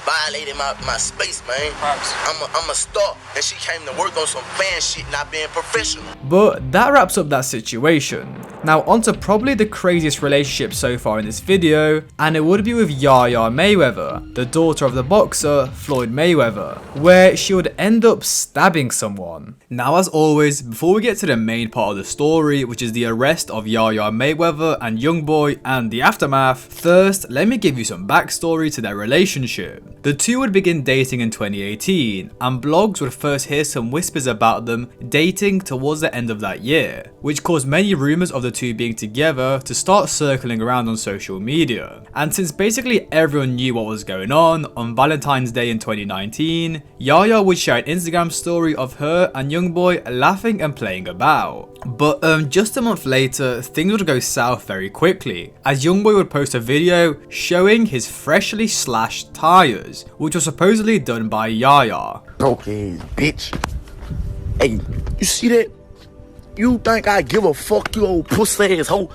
violated my space, man. I'm a star, and she came to work on some fan shit, not being professional. But that wraps up that situation. Now onto probably the craziest relationship so far in this video, and it would be with Yaya Mayweather, the daughter of the boxer Floyd Mayweather, where she would end up stabbing someone. Now as always, before we get to the main part of the story, which is the arrest of Yaya Mayweather and YoungBoy and the aftermath, first let me give you some backstory to their relationship. The two would begin dating in 2018, and blogs would first hear some whispers about them dating towards the end of that year, which caused many rumours of the two being together to start circling around on social media. And since basically everyone knew what was going on Valentine's Day in 2019, Yaya would share an Instagram story of her and YoungBoy laughing and playing about. But just a month later, things would go south very quickly, as YoungBoy would post a video showing his freshly slashed tires, which was supposedly done by Yaya. Okay, bitch. Hey, you see that? You think I give a fuck, you old pussy ass hoe?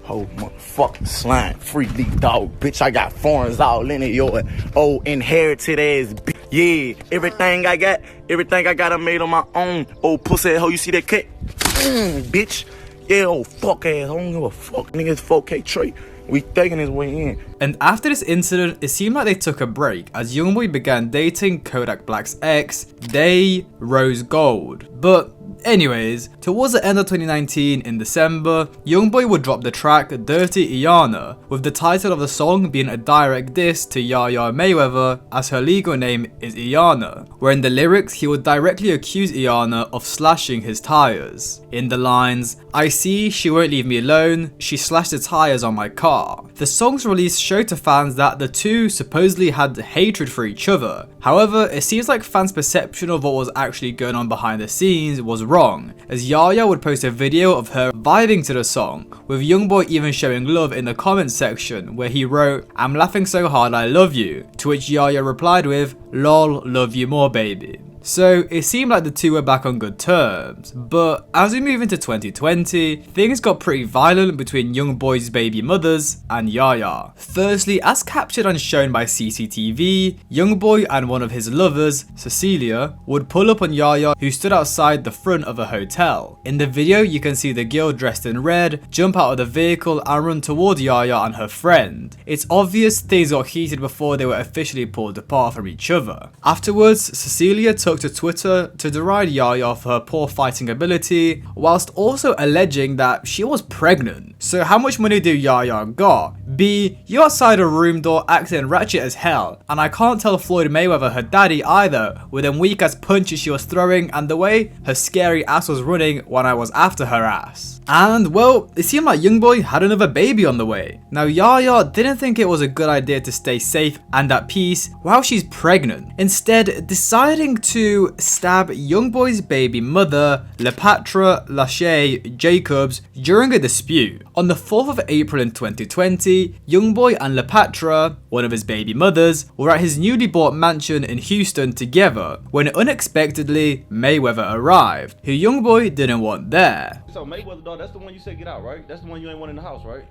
Whole motherfucking slime, freak leaf dog, bitch. I got foreigns all in it, your old inherited ass bitch. Yeah, everything I got, I made on my own. Old pussy ass hoe, you see that cat? Bitch. Yeah, old fuck ass, I don't give a fuck, nigga. It's 4K trait. We taking his way in. And after this incident, it seemed like they took a break as YoungBoy began dating Kodak Black's ex, Day Rose Gold. But Anyways, towards the end of 2019 in December, YoungBoy would drop the track Dirty Iyanna, with the title of the song being a direct diss to Yaya Mayweather, as her legal name is Iyanna, where in the lyrics he would directly accuse Iyanna of slashing his tires. In the lines, "I see she won't leave me alone, she slashed the tires on my car." The song's release showed to fans that the two supposedly had hatred for each other. However, it seems like fans' perception of what was actually going on behind the scenes was wrong, as Yaya would post a video of her vibing to the song, with YoungBoy even showing love in the comments section where he wrote, "I'm laughing so hard I love you," to which Yaya replied with, "Lol, love you more baby." So it seemed like the two were back on good terms, but as we move into 2020, things got pretty violent between YoungBoy's baby mothers and Yaya. Firstly, as captured and shown by CCTV, YoungBoy and one of his lovers, Cecilia, would pull up on Yaya, who stood outside the front of a hotel. In the video, you can see the girl dressed in red jump out of the vehicle and run toward Yaya and her friend. It's obvious things got heated before they were officially pulled apart from each other. Afterwards, Cecilia took to Twitter to deride Yaya for her poor fighting ability, whilst also alleging that she was pregnant. So how much money do Yaya got? B, you outside a room door acting ratchet as hell, and I can't tell Floyd Mayweather her daddy either, with them weak ass punches she was throwing and the way her scary ass was running when I was after her ass. And well, it seemed like YoungBoy had another baby on the way. Now Yaya didn't think it was a good idea to stay safe and at peace while she's pregnant, instead deciding to stab YoungBoy's baby mother, Lepatra Lachey Jacobs, during a dispute. On the 4th of April in 2020, YoungBoy and Lepatra, one of his baby mothers, were at his newly bought mansion in Houston together when unexpectedly Mayweather arrived, who YoungBoy didn't want there. So Mayweather, dog, that's the one you said get out, right? That's the one you ain't want in the house, right?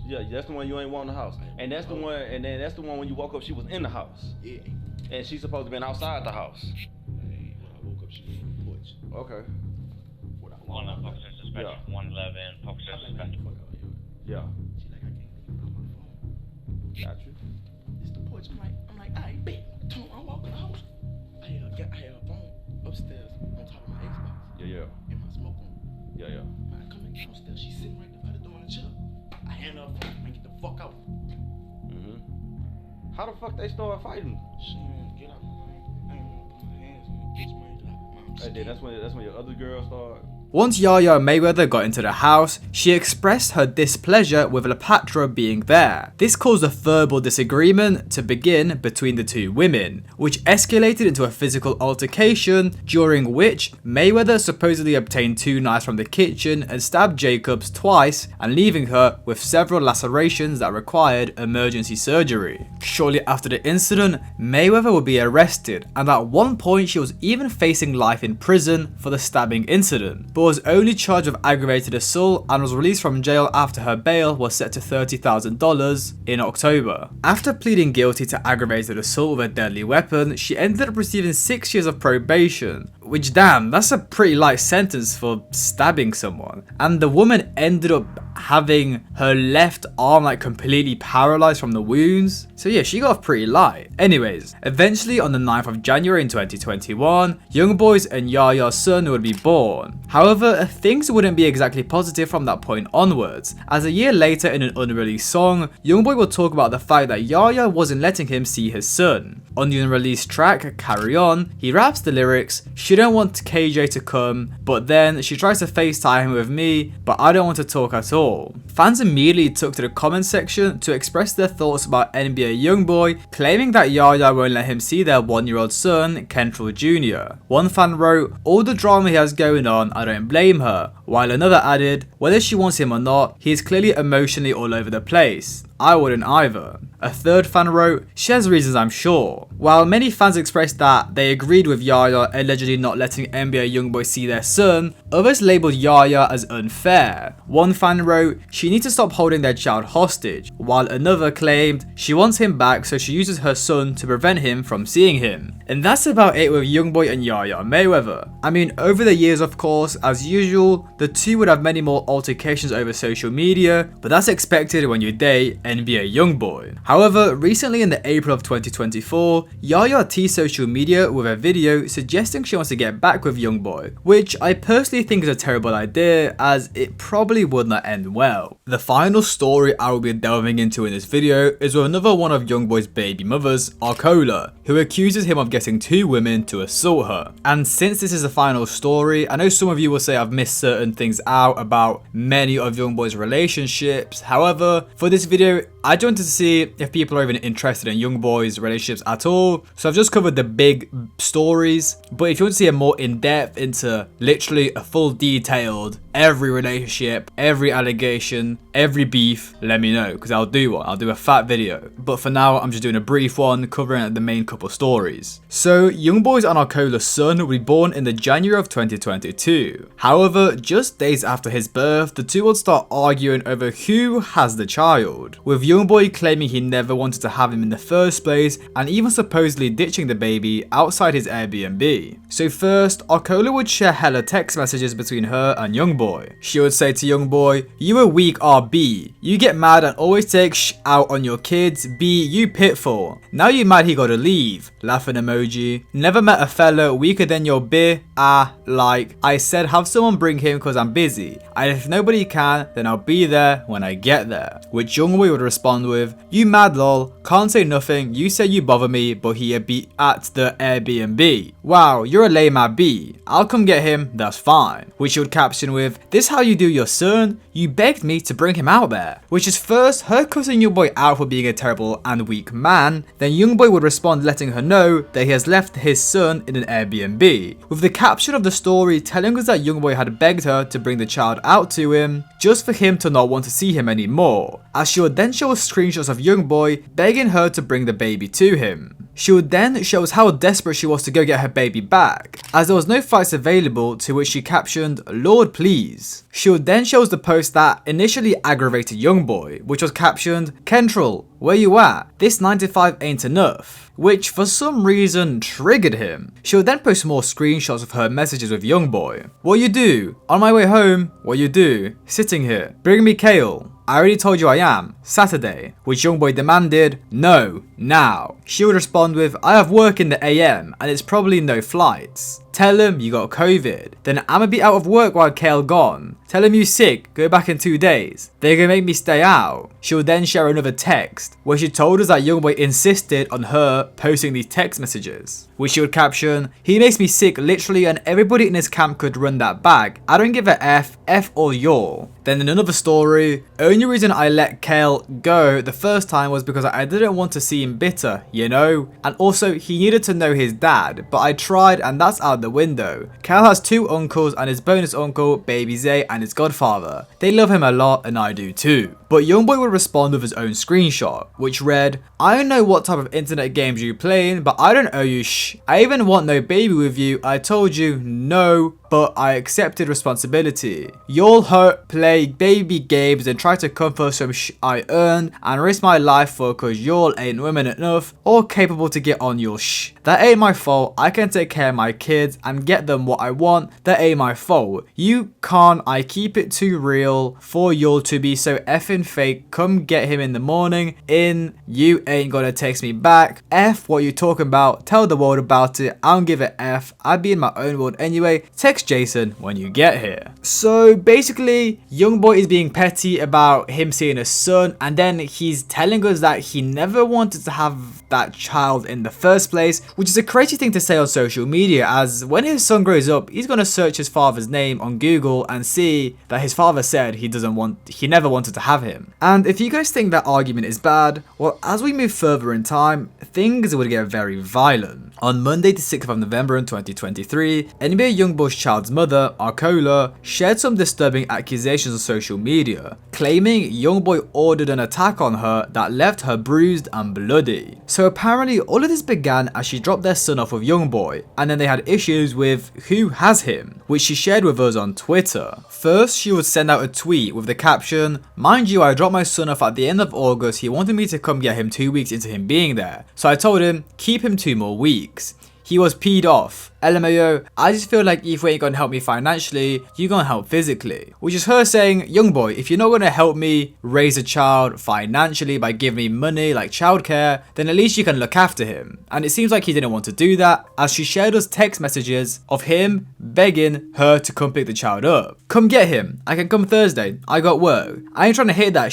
Yeah, that's the one you ain't want in the house. And that's the one, and then that's the one when you woke up, she was in the house. Yeah. And she's supposed to be outside the house. When I woke up, she was on the porch. Okay. One officer suspected, 111, officer suspected. Yeah. She like, I can't leave my phone. Got you. It's the porch. I'm like, I ain't bet. Turn around, walk in the house. I had a phone upstairs on top of my Xbox. Yeah. In my smoke room. Yeah. When I come in downstairs, she's sitting right by the door in the chair. I hand her a phone and get the fuck out. How the fuck they start fighting? Shit, get out. I ain't want to put my hands on my bitch, man. Hey, then that's when your other girl started. Once Yaya Mayweather got into the house, she expressed her displeasure with Lepatra being there. This caused a verbal disagreement to begin between the two women, which escalated into a physical altercation, during which Mayweather supposedly obtained 2 knives from the kitchen and stabbed Jacobs twice, and leaving her with several lacerations that required emergency surgery. Shortly after the incident, Mayweather would be arrested, and at one point she was even facing life in prison for the stabbing incident, but was only charged with aggravated assault and was released from jail after her bail was set to $30,000 in October. After pleading guilty to aggravated assault with a deadly weapon, she ended up receiving 6 years of probation, which damn, that's a pretty light sentence for stabbing someone. And the woman ended up having her left arm like completely paralyzed from the wounds. So yeah, she got off pretty light. Anyways, eventually on the 9th of January in 2021, YoungBoy's and Yaya's son would be born. However, things wouldn't be exactly positive from that point onwards, as a year later in an unreleased song, YoungBoy will talk about the fact that Yaya wasn't letting him see his son. On the unreleased track, Carry On, he raps the lyrics, "She don't want KJ to come, but then she tries to FaceTime him with me, but I don't want to talk at all." Fans immediately took to the comment section to express their thoughts about NBA YoungBoy, claiming that Yaya won't let him see their 1-year-old son, Kentrell Jr. One fan wrote, "All the drama he has going on, I don't blame her," while another added, "Whether she wants him or not, he is clearly emotionally all over the place. I wouldn't either." A third fan wrote, "She has reasons, I'm sure." While many fans expressed that they agreed with Yaya allegedly not letting NBA YoungBoy see their son, others labelled Yaya as unfair. One fan wrote, "She needs to stop holding their child hostage," while another claimed she wants him back so she uses her son to prevent him from seeing him. And that's about it with YoungBoy and Yaya Mayweather. I mean, over the years, of course, as usual, the two would have many more altercations over social media, but that's expected when you date NBA YoungBoy. However, recently in the April of 2024, Yaya teased social media with a video suggesting she wants to get back with YoungBoy, which I personally think is a terrible idea as it probably would not end well. The final story I will be delving into in this video is with another one of YoungBoy's baby mothers, Arcola, who accuses him of getting 2 women to assault her. And since this is the final story, I know some of you will say I've missed certain things out about many of YoungBoy's relationships. However, for this video, I just wanted to see if people are even interested in YoungBoy's relationships at all. So I've just covered the big stories, but if you want to see a more in-depth into literally a full detailed every relationship, every allegation, every beef, let me know, because I'll do one. I'll do a fat video. But for now, I'm just doing a brief one covering the main couple stories. So YoungBoy's and Arcola's son will be born in the January of 2022. However, just days after his birth, the two would start arguing over who has the child, with YoungBoy claiming he never wanted to have him in the first place and even supposedly ditching the baby outside his Airbnb. So first, Arcola would share hella text messages between her and YoungBoy. She would say to YoungBoy, "You a weak RB. You get mad and always take out on your kids. B, you pitfall. Now you mad he gotta leave. Laughing emoji. Never met a fella weaker than your beer. Like, I said have someone bring him cause I'm busy. And if nobody can, then I'll be there when I get there." Which YoungBoy would respond with, "You mad lol. Can't say nothing. You say you bother me, but he be at the Airbnb. Wow, you're a lame B. I'll come get him, that's fine." Which she would caption with, "This how you do your son? You begged me to bring him out there." Which is first her cussing YoungBoy out for being a terrible and weak man, then YoungBoy would respond letting her know that he has left his son in an Airbnb, with the caption of the story telling us that YoungBoy had begged her to bring the child out to him just for him to not want to see him anymore, as she would then show us screenshots of YoungBoy begging her to bring the baby to him. She would then show us how desperate she was to go get her baby back, as there was no flights available, to which she captioned, "Lord please." She would then show us the post that initially aggravated YoungBoy, which was captioned, "Kentrell, where you at? This 9 to 5 ain't enough," which for some reason triggered him. She would then post more screenshots of her messages with YoungBoy. "What you do? On my way home? What you do? Sitting here. Bring me kale. I already told you I am. Saturday." Which YoungBoy demanded, "No, now." She would respond with, "I have work in the AM and it's probably no flights. Tell him you got COVID. Then I'ma be out of work while Kale gone. Tell him you sick, go back in 2 days. They're gonna make me stay out." She would then share another text where she told us that YoungBoy insisted on her posting these text messages, which she would caption, "He makes me sick literally and everybody in his camp could run that bag. I don't give a F or y'all." Then in another story, "Only reason I let Kale go the first time was because I didn't want to see him bitter, you know? And also he needed to know his dad, but I tried and that's out the window. Kale has 2 uncles and his bonus uncle, Baby Zay, and his godfather. They love him a lot and I do too." But YoungBoy would respond with his own screenshot, which read, "I don't know what type of internet games you playing, but I don't owe you I even want no baby with you. I told you no, but I accepted responsibility. Y'all hurt, play baby games and try to come for some I earned and risk my life for cause y'all ain't women enough or capable to get on your That ain't my fault. I can take care of my kids and get them what I want. That ain't my fault. You can't. I keep it too real for y'all to be so effing fake. Come get him in the morning. You ain't gonna text me back. F what you talking about. Tell the world about it. I don't give a F. I be in my own world anyway. Text Jason when you get here." So basically, YoungBoy is being petty about him seeing a son, and then he's telling us that he never wanted to have that child in the first place, which is a crazy thing to say on social media, as when his son grows up, he's gonna search his father's name on Google and see that his father said he never wanted to have him. And if you guys think that argument is bad, well, as we move further in time, things would get very violent. On Monday the 6th of November in 2023, NBA YoungBoy's child's mother, Arcola, shared some disturbing accusations on social media, claiming YoungBoy ordered an attack on her that left her bruised and bloody. So apparently all of this began as she dropped their son off with YoungBoy, and then they had issues with who has him, which she shared with us on Twitter. First, she would send out a tweet with the caption, "Mind you, I dropped my son off at the end of August. He wanted me to come get him 2 weeks into him being there. So I told him, keep him 2 more weeks. He was peed off. LMAO, I just feel like if you ain't gonna help me financially, you gonna help physically. Which is her saying, young boy, if you're not gonna help me raise a child financially by giving me money like childcare, then at least you can look after him. And it seems like he didn't want to do that, as she shared us text messages of him begging her to come pick the child up. Come get him. I can come Thursday. I got work. I ain't trying to hear that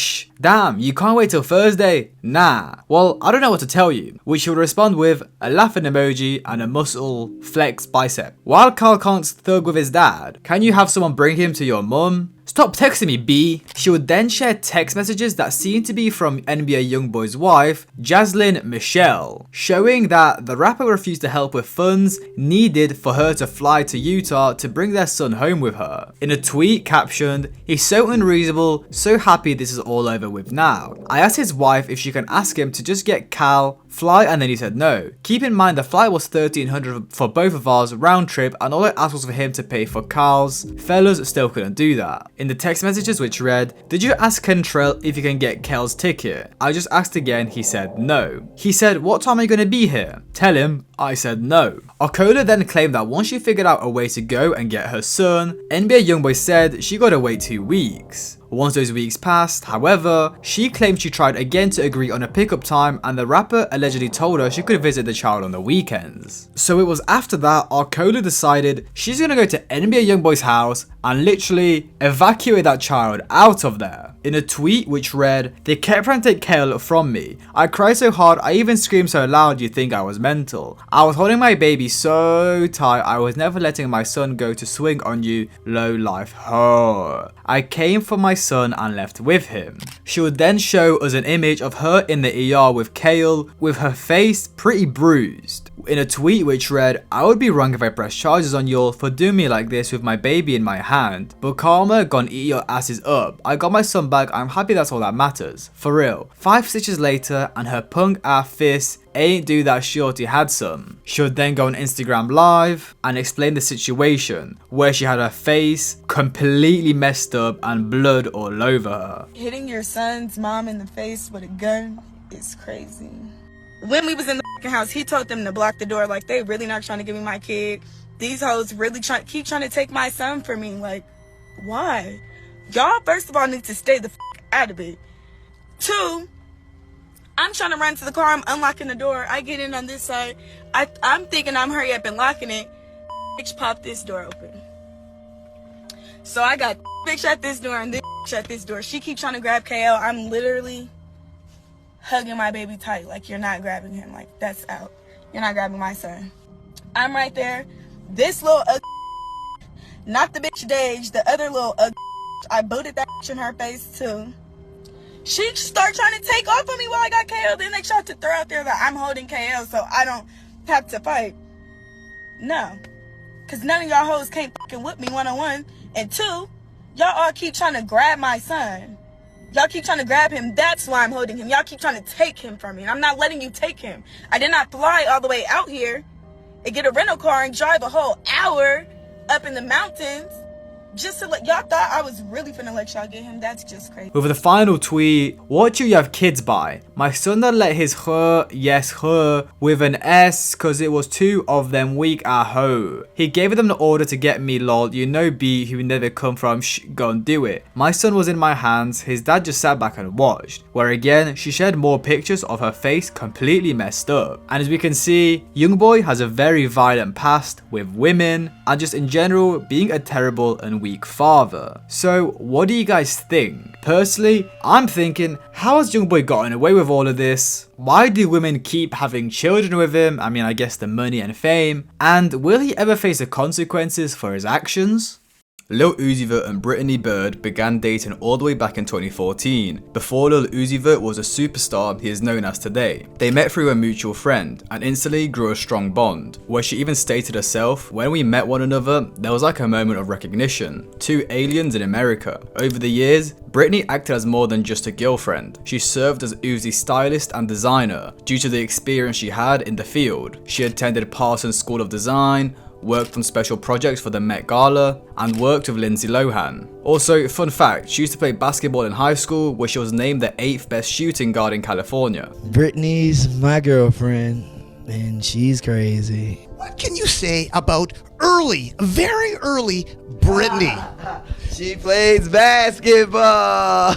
damn, you can't wait till Thursday? Nah. Well, I don't know what to tell you. Which she would respond with a laughing emoji and a muscle flex bicep. While Carl can't thug with his dad, can you have someone bring him to your mum? Stop texting me, B. She would then share text messages that seemed to be from NBA YoungBoy's wife, Jocelyn Michelle, showing that the rapper refused to help with funds needed for her to fly to Utah to bring their son home with her. In a tweet captioned, "He's so unreasonable, so happy this is all over with now. I asked his wife if she can ask him to just get Cal, fly, and then he said no. Keep in mind the flight was $1,300 for both of ours round trip, and all I asked was for him to pay for Cal's. Fellas still couldn't do that." In the text messages which read, "Did you ask Kentrell if you can get Kel's ticket? I just asked again, he said no. He said, what time are you going to be here? Tell him I said no." Arcola then claimed that once she figured out a way to go and get her son, NBA YoungBoy said she gotta wait 2 weeks. Once those weeks passed, however, she claimed she tried again to agree on a pickup time, and the rapper allegedly told her she could visit the child on the weekends. So it was after that Arcola decided she's gonna go to NBA YoungBoy's house and literally evacuate that child out of there. In a tweet which read, "They kept trying to take Kale from me. I cried so hard, I even screamed so loud you'd think I was mental. I was holding my baby so tight, I was never letting my son go to swing on you, low life whore. I came for my son and left with him." She would then show us an image of her in the ER with Kale, with her face pretty bruised. In a tweet which read, "I would be wrong if I press charges on y'all for doing me like this with my baby in my hand. But karma gon' eat your asses up. I got my son back, I'm happy that's all that matters. For real." 5 stitches later and her punk ass fist ain't do that shorty had some. She would then go on Instagram live and explain the situation where she had her face completely messed up and blood all over her. Hitting your son's mom in the face with a gun is crazy. When we was in the house, he told them to block the door, like they really not trying to give me my kid. These hoes really keep trying to take my son from me. Like, why? Y'all first of all need to stay the out of it. 2, I'm trying to run to the car, I'm unlocking the door, I get in on this side, I'm thinking I'm hurry up and locking it, bitch pop this door open. So I got bitch shut this door and this shut this door. She keep trying to grab KL, I'm literally hugging my baby tight, like you're not grabbing him, like that's out. You're not grabbing my son. I'm right there, this little not the bitch Dage, the other little I booted that bitch in her face too. She start trying to take off on me while I got KO. Then they tried to throw out there that I'm holding KO so I don't have to fight. No. Because none of y'all hoes can't fucking whip me one-on-one. And 2, y'all all keep trying to grab my son. Y'all keep trying to grab him. That's why I'm holding him. Y'all keep trying to take him from me. And I'm not letting you take him. I did not fly all the way out here and get a rental car and drive a whole hour up in the mountains just to let y'all thought I was really finna let y'all get him. That's just crazy. With the final tweet, "What do you have kids by? My son that let his her, yes her, with an S cause it was 2 of them weak at hoe. He gave them the order to get me lol, you know B who never come from go and do it. My son was in my hands, his dad just sat back and watched." Where again, she shared more pictures of her face completely messed up. And as we can see, YoungBoy has a very violent past with women and just in general being a terrible and weak father. So what do you guys think? Personally, I'm thinking, how has YoungBoy gotten away with all of this? Why do women keep having children with him? I mean, I guess the money and fame. And will he ever face the consequences for his actions? Lil Uzi Vert and Brittany Bird began dating all the way back in 2014, before Lil Uzi Vert was a superstar he is known as today. They met through a mutual friend and instantly grew a strong bond, where she even stated herself, "When we met one another, there was like a moment of recognition. 2 aliens in America." Over the years, Brittany acted as more than just a girlfriend. She served as Uzi's stylist and designer due to the experience she had in the field. She attended Parsons School of Design, worked on special projects for the Met Gala, and worked with Lindsay Lohan. Also, fun fact, she used to play basketball in high school, where she was named the 8th best shooting guard in California. Brittany's my girlfriend, and she's crazy. What can you say about very early Brittany? She plays basketball.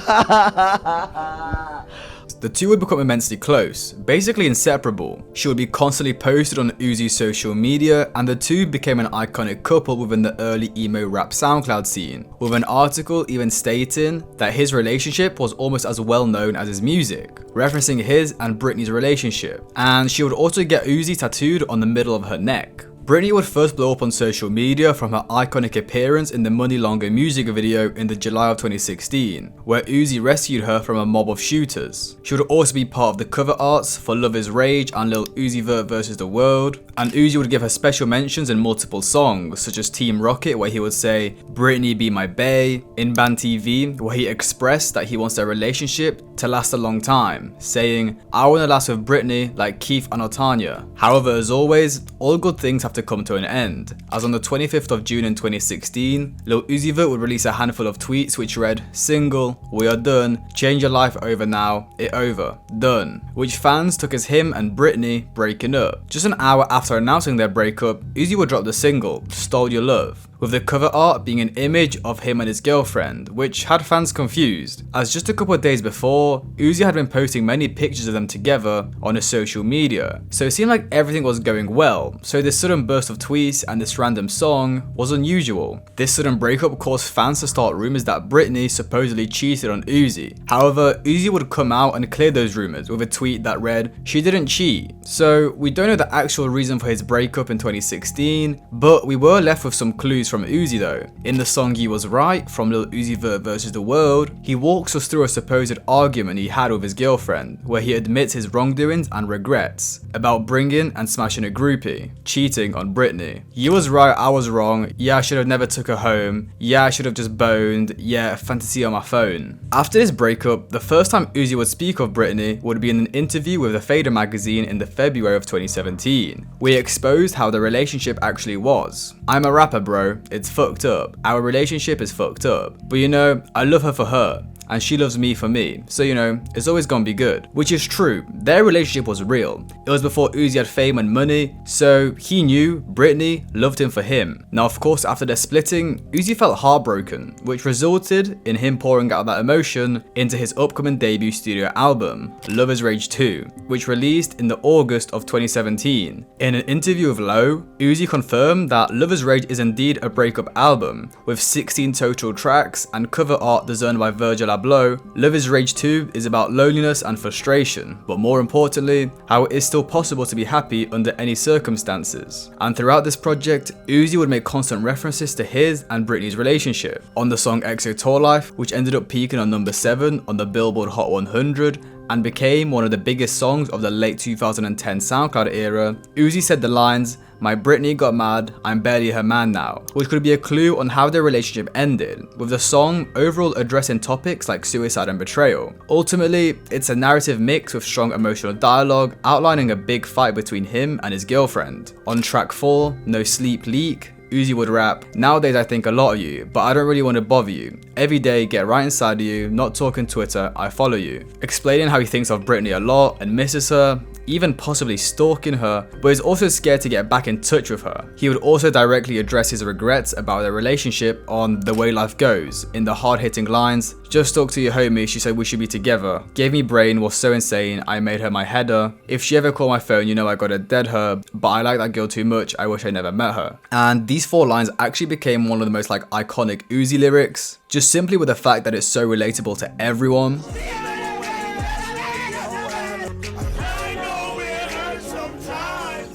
The two would become immensely close, basically inseparable. She would be constantly posted on Uzi's social media, and the two became an iconic couple within the early emo rap SoundCloud scene, with an article even stating that his relationship was almost as well known as his music, referencing his and Brittany's relationship. And she would also get Uzi tattooed on the middle of her neck. Brittany would first blow up on social media from her iconic appearance in the Money Longer music video in the July of 2016, where Uzi rescued her from a mob of shooters. She would also be part of the cover arts for Love Is Rage and Lil Uzi Vert vs. The World, and Uzi would give her special mentions in multiple songs, such as Team Rocket, where he would say, "Brittany be my bae," in Band TV, where he expressed that he wants their relationship to last a long time, saying, "I want to last with Brittany like Keith and Otanya." However, as always, all good things have to come to an end, as on the 25th of June in 2016, Lil Uzi Vert would release a handful of tweets which read, "Single, we are done, change your life over now, it over, done," which fans took as him and Brittany breaking up. Just an hour after announcing their breakup, Uzi would drop the single, "Stole Your Love," with the cover art being an image of him and his girlfriend, which had fans confused, as just a couple of days before, Uzi had been posting many pictures of them together on his social media, so it seemed like everything was going well, so this sudden burst of tweets and this random song was unusual. This sudden breakup caused fans to start rumours that Brittany supposedly cheated on Uzi. However, Uzi would come out and clear those rumours with a tweet that read, "She didn't cheat." So we don't know the actual reason for his breakup in 2016, but we were left with some clues from Uzi though. In the song You Was Right from Lil Uzi Vert vs. The World, he walks us through a supposed argument he had with his girlfriend, where he admits his wrongdoings and regrets about bringing and smashing a groupie, cheating on Brittany. "You was right, I was wrong. Yeah, I should have never took her home. Yeah, I should have just boned. Yeah, fantasy on my phone." After this breakup, the first time Uzi would speak of Brittany would be in an interview with the Fader magazine in the February of 2017, where he exposed how the relationship actually was. "I'm a rapper, bro. It's fucked up. Our relationship is fucked up. But you know, I love her for her. And she loves me for me, so you know, it's always gonna be good." Which is true, their relationship was real. It was before Uzi had fame and money, so he knew Brittany loved him for him. Now of course, after their splitting, Uzi felt heartbroken, which resulted in him pouring out that emotion into his upcoming debut studio album, Love Is Rage 2, which released in the August of 2017. In an interview with Low, Uzi confirmed that Love Is Rage is indeed a breakup album, with 16 total tracks and cover art designed by Virgil Abloh. Love Is Rage 2 is about loneliness and frustration, but more importantly, how it is still possible to be happy under any circumstances. And throughout this project, Uzi would make constant references to his and Brittany's relationship. On the song XO Tour Life, which ended up peaking on number 7 on the Billboard Hot 100, and became one of the biggest songs of the late 2010 SoundCloud era, Uzi said the lines, "My Brittany got mad, I'm barely her man now," which could be a clue on how their relationship ended, with the song overall addressing topics like suicide and betrayal. Ultimately, it's a narrative mix with strong emotional dialogue outlining a big fight between him and his girlfriend. On track 4, No Sleep Leak, Uzi would rap, "Nowadays I think a lot of you, but I don't really want to bother you. Every day get right inside of you, not talking Twitter, I follow you." Explaining how he thinks of Brittany a lot and misses her, even possibly stalking her, but is also scared to get back in touch with her. He would also directly address his regrets about their relationship on The Way Life Goes, in the hard-hitting lines, "Just talked to your homie, she said we should be together. Gave me brain, was so insane, I made her my header. If she ever called my phone, you know I gotta dead her, but I like that girl too much, I wish I never met her." And these 4 lines actually became one of the most iconic Uzi lyrics, just simply with the fact that it's so relatable to everyone.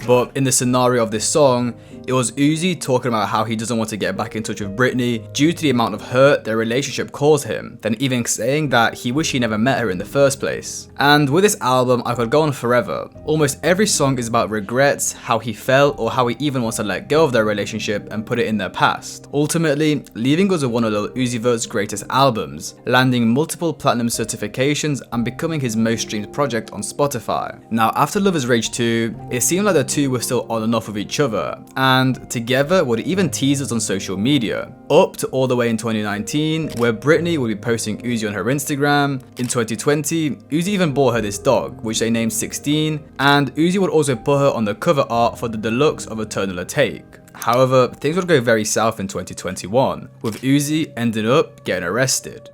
But in the scenario of this song, it was Uzi talking about how he doesn't want to get back in touch with Brittany due to the amount of hurt their relationship caused him, then even saying that he wished he never met her in the first place. And with this album, I could go on forever. Almost every song is about regrets, how he felt, or how he even wants to let go of their relationship and put it in their past. Ultimately, leaving us with one of Lil Uzi Vert's greatest albums, landing multiple platinum certifications and becoming his most streamed project on Spotify. Now after Love Is Rage 2, it seemed like the two were still on and off with each other, and and together would even tease us on social media, up to all the way in 2019 where Brittany would be posting Uzi on her Instagram. In 2020, Uzi even bought her this dog, which they named 16, and Uzi would also put her on the cover art for the deluxe of Eternal Take. However, things would go very south in 2021, with Uzi ending up getting arrested.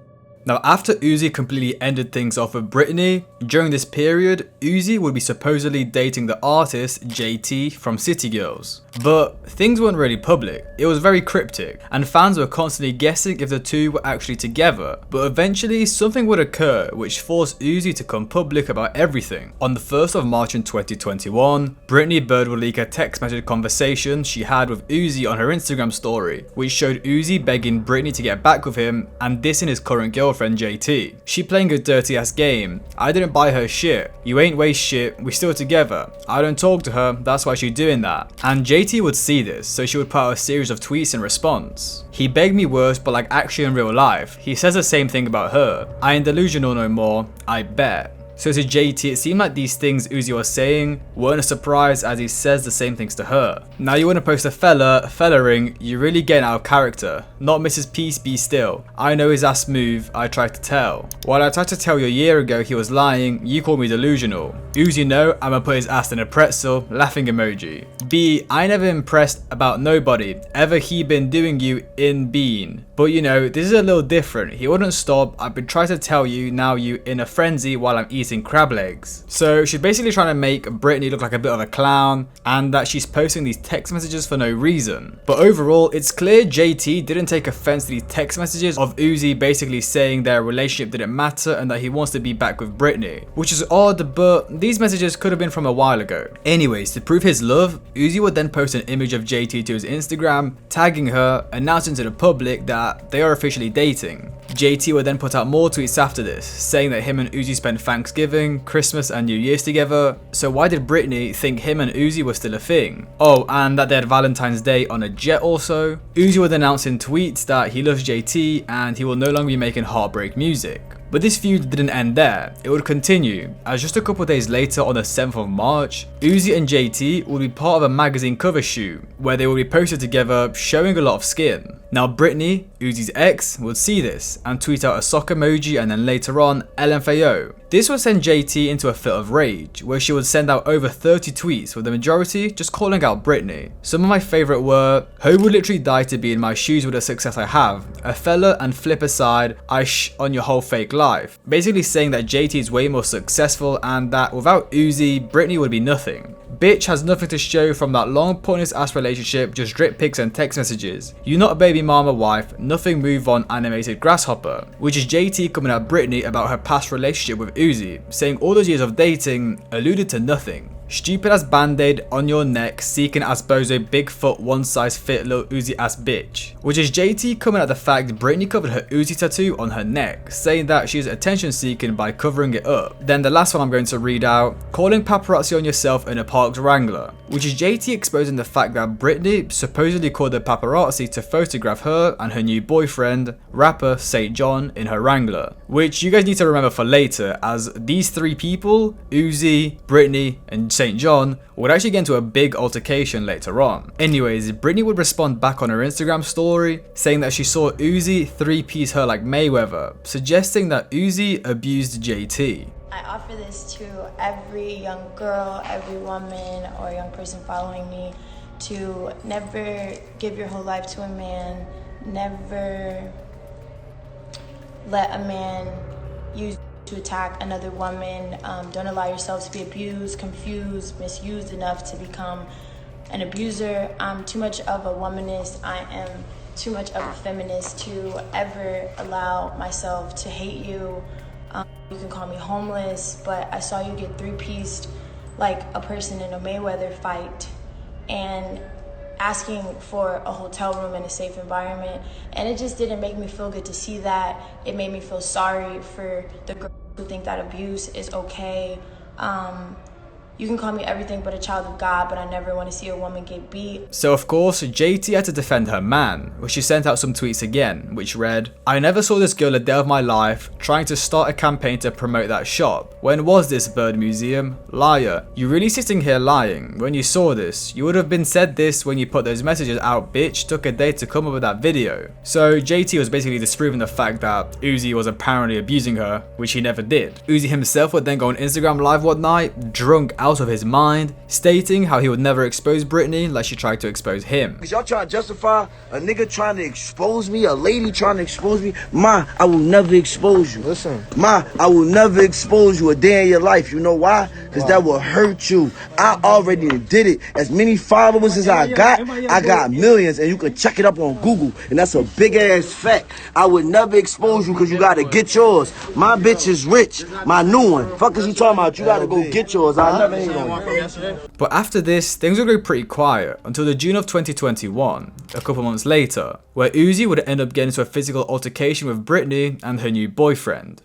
Now, after Uzi completely ended things off with Brittany, during this period, Uzi would be supposedly dating the artist JT from City Girls. But things weren't really public, it was very cryptic, and fans were constantly guessing if the two were actually together. But eventually, something would occur which forced Uzi to come public about everything. On the 1st of March in 2021, Brittany Byrd would leak a text message conversation she had with Uzi on her Instagram story, which showed Uzi begging Brittany to get back with him and dissing his current girlfriend JT. She playing a dirty ass game. I didn't buy her shit. You ain't waste shit. We still together. I don't talk to her. That's why she doing that. And JT would see this, so she would put out a series of tweets in response. He begged me worse, but like actually in real life. He says the same thing about her. I ain't delusional no more. I bet. So to JT, it seemed like these things Uzi was saying weren't a surprise, as he says the same things to her. Now you want to post a fellaring, you're really getting out of character. Not Mrs. Peace Be Still. I know his ass move, I tried to tell. While I tried to tell you a year ago he was lying, you call me delusional. Uzi know I'ma put his ass in a pretzel, laughing emoji. B, I never impressed about nobody, ever he been doing you in bean. But you know, this is a little different. He wouldn't stop. I've been trying to tell you, now you in a frenzy while I'm eating crab legs. So she's basically trying to make Brittany look like a bit of a clown, and that she's posting these text messages for no reason. But overall, it's clear JT didn't take offense to these text messages of Uzi basically saying their relationship didn't matter and that he wants to be back with Brittany. Which is odd, but these messages could have been from a while ago. Anyways, to prove his love, Uzi would then post an image of JT to his Instagram, tagging her, announcing to the public that they are officially dating. JT would then put out more tweets after this, saying that him and Uzi spent Thanksgiving, Christmas and New Year's together. So why did Brittany think him and Uzi were still a thing? Oh, and that they had Valentine's Day on a jet also. Uzi would announce in tweets that he loves JT and he will no longer be making heartbreak music. But this feud didn't end there, it would continue, as just a couple days later on the 7th of March, Uzi and JT would be part of a magazine cover shoot, where they would be posted together showing a lot of skin. Now Brittany, Uzi's ex, would see this and tweet out a sock emoji and then later on LMFAO. This would send JT into a fit of rage, where she would send out over 30 tweets, with the majority just calling out Brittany. Some of my favourite were, "Who would literally die to be in my shoes with the success I have? A fella and flip aside, I on your whole fake life." Basically saying that JT is way more successful and that without Uzi, Brittany would be nothing. Bitch has nothing to show from that long pointless ass relationship, just drip pics and text messages. You not a baby mama wife, nothing move on animated grasshopper. Which is JT coming at Brittany about her past relationship with Uzi, saying all those years of dating alluded to nothing. Stupid ass band-aid on your neck, seeking ass bozo, big foot, one size fit little Uzi ass bitch. Which is JT coming at the fact Brittany covered her Uzi tattoo on her neck, saying that she is attention seeking by covering it up. Then the last one I'm going to read out, calling paparazzi on yourself in a parked Wrangler. Which is JT exposing the fact that Brittany supposedly called the paparazzi to photograph her and her new boyfriend, rapper St. John, in her Wrangler. Which you guys need to remember for later, as these three people, Uzi, Brittany and St. John, would actually get into a big altercation later on. Anyways, Brittany would respond back on her Instagram story, saying that she saw Uzi three-piece her like Mayweather, suggesting that Uzi abused JT. I offer this to every young girl, every woman, or young person following me, to never give your whole life to a man, never let a man use to attack another woman. Don't allow yourself to be abused, confused, misused enough to become an abuser. I'm too much of a womanist. I am too much of a feminist to ever allow myself to hate you. You can call me homeless, but I saw you get three-pieced like a person in a Mayweather fight and asking for a hotel room in a safe environment, and it just didn't make me feel good to see that. It made me feel sorry for the girls who think that abuse is okay. You can call me everything but a child of God, but I never want to see a woman get beat. So of course, JT had to defend her man, where she sent out some tweets again, which read, "I never saw this girl a day of my life trying to start a campaign to promote that shop. When was this, Bird Museum? Liar. You really sitting here lying. When you saw this, you would have been said this when you put those messages out, bitch. Took a day to come up with that video." So JT was basically disproving the fact that Uzi was apparently abusing her, which he never did. Uzi himself would then go on Instagram Live one night, drunk out of his mind, stating how he would never expose Brittany like she tried to expose him. Y'all trying to justify a nigga trying to expose me, a lady trying to expose me? Ma, I will never expose you. Listen. Ma, I will never expose you a day in your life. You know why? Because that will hurt you. I already did it. As many followers as I got millions, and you can check it up on Google, and that's a big ass fact. I would never expose you because you gotta get yours. My bitch is rich. My new one. Fuck is you talking about? You gotta go get yours. I never hate on you. But after this, things would go pretty quiet until the June of 2021, a couple months later, where Uzi would end up getting into a physical altercation with Brittany and her new boyfriend.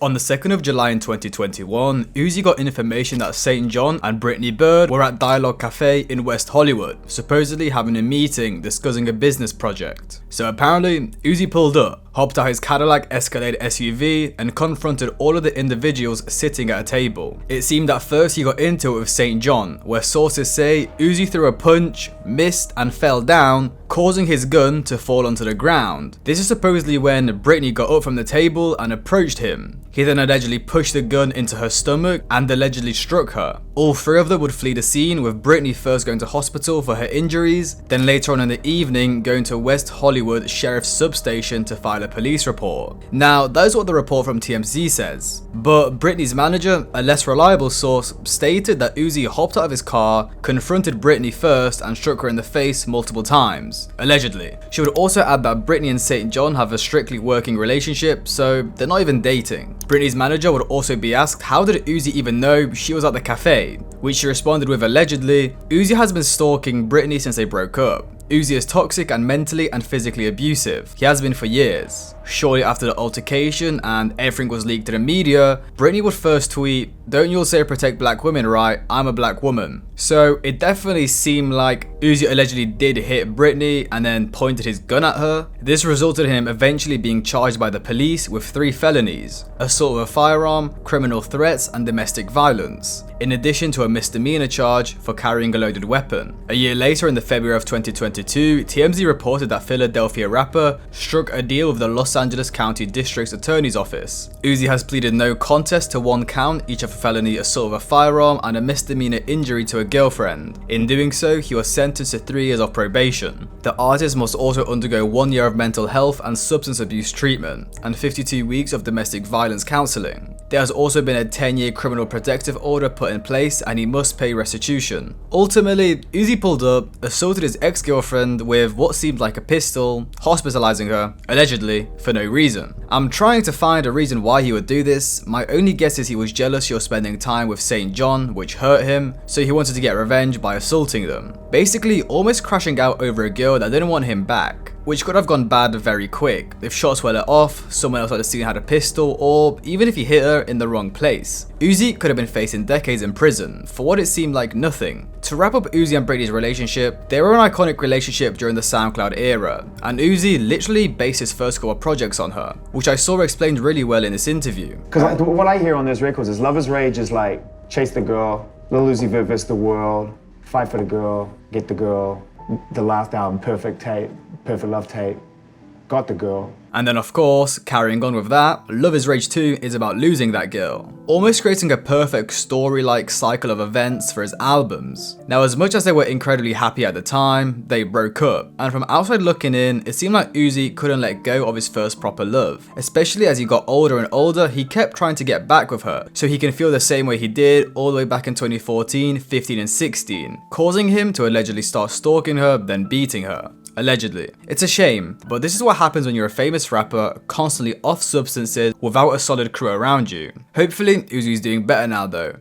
On the 2nd of July in 2021, Uzi got information that St. John and Brittany Bird were at Dialogue Cafe in West Hollywood, supposedly having a meeting discussing a business project. So apparently, Uzi pulled up, hopped out his Cadillac Escalade SUV, and confronted all of the individuals sitting at a table. It seemed at first he got into it with St. John, where sources say Uzi threw a punch, missed, and fell down, causing his gun to fall onto the ground. This is supposedly when Brittany got up from the table and approached him. He then allegedly pushed the gun into her stomach and allegedly struck her. All three of them would flee the scene, with Brittany first going to hospital for her injuries, then later on in the evening going to West Hollywood Sheriff's Substation to file a police report. Now, that is what the report from TMZ says. But Brittany's manager, a less reliable source, stated that Uzi hopped out of his car, confronted Brittany first, and struck her in the face multiple times, allegedly. She would also add that Brittany and St. John have a strictly working relationship, so they're not even dating. Brittany's manager would also be asked how did Uzi even know she was at the cafe, which she responded with allegedly, "Uzi has been stalking Brittany since they broke up. Uzi is toxic and mentally and physically abusive. He has been for years." Shortly after the altercation and everything was leaked to the media, Brittany would first tweet, "Don't you all say protect black women, right? I'm a black woman." So it definitely seemed like Uzi allegedly did hit Brittany and then pointed his gun at her. This resulted in him eventually being charged by the police with 3 felonies: assault with a firearm, criminal threats, and domestic violence, in addition to a misdemeanor charge for carrying a loaded weapon. A year later, in the February of 2022, TMZ reported that Philadelphia rapper struck a deal with the Los Angeles County District's Attorney's Office. Uzi has pleaded no contest to 1 count, each of a felony assault with a firearm and a misdemeanor injury to a girlfriend. In doing so, he was sentenced to 3 years of probation. The artist must also undergo 1 year of mental health and substance abuse treatment, and 52 weeks of domestic violence counseling. There has also been a 10-year criminal protective order put in place, and he must pay restitution. Ultimately, Uzi pulled up, assaulted his ex-girlfriend with what seemed like a pistol, hospitalizing her, allegedly, for no reason. I'm trying to find a reason why he would do this. My only guess is he was jealous she was spending time with St. John, which hurt him, so he wanted to get revenge by assaulting them. Basically, almost crashing out over a girl that didn't want him back, which could have gone bad very quick if shots were let off, someone else at the scene had a pistol, or even if he hit her in the wrong place. Uzi could have been facing decades in prison for what it seemed like nothing. To wrap up Uzi and Brittany's relationship, they were an iconic relationship during the SoundCloud era, and Uzi literally based his first couple of projects on her, which I saw explained really well in this interview. Because what I hear on those records is Lover's Rage is like, chase the girl, Lil Uzi Vert vs. the world, fight for the girl, get the girl, the last album, Perfect Tape, Perfect Love Tape, got the girl. And then of course, carrying on with that, Love is Rage 2 is about losing that girl, almost creating a perfect story-like cycle of events for his albums. Now, as much as they were incredibly happy at the time, they broke up, and from outside looking in, it seemed like Uzi couldn't let go of his first proper love. Especially as he got older and older, he kept trying to get back with her, so he can feel the same way he did all the way back in 2014, 15 and 16, causing him to allegedly start stalking her, then beating her. Allegedly. It's a shame, but this is what happens when you're a famous rapper constantly off substances without a solid crew around you. Hopefully, Uzi's doing better now though.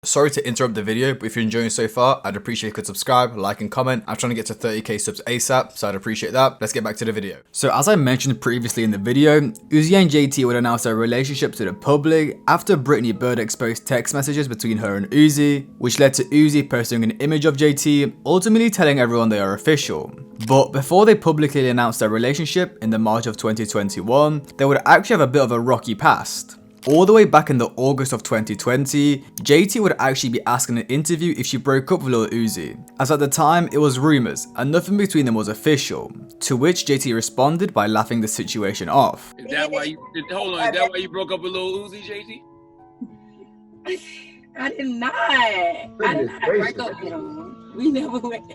Sorry to interrupt the video, but if you're enjoying so far, I'd appreciate if you could subscribe, like and comment. I'm trying to get to 30k subs ASAP, so I'd appreciate that. Let's get back to the video. So as I mentioned previously in the video, Uzi and JT would announce their relationship to the public after Brittany Byrd exposed text messages between her and Uzi, which led to Uzi posting an image of JT, ultimately telling everyone they are official. But before they publicly announced their relationship in the March of 2021, they would actually have a bit of a rocky past. All the way back in the August of 2020, JT would actually be asked in an interview if she broke up with Lil Uzi, as at the time it was rumours and nothing between them was official, to which JT responded by laughing the situation off. Is that why you, hold on, is that why you broke up with Lil Uzi, JT? I did not. I did not break up with him. We never went.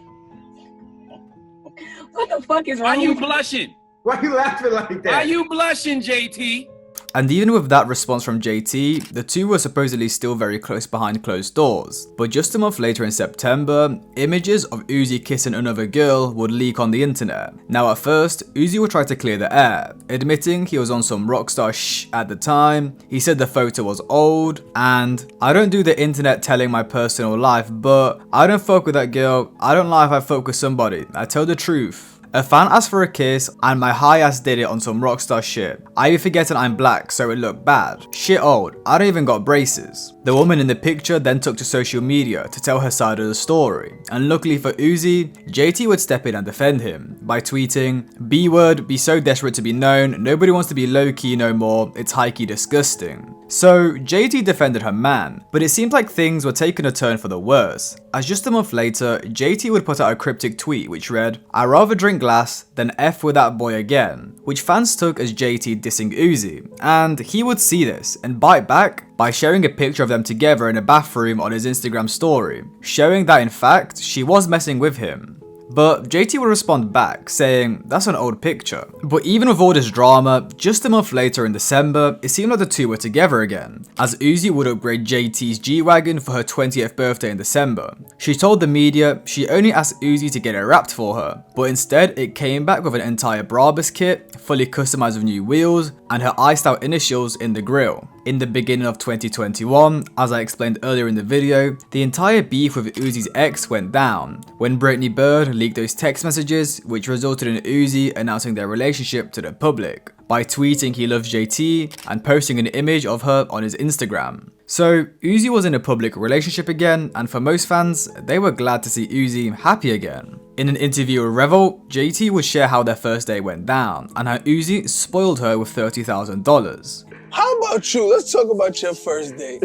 What the fuck is wrong? Why you blushing? Why you laughing like that? Why you blushing, JT? And even with that response from JT, the two were supposedly still very close behind closed doors. But just a month later in September, images of Uzi kissing another girl would leak on the internet. Now at first, Uzi would try to clear the air, admitting he was on some rockstar shh at the time. He said the photo was old, and I don't do the internet telling my personal life, but I don't fuck with that girl. I don't lie if I fuck with somebody. I tell the truth. A fan asked for a kiss and my high ass did it on some rockstar shit. I be forgetting I'm black so it looked bad. Shit old, I don't even got braces. The woman in the picture then took to social media to tell her side of the story. And luckily for Uzi, JT would step in and defend him by tweeting, "B word, be so desperate to be known, nobody wants to be low key no more, it's high key disgusting." So JT defended her man, but it seemed like things were taking a turn for the worse, as just a month later, JT would put out a cryptic tweet which read, "I'd rather drink glass than F with that boy again," which fans took as JT dissing Uzi, and he would see this and bite back by sharing a picture of them together in a bathroom on his Instagram story, showing that in fact she was messing with him. But JT would respond back, saying that's an old picture. But even with all this drama, just a month later in December, it seemed like the two were together again, as Uzi would upgrade JT's G-Wagon for her 20th birthday in December. She told the media she only asked Uzi to get it wrapped for her, but instead it came back with an entire Brabus kit, fully customized with new wheels, and her iced out initials in the grille. In the beginning of 2021, as I explained earlier in the video, the entire beef with Uzi's ex went down when Brittany Byrd leaked those text messages, which resulted in Uzi announcing their relationship to the public by tweeting he loves JT and posting an image of her on his Instagram. So Uzi was in a public relationship again, and for most fans, they were glad to see Uzi happy again. In an interview with Revolt, JT would share how their first day went down and how Uzi spoiled her with $30,000. How about you? Let's talk about your first date.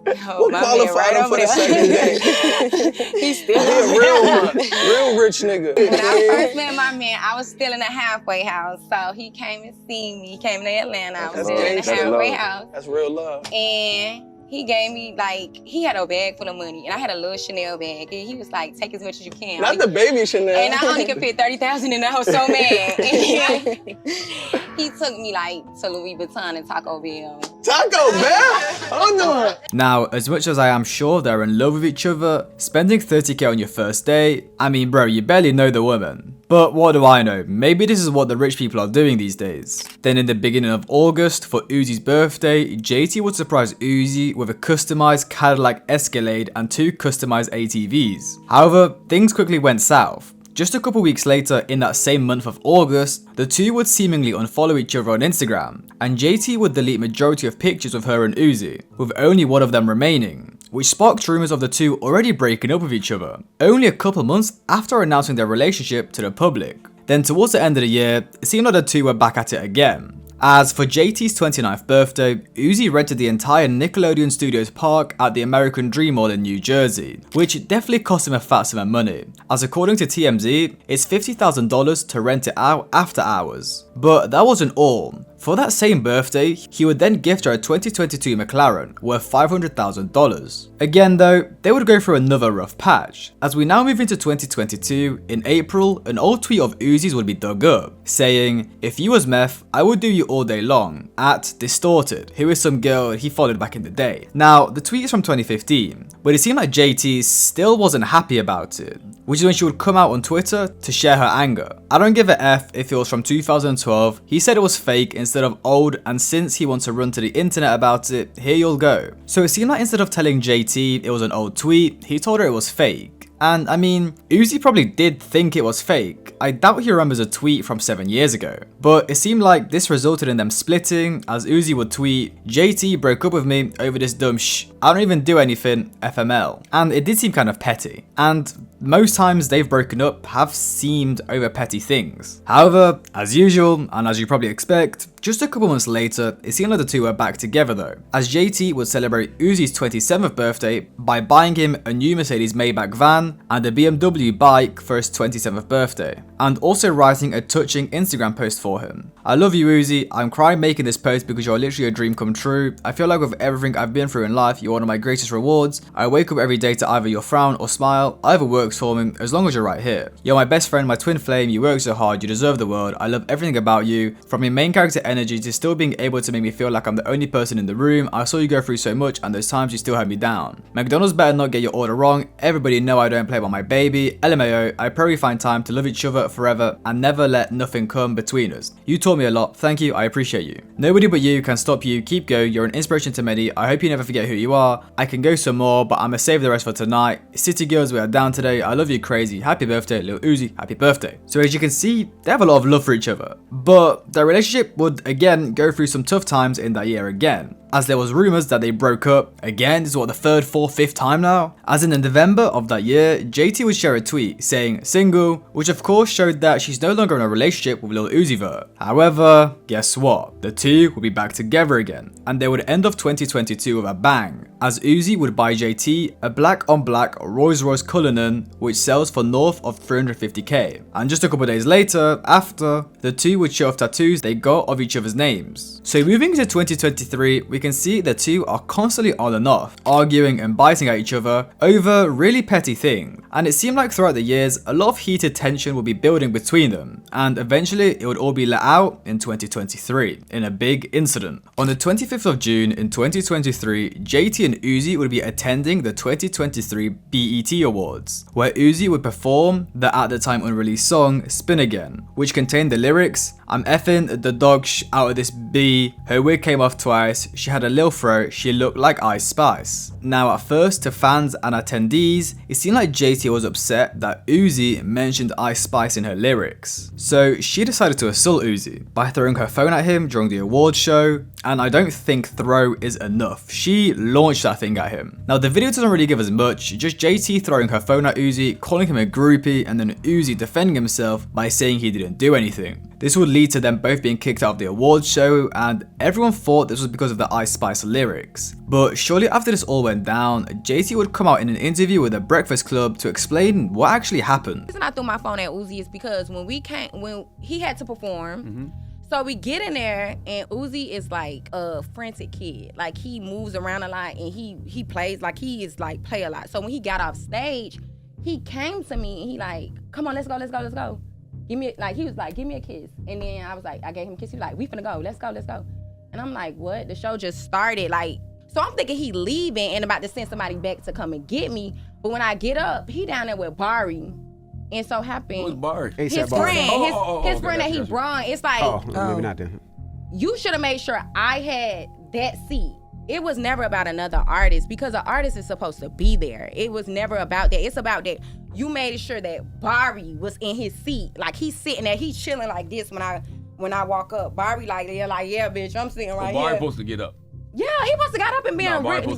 Oh, what qualified him for the second date? He's still He a real one, real rich nigga. When I first met my man, I was still in a halfway house. So he came and seen me. He came to Atlanta. I was still in a halfway house. That's real love. And he gave me, like, he had a bag full of money, and I had a little Chanel bag, and he was like, take as much as you can. Not the baby Chanel. And I only could fit $30,000, and I was so mad. And he took me, like, to Louis Vuitton and Taco Bell. Taco Bell? Hold on. Now, as much as I am sure they're in love with each other, spending $30K on your first date, I mean bro, you barely know the woman. But what do I know, maybe this is what the rich people are doing these days. Then in the beginning of August, for Uzi's birthday, JT would surprise Uzi with a customized Cadillac Escalade and 2 customized ATVs. However, things quickly went south. Just a couple weeks later, in that same month of August, the two would seemingly unfollow each other on Instagram, and JT would delete majority of pictures of her and Uzi, with only one of them remaining, which sparked rumours of the two already breaking up with each other, only a couple months after announcing their relationship to the public. Then towards the end of the year, it seemed like the two were back at it again. As for JT's 29th birthday, Uzi rented the entire Nickelodeon Studios park at the American Dream Mall in New Jersey, which definitely cost him a fat sum of money, as according to TMZ, it's $50,000 to rent it out after hours. But that wasn't all. For that same birthday, he would then gift her a 2022 McLaren worth $500,000. Again though, they would go through another rough patch. As we now move into 2022, in April, an old tweet of Uzi's would be dug up, saying, "If you was meth, I would do you all day long, at Distorted, who is some girl he followed back in the day. Now, the tweet is from 2015, but it seemed like JT still wasn't happy about it, which is when she would come out on Twitter to share her anger. I don't give a F if it was from 2012, he said it was fake instead of old, and since he wants to run to the internet about it, here you'll go. So it seemed like instead of telling JT it was an old tweet, he told her it was fake. And I mean, Uzi probably did think it was fake. I doubt he remembers a tweet from 7 years ago. But it seemed like this resulted in them splitting, as Uzi would tweet, JT broke up with me over this dumb I don't even do anything, FML. And it did seem kind of petty. And most times they've broken up have seemed over petty things. However, as usual, and as you probably expect, just a couple months later, it seemed like the two were back together though, as JT would celebrate Uzi's 27th birthday by buying him a new Mercedes Maybach van and a BMW bike for his 27th birthday, and also writing a touching Instagram post for him. I love you Uzi, I'm crying making this post because you're literally a dream come true. I feel like with everything I've been through in life, you're one of my greatest rewards. I wake up every day to either your frown or smile, either works for me as long as you're right here. You're my best friend, my twin flame, you work so hard, you deserve the world, I love everything about you, from your main character energy to still being able to make me feel like I'm the only person in the room. I saw you go through so much and those times you still had me down. McDonald's better not get your order wrong, everybody know I don't play by my baby, LMAO, I pray we find time to love each other forever and never let nothing come between us. You taught me a lot, thank you, I appreciate you. Nobody but you can stop you, keep going, you're an inspiration to many, I hope you never forget who you are. I can go some more, but I'ma save the rest for tonight. City girls, we are down today, I love you crazy, happy birthday, Lil Uzi, happy birthday. So as you can see, they have a lot of love for each other, but their relationship would again go through some tough times in that year again, as there was rumours that they broke up. Again, this is what, the third, fourth, fifth time now? As in November of that year, JT would share a tweet saying single, which of course showed that she's no longer in a relationship with Lil Uzi Vert. However, guess what? The two would be back together again, and they would end off 2022 with a bang, as Uzi would buy JT a black on black Rolls Royce Cullinan, which sells for north of 350k. And just a couple days later, after, the two would show off tattoos they got of each other's names. So moving into 2023, we can see the two are constantly on and off, arguing and biting at each other over really petty things. And it seemed like throughout the years, a lot of heated tension would be building between them, and eventually it would all be let out in 2023 in a big incident. On the 25th of June in 2023, JT and Uzi would be attending the 2023 BET Awards, where Uzi would perform the at the time unreleased song Spin Again, which contained the lyrics, I'm effing the dog out of this B, her wig came off twice, she had a lil throat, she looked like Ice Spice. Now at first, to fans and attendees, it seemed like JT was upset that Uzi mentioned Ice Spice in her lyrics. So she decided to assault Uzi by throwing her phone at him during the awards show, and I don't think throw is enough. She launched that thing at him. Now the video doesn't really give us much, just JT throwing her phone at Uzi, calling him a groupie, and then Uzi defending himself by saying he didn't do anything. This would lead to them both being kicked out of the awards show, and everyone thought this was because of the Ice Spice lyrics. But shortly after this all went down, JT would come out in an interview with The Breakfast Club to explain what actually happened. The reason I threw my phone at Uzi is because when he had to perform, so we get in there and Uzi is like a frantic kid. Like he moves around a lot and he plays like he is like play a lot. So when he got off stage, he came to me and he like, come on, let's go, let's go, let's go. Give me, like, he was like, give me a kiss. And then I was like, I gave him a kiss. He was like, we finna go, let's go, let's go. And I'm like, what? The show just started. Like, so I'm thinking he leaving and about to send somebody back to come and get me. But when I get up, he down there with Bari. And so happened. Who's Bari? His friend, his friend that he brought. It's like, maybe not then. You should have made sure I had that seat. It was never about another artist because an artist is supposed to be there. It was never about that. It's about that you made sure that Bari was in his seat. Like he's sitting there, he's chilling like this when I walk up. Bari like, yeah, bitch, I'm sitting right here. Bari supposed to get up. Yeah, he supposed to got up and been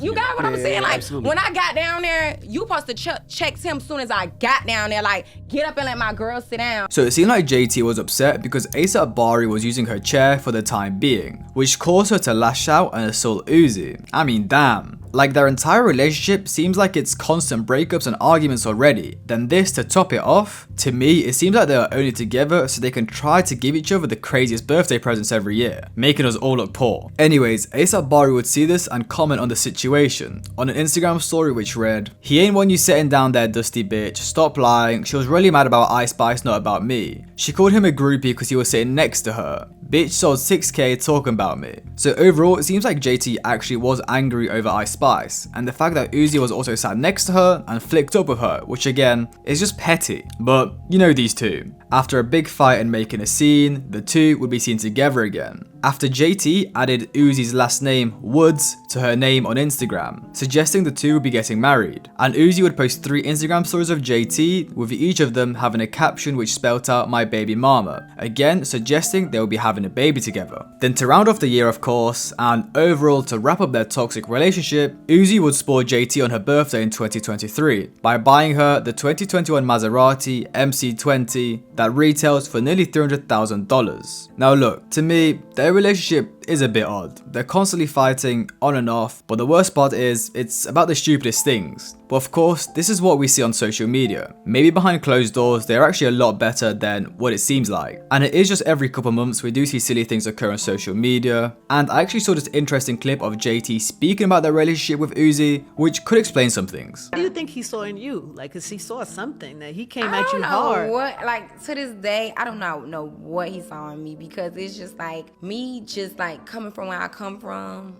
you got what I'm saying? Like, absolutely. When I got down there, you supposed to check him as soon as I got down there, like, get up and let my girl sit down. So it seemed like JT was upset because ASAP Bari was using her chair for the time being, which caused her to lash out and assault Uzi. I mean, damn. Like, their entire relationship seems like it's constant breakups and arguments already. Then this to top it off? To me, it seems like they are only together so they can try to give each other the craziest birthday presents every year, making us all look poor. Anyways, ASAP Bari would see this and comment on the situation on an Instagram story which read, he ain't want you sitting down there, dusty bitch, stop lying, she was really mad about Ice Spice, not about me. She called him a groupie because he was sitting next to her. Bitch sold 6k talking about me. So overall, it seems like JT actually was angry over Ice Spice, and the fact that Uzi was also sat next to her and flicked up with her, which again, is just petty. But you know these two. After a big fight and making a scene, the two would be seen together again. After JT added Uzi's last name, Woods, to her name on Instagram, suggesting the two would be getting married. And Uzi would post 3 Instagram stories of JT, with each of them having a caption which spelt out "my baby mama," again suggesting they will be having a baby together. Then to round off the year, of course, and overall to wrap up their toxic relationship, Uzi would spoil JT on her birthday in 2023 by buying her the 2021 Maserati MC20 that retails for nearly $300,000. Now look, to me, their relationship is a bit odd. They're constantly fighting on and off, but the worst part is it's about the stupidest things. But of course, this is what we see on social media. Maybe behind closed doors, they're actually a lot better than what it seems like. And it is just every couple months we do see silly things occur on social media. And I actually saw this interesting clip of JT speaking about their relationship with Uzi, which could explain some things. What do you think he saw in you? Like, cause he saw something that he came I at don't you know hard. what, like, to this day, I don't know what he saw in me, because it's just like me, just like coming from where I come from,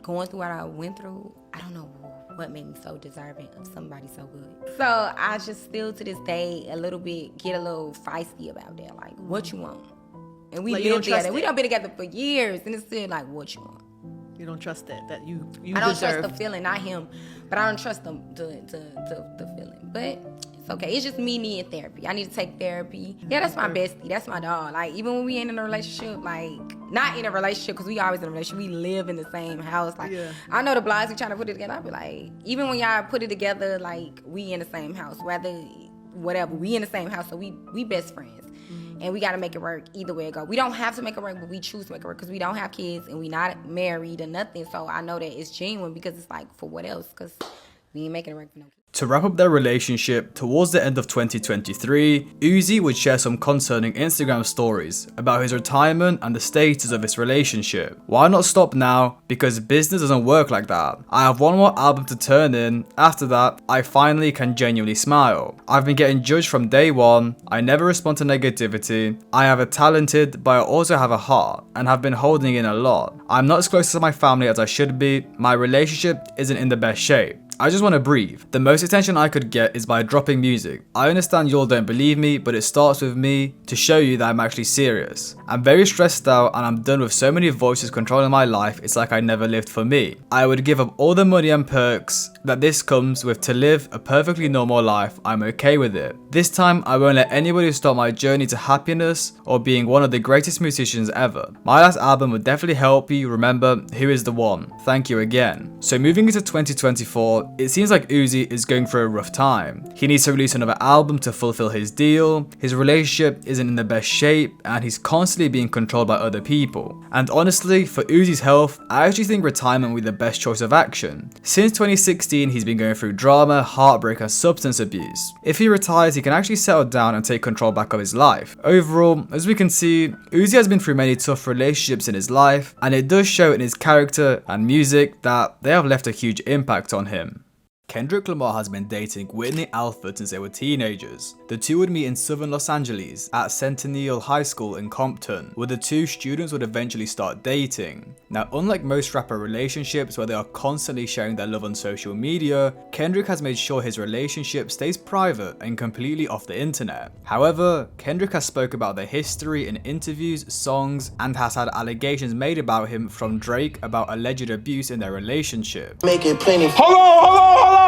going through what I went through. I don't know what made me so deserving of somebody so good. So I just still to this day get a little feisty about that. Like, what you want? And we Like, you live don't trust together. We it? done been together for years, and it's still like, what you want? You don't trust that you I don't deserve. trust the feeling, not him, but I don't trust the feeling. But it's okay. It's just me needing therapy. I need to take therapy. Yeah, that's my bestie. That's my dog. Like, even when we ain't in a relationship, like, not in a relationship, because we always in a relationship. We live in the same house. Like, Yeah. I know the blogs, we trying to put it together. I be like, even when y'all put it together, like, we in the same house, whether whatever, we in the same house, so we best friends. And we got to make it work either way it go. We don't have to make it work, but we choose to make it work because we don't have kids and we not married or nothing. So I know that it's genuine, because it's like, for what else? Because we ain't making it work for no kids. To wrap up their relationship, towards the end of 2023, Uzi would share some concerning Instagram stories about his retirement and the status of his relationship. Why not stop now? Because business doesn't work like that. I have one more album to turn in. After that, I finally can genuinely smile. I've been getting judged from day one. I never respond to negativity. I have a talented, but I also have a heart, and have been holding in a lot. I'm not as close to my family as I should be. My relationship isn't in the best shape. I just want to breathe. The most attention I could get is by dropping music. I understand y'all don't believe me, but it starts with me to show you that I'm actually serious. I'm very stressed out and I'm done with so many voices controlling my life, it's like I never lived for me. I would give up all the money and perks that this comes with to live a perfectly normal life. I'm okay with it. This time, I won't let anybody stop my journey to happiness or being one of the greatest musicians ever. My last album would definitely help you remember who is the one. Thank you again. So moving into 2024, it seems like Uzi is going through a rough time. He needs to release another album to fulfill his deal, his relationship isn't in the best shape, and he's constantly being controlled by other people. And honestly, for Uzi's health, I actually think retirement would be the best choice of action. Since 2016, he's been going through drama, heartbreak, and substance abuse. If he retires, he can actually settle down and take control back of his life. Overall, as we can see, Uzi has been through many tough relationships in his life, and it does show in his character and music that they have left a huge impact on him. Kendrick Lamar has been dating Whitney Alford since they were teenagers. The two would meet in southern Los Angeles at Centennial High School in Compton, where the two students would eventually start dating. Now, unlike most rapper relationships where they are constantly sharing their love on social media, Kendrick has made sure his relationship stays private and completely off the internet. However, Kendrick has spoke about their history in interviews, songs, and has had allegations made about him from Drake about alleged abuse in their relationship. Making plenty. Hold on.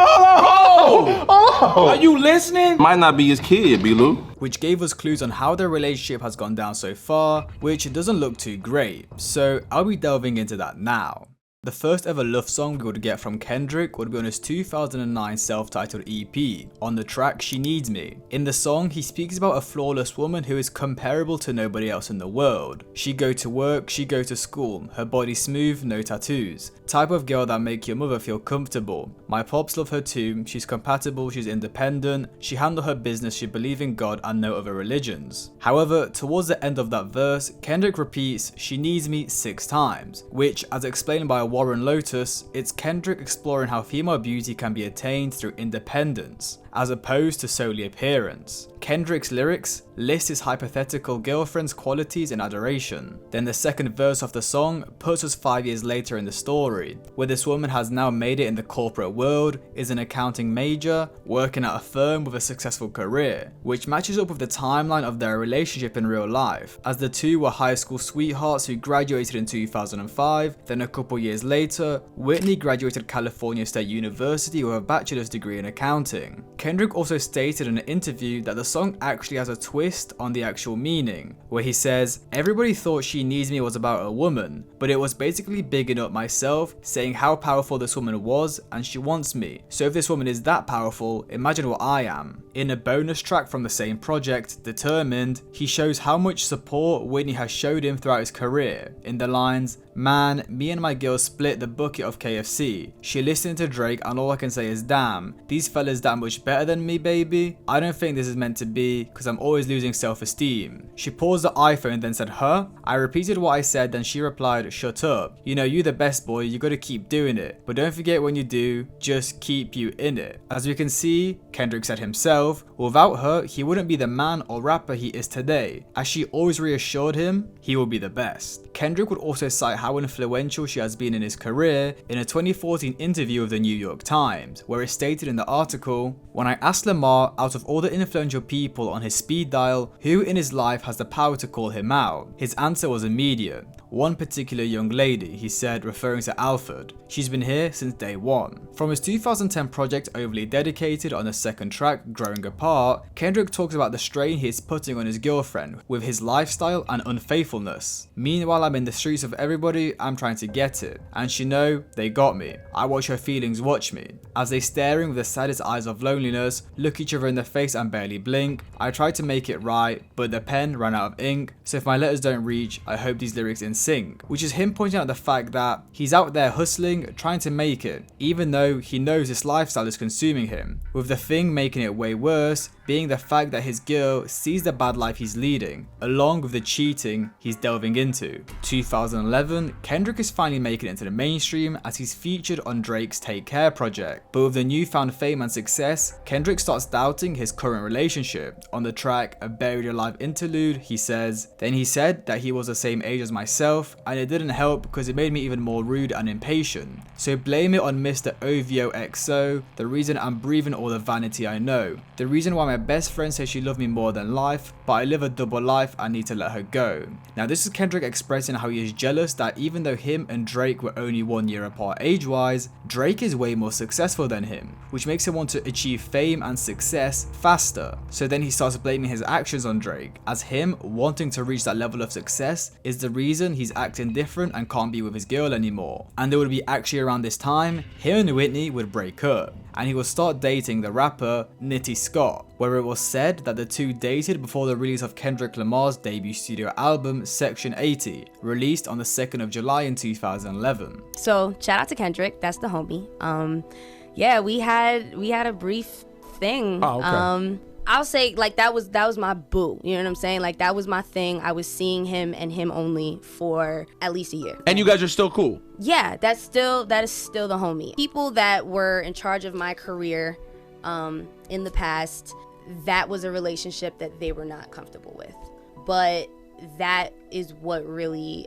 Are you listening? Might not be his kid, B-Lou. Which gave us clues on how their relationship has gone down so far, which doesn't look too great. So I'll be delving into that now. The first ever love song we would get from Kendrick would be on his 2009 self-titled EP, on the track She Needs Me. In the song, he speaks about a flawless woman who is comparable to nobody else in the world. She go to work, she go to school, her body smooth, no tattoos. Type of girl that make your mother feel comfortable. My pops love her too, she's compatible, she's independent, she handle her business, she believe in God and no other religions. However, towards the end of that verse, Kendrick repeats she needs me 6 times, which, as explained by Warren Lotus, it's Kendrick exploring how female beauty can be attained through independence. as opposed to solely appearance. Kendrick's lyrics list his hypothetical girlfriend's qualities in adoration. Then the second verse of the song puts us 5 years later in the story, where this woman has now made it in the corporate world, is an accounting major, working at a firm with a successful career, which matches up with the timeline of their relationship in real life, as the two were high school sweethearts who graduated in 2005, then a couple years later, Whitney graduated California State University with a bachelor's degree in accounting. Kendrick also stated in an interview that the song actually has a twist on the actual meaning, where he says, "Everybody thought She Needs Me was about a woman, but it was basically bigging up myself, saying how powerful this woman was and she wants me. So if this woman is that powerful, imagine what I am." In a bonus track from the same project, Determined, he shows how much support Whitney has showed him throughout his career, in the lines, "Man, me and my girl split the bucket of KFC. She listened to Drake and all I can say is damn, these fellas that much better than me, baby. I don't think this is meant to be, cause I'm always losing self-esteem." She paused the iPhone then said, "Huh?" I repeated what I said, then she replied, "Shut up. You know, you the best boy, you gotta keep doing it. But don't forget when you do, just keep you in it." As we can see, Kendrick said himself, without her, he wouldn't be the man or rapper he is today, as she always reassured him he will be the best. Kendrick would also cite how influential she has been in his career in a 2014 interview with the New York Times, where it stated in the article, "When I asked Lamar, out of all the influential people on his speed dial, who in his life has the power to call him out, his answer was immediate. One particular young lady," he said, referring to Alfred. "She's been here since day one." From his 2010 project Overly Dedicated on the second track, Growing Apart, Kendrick talks about the strain he is putting on his girlfriend with his lifestyle and unfaithfulness. "Meanwhile, I'm in the streets of everybody, I'm trying to get it. And she know, they got me. I watch her feelings watch me. As they staring with the saddest eyes of loneliness, look each other in the face and barely blink. I tried to make it right, but the pen ran out of ink. So if my letters don't reach, I hope these lyrics sync," which is him pointing out the fact that he's out there hustling, trying to make it, even though he knows this lifestyle is consuming him, with the thing making it way worse being the fact that his girl sees the bad life he's leading, along with the cheating he's delving into. 2011, Kendrick is finally making it into the mainstream as he's featured on Drake's Take Care project, but with the newfound fame and success, Kendrick starts doubting his current relationship. On the track A Buried Alive interlude, he says, "Then he said that he was the same age as myself, and it didn't help because it made me even more rude and impatient. So blame it on Mr. OVOXO, the reason I'm breathing all the vanity I know, the reason why my best friend says she loved me more than life, but I live a double life, I need to let her go." Now this is Kendrick expressing how he is jealous that even though him and Drake were only 1 year apart age-wise, Drake is way more successful than him, which makes him want to achieve fame and success faster. So then he starts blaming his actions on Drake, as him wanting to reach that level of success is the reason he's acting different and can't be with his girl anymore. And it would be actually around this time, him and Whitney would break up, and he would start dating the rapper Nitty Scott, where it was said that the two dated before the release of Kendrick Lamar's debut studio album Section 80, released on the 2nd of July in 2011. So shout out to Kendrick, that's the homie. Yeah, we had a brief thing. Oh, okay. I'll say like that was my boo. You know what I'm saying? Like that was my thing. I was seeing him and him only for at least a year. And you guys are still cool? Yeah, that is still the homie. People that were in charge of my career in the past, that was a relationship that they were not comfortable with. But that is what really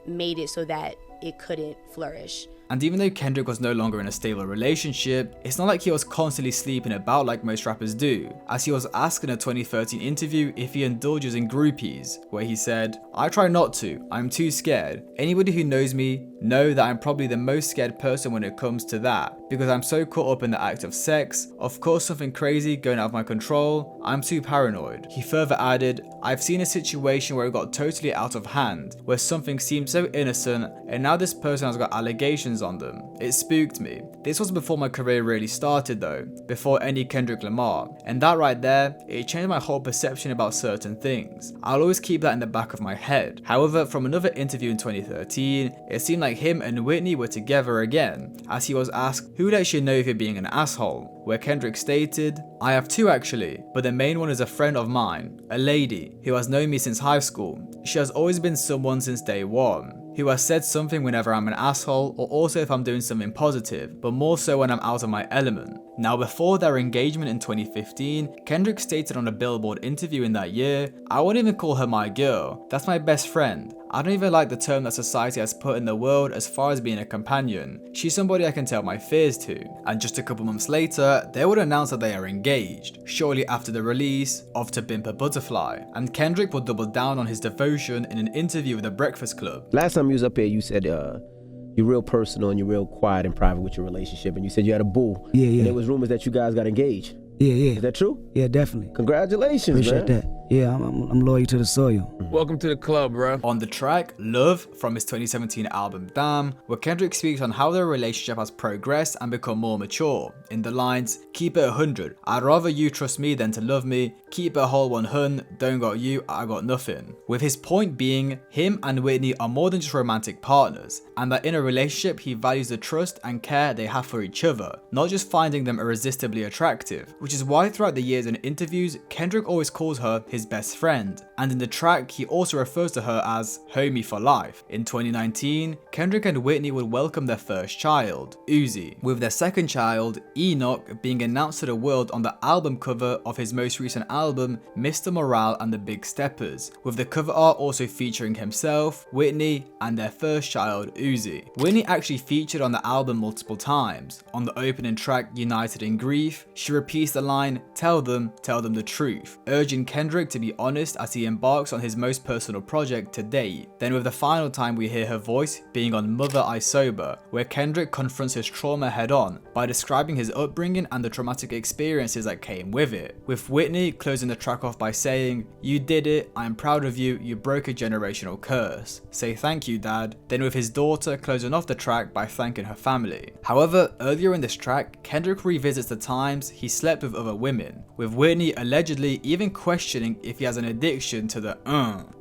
made it so that it couldn't flourish. And even though Kendrick was no longer in a stable relationship, it's not like he was constantly sleeping about like most rappers do, as he was asked in a 2013 interview if he indulges in groupies, where he said, "I try not to, I'm too scared. Anybody who knows me know that I'm probably the most scared person when it comes to that, because I'm so caught up in the act of sex, of course something crazy going out of my control, I'm too paranoid." He further added, "I've seen a situation where it got totally out of hand, where something seemed so innocent and now this person has got allegations on them. It spooked me. This was before my career really started though, before any Kendrick Lamar, and that right there, it changed my whole perception about certain things. I'll always keep that in the back of my head." However, from another interview in 2013, it seemed like him and Whitney were together again, as he was asked, "Who lets you know if you're being an asshole?" Where Kendrick stated, "I have two actually, but the main one is a friend of mine, a lady, who has known me since high school. She has always been someone since day one. who has said something whenever I'm an asshole or also if I'm doing something positive, but more so when I'm out of my element. Now before their engagement in 2015, Kendrick stated on a Billboard interview in that year, "I won't even call her my girl, that's my best friend. I don't even like the term that society has put in the world as far as being a companion. She's somebody I can tell my fears to." And just a couple months later, they would announce that they are engaged, shortly after the release of To Pimp a Butterfly, and Kendrick would double down on his devotion in an interview with The Breakfast Club. Last time you was up here, you said you're real personal and you're real quiet and private with your relationship, and you said you had a boo. Yeah, yeah. And there was rumors that you guys got engaged. Yeah, yeah. Is that true? Yeah, definitely. Congratulations, Appreciate man. that. Yeah, I'm loyal to the soil. Welcome to the club, bro. On the track Love from his 2017 album Damn, where Kendrick speaks on how their relationship has progressed and become more mature, in the lines, "Keep it 100, I'd rather you trust me than to love me, keep it a whole 100, don't got you, I got nothing." With his point being, him and Whitney are more than just romantic partners, and that in a relationship he values the trust and care they have for each other, not just finding them irresistibly attractive, which is why throughout the years in interviews, Kendrick always calls her his best friend, and in the track he also refers to her as homie for life. In 2019, Kendrick and Whitney would welcome their first child, Uzi, with their second child, Enoch, being announced to the world on the album cover of his most recent album, Mr. Morale and the Big Steppers, with the cover art also featuring himself, Whitney, and their first child, Uzi. Whitney actually featured on the album multiple times. On the opening track, United in Grief, she repeats the line, tell them the truth," urging Kendrick to be honest as he embarks on his most personal project to date. Then with the final time we hear her voice being on Mother I Sober, where Kendrick confronts his trauma head on by describing his upbringing and the traumatic experiences that came with it, with Whitney closing the track off by saying, "You did it, I am proud of you, you broke a generational curse. Say thank you, Dad." Then with his daughter closing off the track by thanking her family. However, earlier in this track, Kendrick revisits the times he slept with other women, with Whitney allegedly even questioning if he has an addiction to the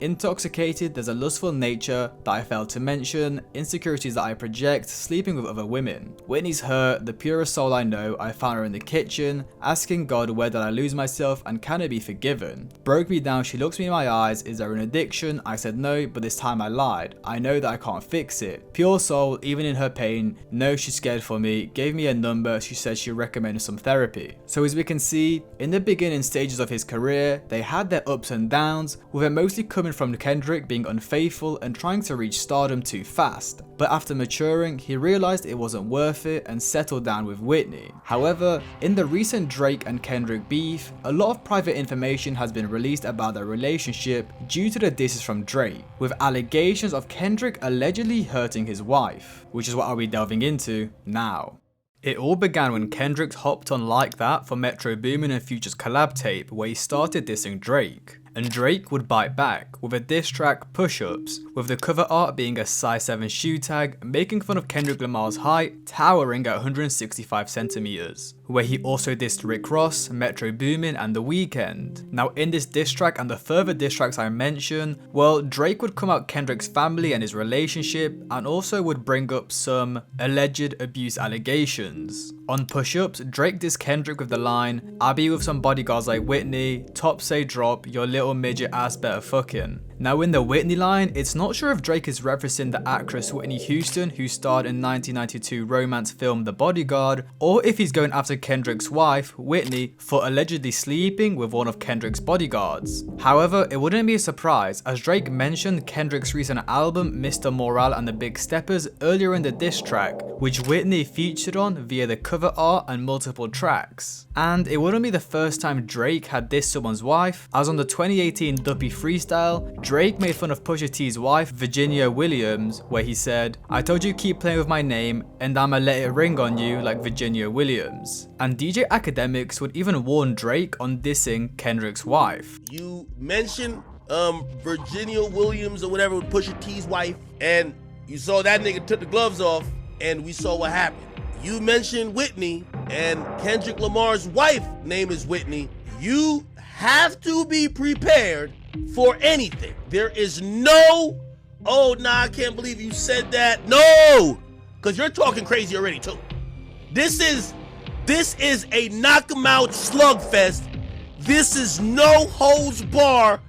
intoxicated, there's a lustful nature that I failed to mention, insecurities that I project, sleeping with other women. Whitney's hurt, the purest soul I know, I found her in the kitchen, asking God where did I lose myself and can I be forgiven. Broke me down, she looks me in my eyes, is there an addiction? I said no, but this time I lied. I know that I can't fix it. Pure soul, even in her pain, no she's scared for me, gave me a number, she said she recommended some therapy. So as we can see, in the beginning stages of his career, they had their ups and downs, with it mostly coming from Kendrick being unfaithful and trying to reach stardom too fast. But after maturing, he realized it wasn't worth it and settled down with Whitney. However, in the recent Drake and Kendrick beef, a lot of private information has been released about their relationship due to the disses from Drake, with allegations of Kendrick allegedly hurting his wife, which is what I'll be delving into now. It all began when Kendrick hopped on Like That for Metro Boomin and Future's collab tape where he started dissing Drake. And Drake would bite back with a diss track, Push-Ups, with the cover art being a size 7 shoe tag, making fun of Kendrick Lamar's height, towering at 165 centimeters, where he also dissed Rick Ross, Metro Boomin and The Weeknd. Now in this diss track and the further diss tracks I mention, well, Drake would come out Kendrick's family and his relationship, and also would bring up some alleged abuse allegations. On Push-Ups, Drake dissed Kendrick with the line, "I be with some bodyguards like Whitney, top say drop, your little midget ass better fucking." Now in the Whitney line, it's not sure if Drake is referencing the actress Whitney Houston who starred in 1992 romance film The Bodyguard, or if he's going after Kendrick's wife, Whitney, for allegedly sleeping with one of Kendrick's bodyguards. However, it wouldn't be a surprise as Drake mentioned Kendrick's recent album Mr. Morale and the Big Steppers earlier in the diss track, which Whitney featured on via the cover art and multiple tracks. And it wouldn't be the first time Drake had dissed someone's wife, as on the 2018 Duppy freestyle, Drake made fun of Pusha T's wife, Virginia Williams, where he said, "I told you keep playing with my name and I'ma let it ring on you like Virginia Williams." And DJ Academics would even warn Drake on dissing Kendrick's wife. You mentioned Virginia Williams or whatever with Pusha T's wife, and you saw that nigga took the gloves off and we saw what happened. You mentioned Whitney, and Kendrick Lamar's wife name is Whitney. You have to be prepared for anything. There is no, oh nah, I can't believe you said that. No, because you're talking crazy already too. This is a knock 'em out slugfest. This is no holds bar.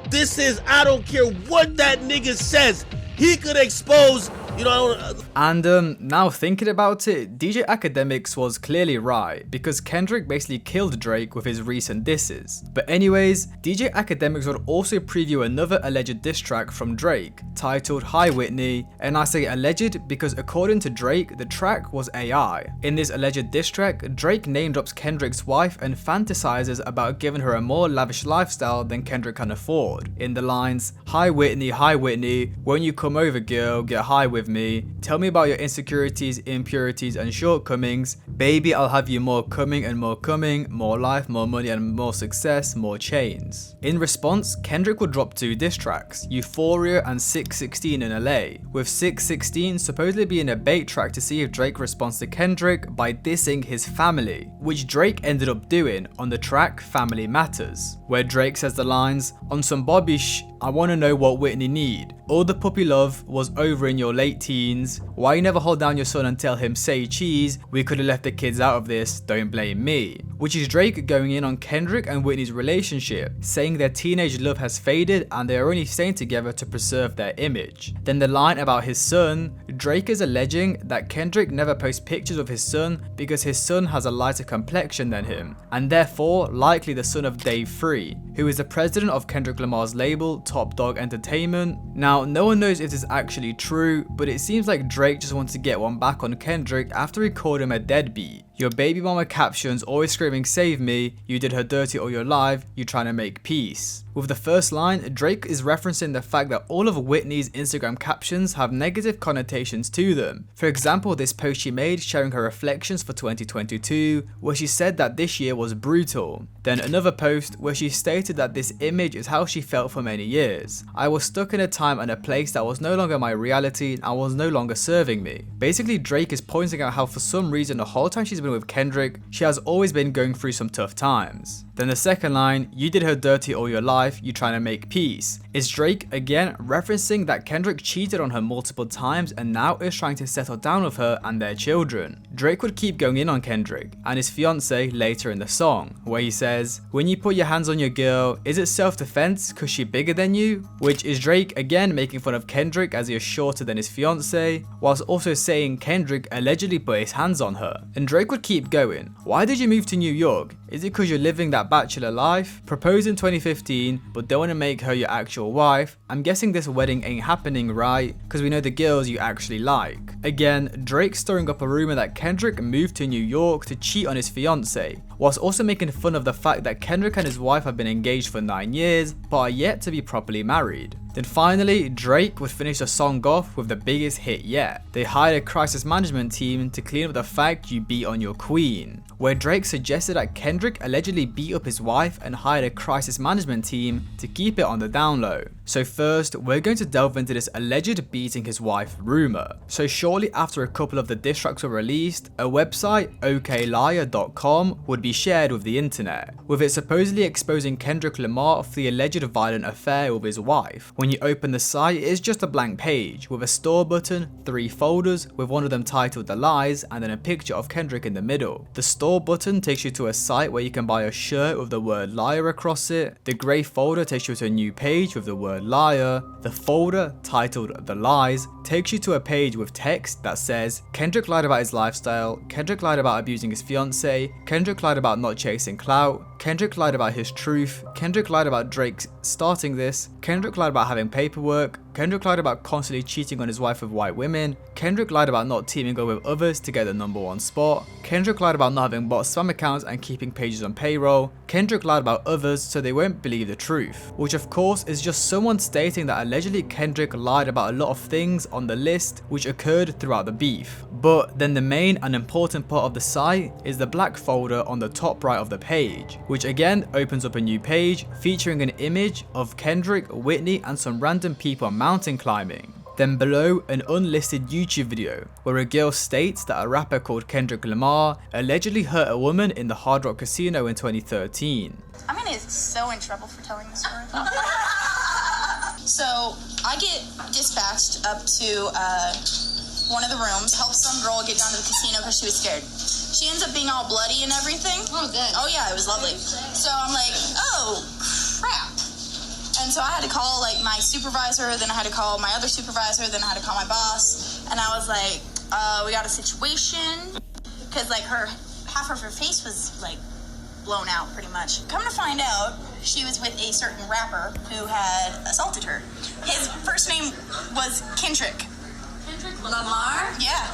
This is, I don't care what that nigga says. he could expose, you know. And now thinking about it, DJ Akademiks was clearly right, because Kendrick basically killed Drake with his recent disses. But anyways, DJ Akademiks would also preview another alleged diss track from Drake, titled Hi Whitney, and I say alleged because according to Drake, the track was AI. In this alleged diss track, Drake name drops Kendrick's wife and fantasizes about giving her a more lavish lifestyle than Kendrick can afford. In the lines, hi Whitney, won't you come over girl, get high with me, tell me about your insecurities, impurities and shortcomings, baby I'll have you more coming and more coming, more life, more money and more success, more chains. In response, Kendrick would drop 2 diss tracks, Euphoria and 616 in LA, with 616 supposedly being a bait track to see if Drake responds to Kendrick by dissing his family, which Drake ended up doing on the track Family Matters, where Drake says the lines, on some Bobby I wanna know what Whitney need. All the puppy love was over in your late teens. Why you never hold down your son and tell him say cheese? We could've left the kids out of this, don't blame me. Which is Drake going in on Kendrick and Whitney's relationship, saying their teenage love has faded and they are only staying together to preserve their image. Then the line about his son, Drake is alleging that Kendrick never posts pictures of his son because his son has a lighter complexion than him, and therefore likely the son of Dave Free, who is the president of Kendrick Lamar's label Top Dog Entertainment. Now no one knows if this is actually true, but it seems like Drake just wants to get one back on Kendrick after he called him a deadbeat. Your baby mama captions always screaming save me, you did her dirty all your life, you trying to make peace. With the first line, Drake is referencing the fact that all of Whitney's Instagram captions have negative connotations to them. For example, this post she made sharing her reflections for 2022, where she said that this year was brutal. Then another post where she stated that this image is how she felt for many years. I was stuck in a time and a place that was no longer my reality and was no longer serving me. Basically, Drake is pointing out how for some reason the whole time she's been with Kendrick, she has always been going through some tough times. Then the second line, you did her dirty all your life, you trying to make peace, is Drake again referencing that Kendrick cheated on her multiple times and now is trying to settle down with her and their children. Drake would keep going in on Kendrick and his fiance later in the song, where he says, when you put your hands on your girl, is it self-defense cause she bigger than you? Which is Drake again making fun of Kendrick as he is shorter than his fiance, whilst also saying Kendrick allegedly put his hands on her. And Drake would keep going, why did you move to New York? Is it cause you're living that bachelor life? Proposed in 2015 but don't want to make her your actual wife? I'm guessing this wedding ain't happening, right? Cause we know the girls you actually like. Again, Drake stirring up a rumor that Kendrick moved to New York to cheat on his fiance, whilst also making fun of the fact that Kendrick and his wife have been engaged for 9 years but are yet to be properly married. Then finally, Drake would finish the song off with the biggest hit yet. They hired a crisis management team to clean up the fact you beat on your queen, where Drake suggested that Kendrick allegedly beat up his wife and hired a crisis management team to keep it on the down low. So first, we're going to delve into this alleged beating his wife rumor. So shortly after a couple of the diss tracks were released, a website, okliar.com, would be shared with the internet, with it supposedly exposing Kendrick Lamar for the alleged violent affair with his wife. When you open the site, it is just a blank page with a store button, 3 folders, with one of them titled The Lies and then a picture of Kendrick in the middle. The store button takes you to a site where you can buy a shirt with the word liar across it. The grey folder takes you to a new page with the word liar. The folder titled The Lies takes you to a page with text that says Kendrick lied about his lifestyle, Kendrick lied about abusing his fiance, Kendrick lied about not chasing clout, Kendrick lied about his truth, Kendrick lied about Drake starting this, Kendrick lied about having paperwork, Kendrick lied about constantly cheating on his wife with white women, Kendrick lied about not teaming up with others to get the #1 spot, Kendrick lied about not having bought spam accounts and keeping pages on payroll, Kendrick lied about others so they won't believe the truth, which of course is just someone stating that allegedly Kendrick lied about a lot of things on the list which occurred throughout the beef. But then the main and important part of the site is the black folder on the top right of the page, which again opens up a new page featuring an image of Kendrick, Whitney and some random people mountain climbing. Then below, an unlisted YouTube video where a girl states that a rapper called Kendrick Lamar allegedly hurt a woman in the Hard Rock Casino in 2013. I'm gonna get so in trouble for telling this story. So I get dispatched up to one of the rooms, help some girl get down to the casino because she was scared. She ends up being all bloody and everything. Oh, good. Oh yeah, it was lovely. So I'm like, oh crap. And so I had to call like my supervisor, then I had to call my other supervisor, then I had to call my boss. And I was like, we got a situation. Because like half of her face was like blown out pretty much. Come to find out, she was with a certain rapper who had assaulted her. His first name was Kendrick. Lamar? Yeah.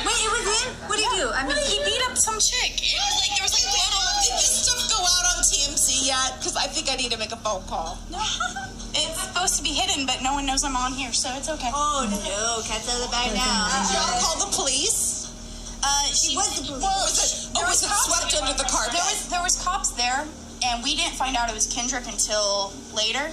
Wait, it was him? What did he do? I mean, he beat up some chick. It was like, there was like, did this stuff go out on TMZ yet? Because I think I need to make a phone call. No. It's supposed to be hidden, but no one knows I'm on here, so it's okay. Oh no, cat's out of the bag now. Did y'all call the police? She was the police. Was it swept under the carpet? There was cops there, and we didn't find out it was Kendrick until later.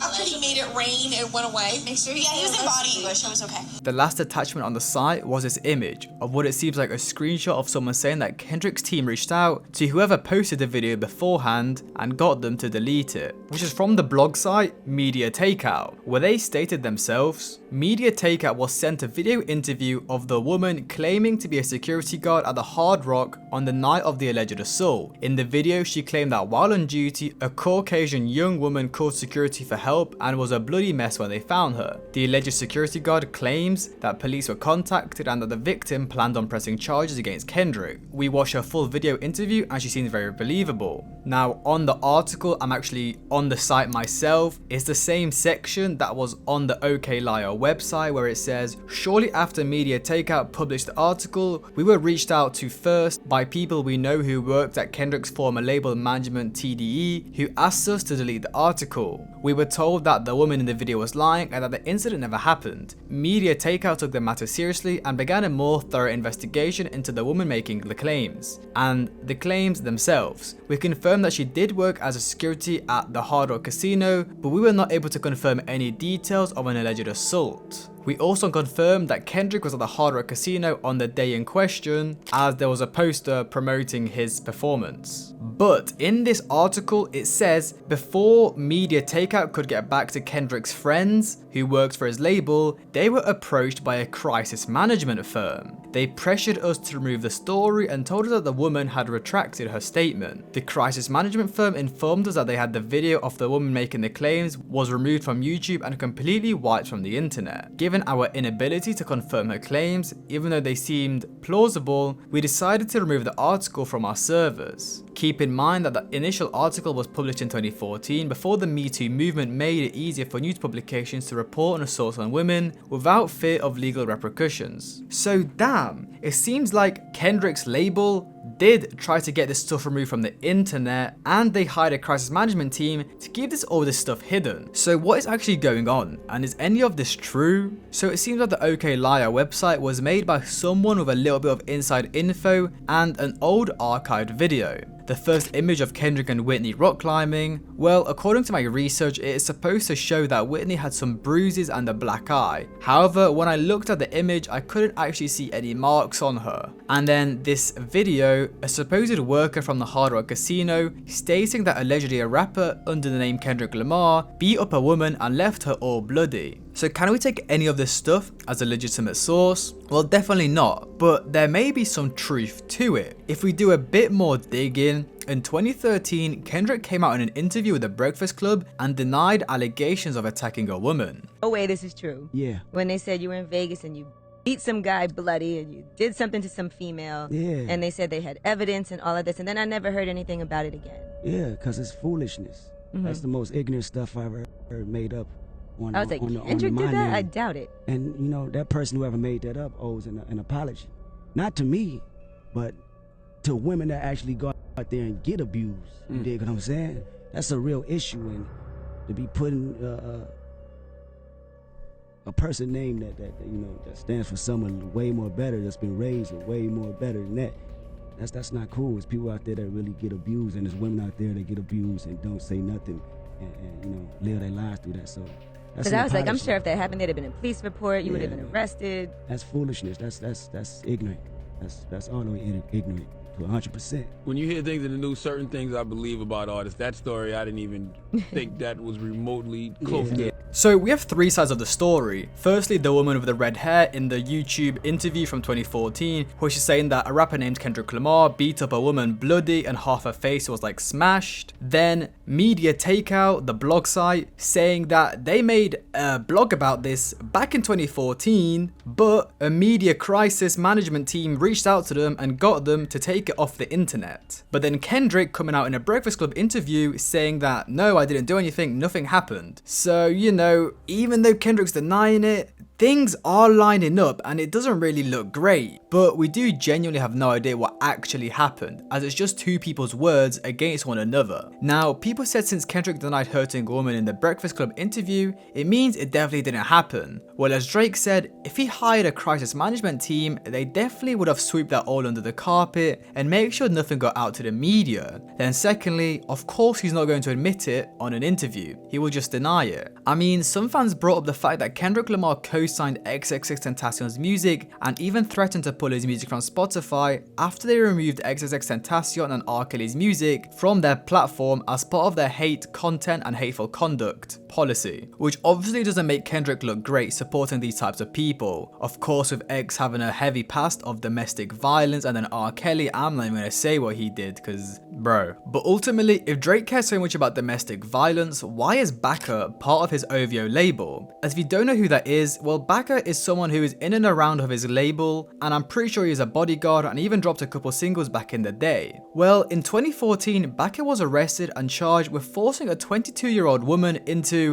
After he made it rain, it went away. Make sure he was in body English. It was okay. The last attachment on the site was this image of what it seems like a screenshot of someone saying that Kendrick's team reached out to whoever posted the video beforehand and got them to delete it, which is from the blog site Media Takeout, where they stated themselves, Media Takeout was sent a video interview of the woman claiming to be a security guard at the Hard Rock on the night of the alleged assault. In the video, she claimed that while on duty, a Caucasian young woman called security for help and was a bloody mess when they found her. The alleged security guard claims that police were contacted and that the victim planned on pressing charges against Kendrick. We watched her full video interview and she seems very believable. Now on the article, I'm actually on the site myself, it's the same section that was on the OK Liar website where it says, shortly after Media Takeout published the article, we were reached out to first by people we know who worked at Kendrick's former label management TDE, who asked us to delete the article. We were told that the woman in the video was lying and that the incident never happened. Media Takeout took the matter seriously and began a more thorough investigation into the woman making the claims, and the claims themselves. We confirmed that she did work as a security at the Hard Rock Casino, but we were not able to confirm any details of an alleged assault. We also confirmed that Kendrick was at the Hard Rock Casino on the day in question, as there was a poster promoting his performance. But in this article, it says before Media Takeout could get back to Kendrick's friends who worked for his label, they were approached by a crisis management firm. They pressured us to remove the story and told us that the woman had retracted her statement. The crisis management firm informed us that they had the video of the woman making the claims was removed from YouTube and completely wiped from the internet. Given our inability to confirm her claims, even though they seemed plausible, we decided to remove the article from our servers. Keep in mind that the initial article was published in 2014 before the Me Too movement made it easier for news publications to report on assaults on women without fear of legal repercussions. So damn, it seems like Kendrick's label did try to get this stuff removed from the internet, and they hired a crisis management team to keep all this stuff hidden. So what is actually going on, and is any of this true? So it seems that the OK Liar website was made by someone with a little bit of inside info and an old archived video. The first image of Kendrick and Whitney rock climbing, well, according to my research, it is supposed to show that Whitney had some bruises and a black eye. However, when I looked at the image, I couldn't actually see any marks on her. And then this video, a supposed worker from the Hard Rock Casino, stating that allegedly a rapper under the name Kendrick Lamar beat up a woman and left her all bloody. So can we take any of this stuff as a legitimate source? Well, definitely not, but there may be some truth to it. If we do a bit more digging, in 2013, Kendrick came out in an interview with the Breakfast Club and denied allegations of attacking a woman. No way this is true. Yeah. When they said you were in Vegas and you beat some guy bloody and you did something to some female, Yeah. and they said they had evidence and all of this, and then I never heard anything about it again. Yeah, because it's foolishness. That's the most ignorant stuff I've ever heard made up. I was like, Kendrick did that? I doubt it. And you know, that person whoever made that up owes an apology. Not to me, but to women that actually go out there and get abused. You dig what I'm saying? That's a real issue, and to be putting a person name that you know that stands for someone way more better, that's been raised way more better than that. That's not cool. There's people out there that really get abused, and there's women out there that get abused and don't say nothing, and you know, live their lives through that. So. Because I was like, I'm sure if that happened, there'd have been a police report. You would have been arrested. That's foolishness. That's ignorant. That's all the way ignorant to 100%. When you hear things in the news, certain things I believe about artists. That story, I didn't even think that was remotely close to. So we have three sides of the story. Firstly, the woman with the red hair in the YouTube interview from 2014, where she's saying that a rapper named Kendrick Lamar beat up a woman bloody and half her face was like smashed. Then Media Takeout, the blog site, saying that they made a blog about this back in 2014, but a media crisis management team reached out to them and got them to take it off the internet. But then Kendrick coming out in a Breakfast Club interview saying that no, I didn't do anything, nothing happened. So, you know, even though Kendrick's denying it, things are lining up and it doesn't really look great, but we do genuinely have no idea what actually happened, as it's just two people's words against one another. Now, people said since Kendrick denied hurting a woman in the Breakfast Club interview, it means it definitely didn't happen. Well, as Drake said, if he hired a crisis management team, they definitely would have swept that all under the carpet and make sure nothing got out to the media. Then secondly, of course he's not going to admit it on an interview, he will just deny it. I mean, some fans brought up the fact that Kendrick Lamar co-signed XXXTentacion's music and even threatened to pull his music from Spotify after they removed XXXTentacion and Arcola's music from their platform as part of their hate content and hateful conduct policy, which obviously doesn't make Kendrick look great supporting these types of people. Of course, with X having a heavy past of domestic violence, and then R. Kelly, I'm not even gonna say what he did because bro. But ultimately, if Drake cares so much about domestic violence, why is Baka part of his OVO label? As if you don't know who that is, well, Baka is someone who is in and around of his label, and I'm pretty sure he's a bodyguard and even dropped a couple singles back in the day. Well, in 2014, Baka was arrested and charged with forcing a 22-year-old woman into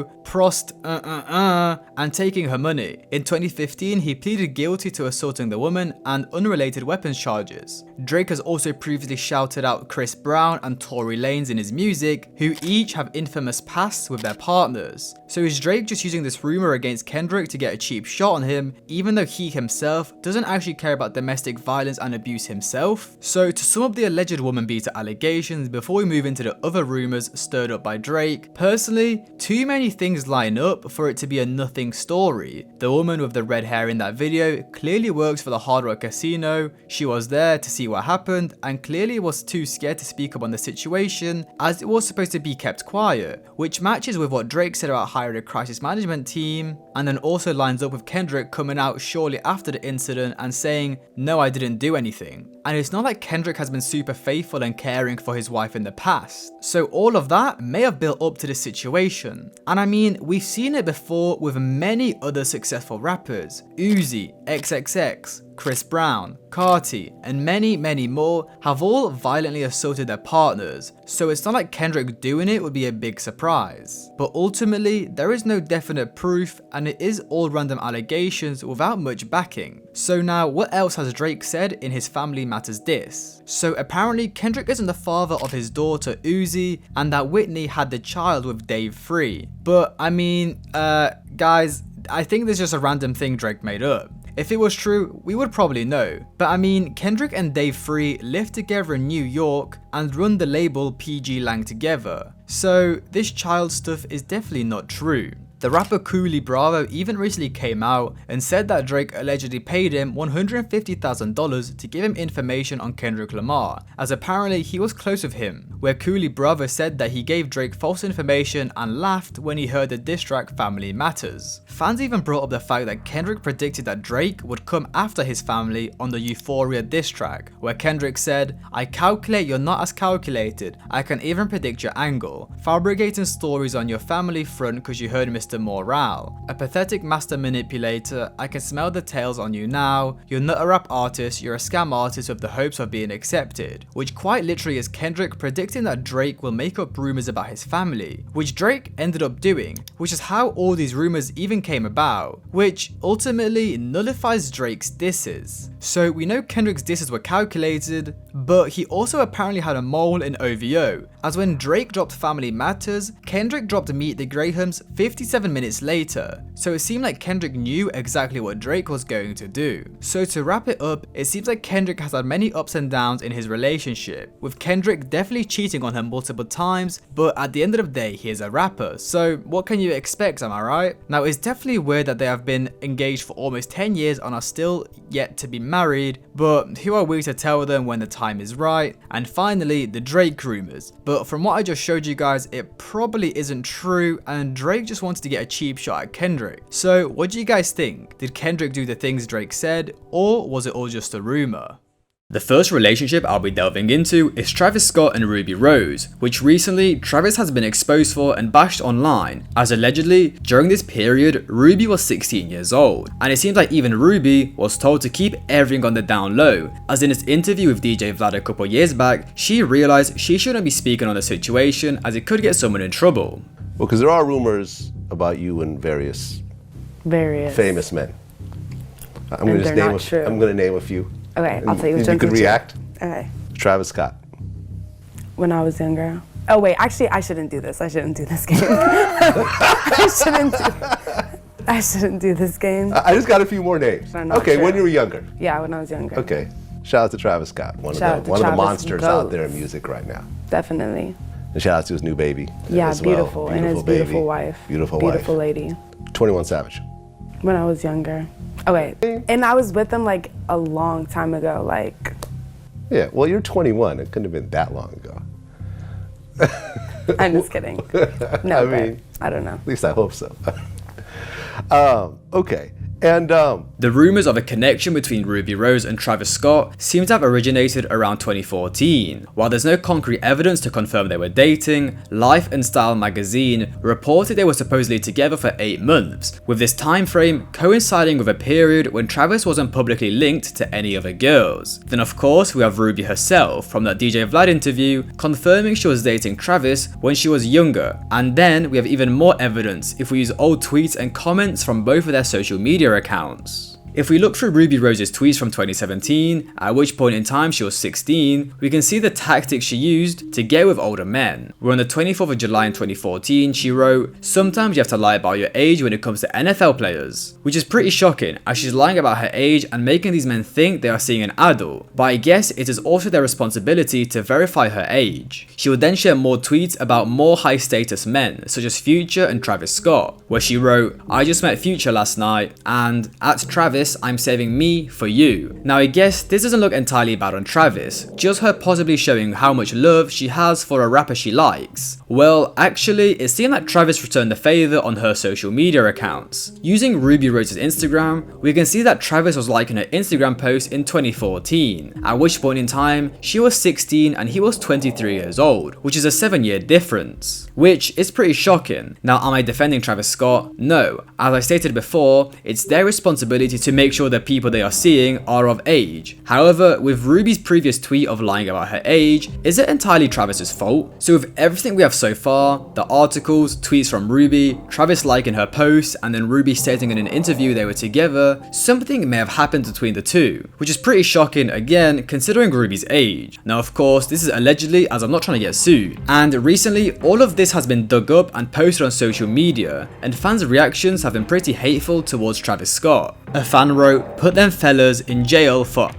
and taking her money. In 2015, he pleaded guilty to assaulting the woman and unrelated weapons charges. Drake has also previously shouted out Chris Brown and Tory Lanez in his music, who each have infamous pasts with their partners. So is Drake just using this rumor against Kendrick to get a cheap shot on him, even though he himself doesn't actually care about domestic violence and abuse himself? So to sum up the alleged woman beater allegations before we move into the other rumors stirred up by Drake, personally, too many things line up for it to be a nothing story. The woman with the red hair in that video clearly works for the Hard Rock Casino, she was there to see what happened and clearly was too scared to speak up on the situation as it was supposed to be kept quiet, which matches with what Drake said about hiring a crisis management team, and then also lines up with Kendrick coming out shortly after the incident and saying, no, I didn't do anything. And it's not like Kendrick has been super faithful and caring for his wife in the past. So all of that may have built up to this situation. And I mean, we've seen it before with many other successful rappers. Uzi, XXX, Chris Brown, Carti, and many more have all violently assaulted their partners, so it's not like Kendrick doing it would be a big surprise. But ultimately, there is no definite proof and it is all random allegations without much backing. So now, what else has Drake said in his Family Matters diss? So apparently Kendrick isn't the father of his daughter Uzi, and that Whitney had the child with Dave Free. But I mean, guys, I think this is just a random thing Drake made up. If it was true, we would probably know. But I mean, Kendrick and Dave Free live together in New York and run the label PG Lang together. So this child stuff is definitely not true. The rapper Cooley Bravo even recently came out and said that Drake allegedly paid him $150,000 to give him information on Kendrick Lamar, as apparently he was close with him, where Cooley Bravo said that he gave Drake false information and laughed when he heard the diss track Family Matters. Fans even brought up the fact that Kendrick predicted that Drake would come after his family on the Euphoria diss track, where Kendrick said, I calculate you're not as calculated, I can even predict your angle, fabricating stories on your family front cause you heard Mr. Morale. A pathetic master manipulator, I can smell the tails on you now, you're not a rap artist, you're a scam artist with the hopes of being accepted, which quite literally is Kendrick predicting that Drake will make up rumors about his family, which Drake ended up doing, which is how all these rumors even came about, which ultimately nullifies Drake's disses. So we know Kendrick's disses were calculated, but he also apparently had a mole in OVO, as when Drake dropped Family Matters, Kendrick dropped Meet the Grahams 57 minutes later, so it seemed like Kendrick knew exactly what Drake was going to do. So to wrap it up, it seems like Kendrick has had many ups and downs in his relationship, with Kendrick definitely cheating on her multiple times, but at the end of the day he is a rapper, so what can you expect, am I right? Now it's definitely weird that they have been engaged for almost 10 years and are still yet to be married, but who are we to tell them when the time is right? And finally, the Drake rumors, but from what I just showed you guys, it probably isn't true and Drake just wanted to get a cheap shot at Kendrick. So what do you guys think? Did Kendrick do the things Drake said, or was it all just a rumor? The first relationship I'll be delving into is Travis Scott and Ruby Rose, which recently Travis has been exposed for and bashed online, as allegedly, during this period, Ruby was 16 years old, and it seems like even Ruby was told to keep everything on the down low, as in this interview with DJ Vlad a couple years back, she realized she shouldn't be speaking on the situation as it could get someone in trouble. Well, because there are rumors about you and various famous men. I'm going to name a few. Okay, I'll tell you which ones. You could react. Okay. Travis Scott. When I was younger. Oh wait, actually I shouldn't do this. I shouldn't do this game. I shouldn't do this game. I just got a few more names. Okay, when you were younger. Yeah, when I was younger. Okay. Shout out to Travis Scott, one of the monsters out there in music right now. Definitely. And shout out to his new baby. Yeah, as beautiful. Well. And his beautiful wife. Beautiful lady. 21 Savage. When I was younger. Okay, and I was with them like a long time ago, like. Yeah, well, you're 21. It couldn't have been that long ago. I'm just kidding. No, I don't know. At least I hope so. Okay. And the rumors of a connection between Ruby Rose and Travis Scott seem to have originated around 2014. While there's no concrete evidence to confirm they were dating, Life and Style magazine reported they were supposedly together for 8 months, with this time frame coinciding with a period when Travis wasn't publicly linked to any other girls. Then of course we have Ruby herself from that DJ Vlad interview confirming she was dating Travis when she was younger, and then we have even more evidence if we use old tweets and comments from both of their social media accounts. If we look through Ruby Rose's tweets from 2017, at which point in time she was 16, we can see the tactics she used to get with older men. Where on the 24th of July in 2014, she wrote, "Sometimes you have to lie about your age when it comes to NFL players," which is pretty shocking as she's lying about her age and making these men think they are seeing an adult, but I guess it is also their responsibility to verify her age. She would then share more tweets about more high status men, such as Future and Travis Scott, where she wrote, "I just met Future last night," and "At Travis, I'm saving me for you." Now I guess this doesn't look entirely bad on Travis, just her possibly showing how much love she has for a rapper she likes. Well, actually, it seemed that Travis returned the favor on her social media accounts. Using Ruby Rose's Instagram, we can see that Travis was liking her Instagram post in 2014, at which point in time, she was 16 and he was 23 years old, which is a 7-year difference, which is pretty shocking. Now, am I defending Travis Scott? No. As I stated before, it's their responsibility to make sure the people they are seeing are of age. However, with Ruby's previous tweet of lying about her age, is it entirely Travis's fault? So with everything we have so far, the articles, tweets from Ruby, Travis liking her posts, and then Ruby stating in an interview they were together, something may have happened between the two, which is pretty shocking again considering Ruby's age. Now of course, this is allegedly as I'm not trying to get sued, and recently all of this has been dug up and posted on social media, and fans' reactions have been pretty hateful towards Travis Scott. A fan wrote, "Put them fellas in jail for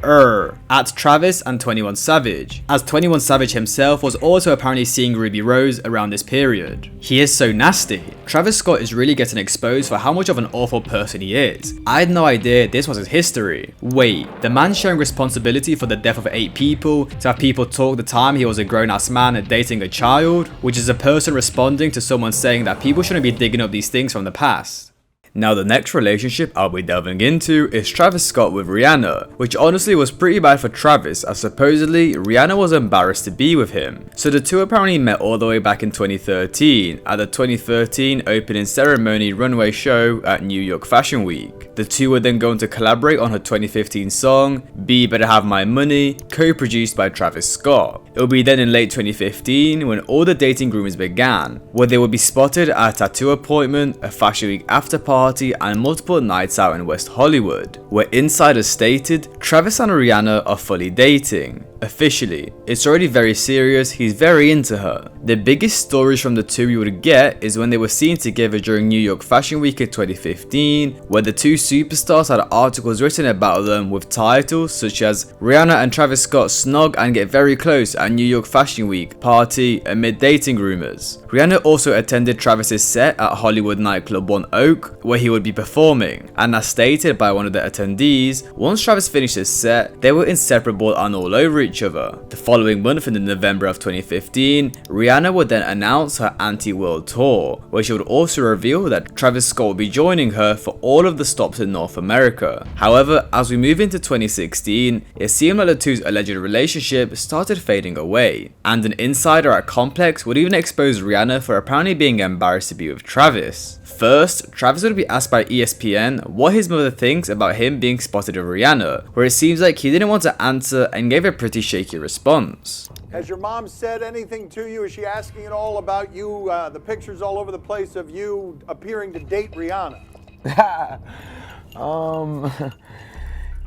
at Travis and 21 Savage," as 21 Savage himself was also apparently seeing Ruby Rose around this period. He is so nasty. Travis Scott is really getting exposed for how much of an awful person he is. I had no idea this was his history. Wait, the man showing responsibility for the death of 8 people to have people talk the time he was a grown-ass man and dating a child, which is a person responding to someone saying that people shouldn't be digging up these things from the past. Now the next relationship I'll be delving into is Travis Scott with Rihanna, which honestly was pretty bad for Travis as supposedly Rihanna was embarrassed to be with him. So the two apparently met all the way back in 2013 at the 2013 opening ceremony runway show at New York Fashion Week. The two were then going to collaborate on her 2015 song, Be Better Have My Money, co-produced by Travis Scott. It will be then in late 2015 when all the dating rumors began, where they would be spotted at a tattoo appointment, a Fashion Week after party, and multiple nights out in West Hollywood, where insiders stated Travis and Rihanna are fully dating. Officially, it's already very serious, he's very into her. The biggest stories from the two we would get is when they were seen together during New York Fashion Week in 2015, where the two superstars had articles written about them with titles such as Rihanna and Travis Scott snog and get very close at New York Fashion Week party amid dating rumors. Rihanna also attended Travis's set at Hollywood nightclub One Oak, where he would be performing, and as stated by one of the attendees, once Travis finished his set, they were inseparable and all over each each other. The following month, in November of 2015, Rihanna would then announce her anti-world tour, where she would also reveal that Travis Scott would be joining her for all of the stops in North America. However, as we move into 2016, it seemed like the two's alleged relationship started fading away, and an insider at Complex would even expose Rihanna for apparently being embarrassed to be with Travis. First, Travis would be asked by ESPN what his mother thinks about him being spotted with Rihanna, where it seems like he didn't want to answer and gave a pretty shaky response. Has your mom said anything to you? Is she asking at all about you, the pictures all over the place of you appearing to date Rihanna?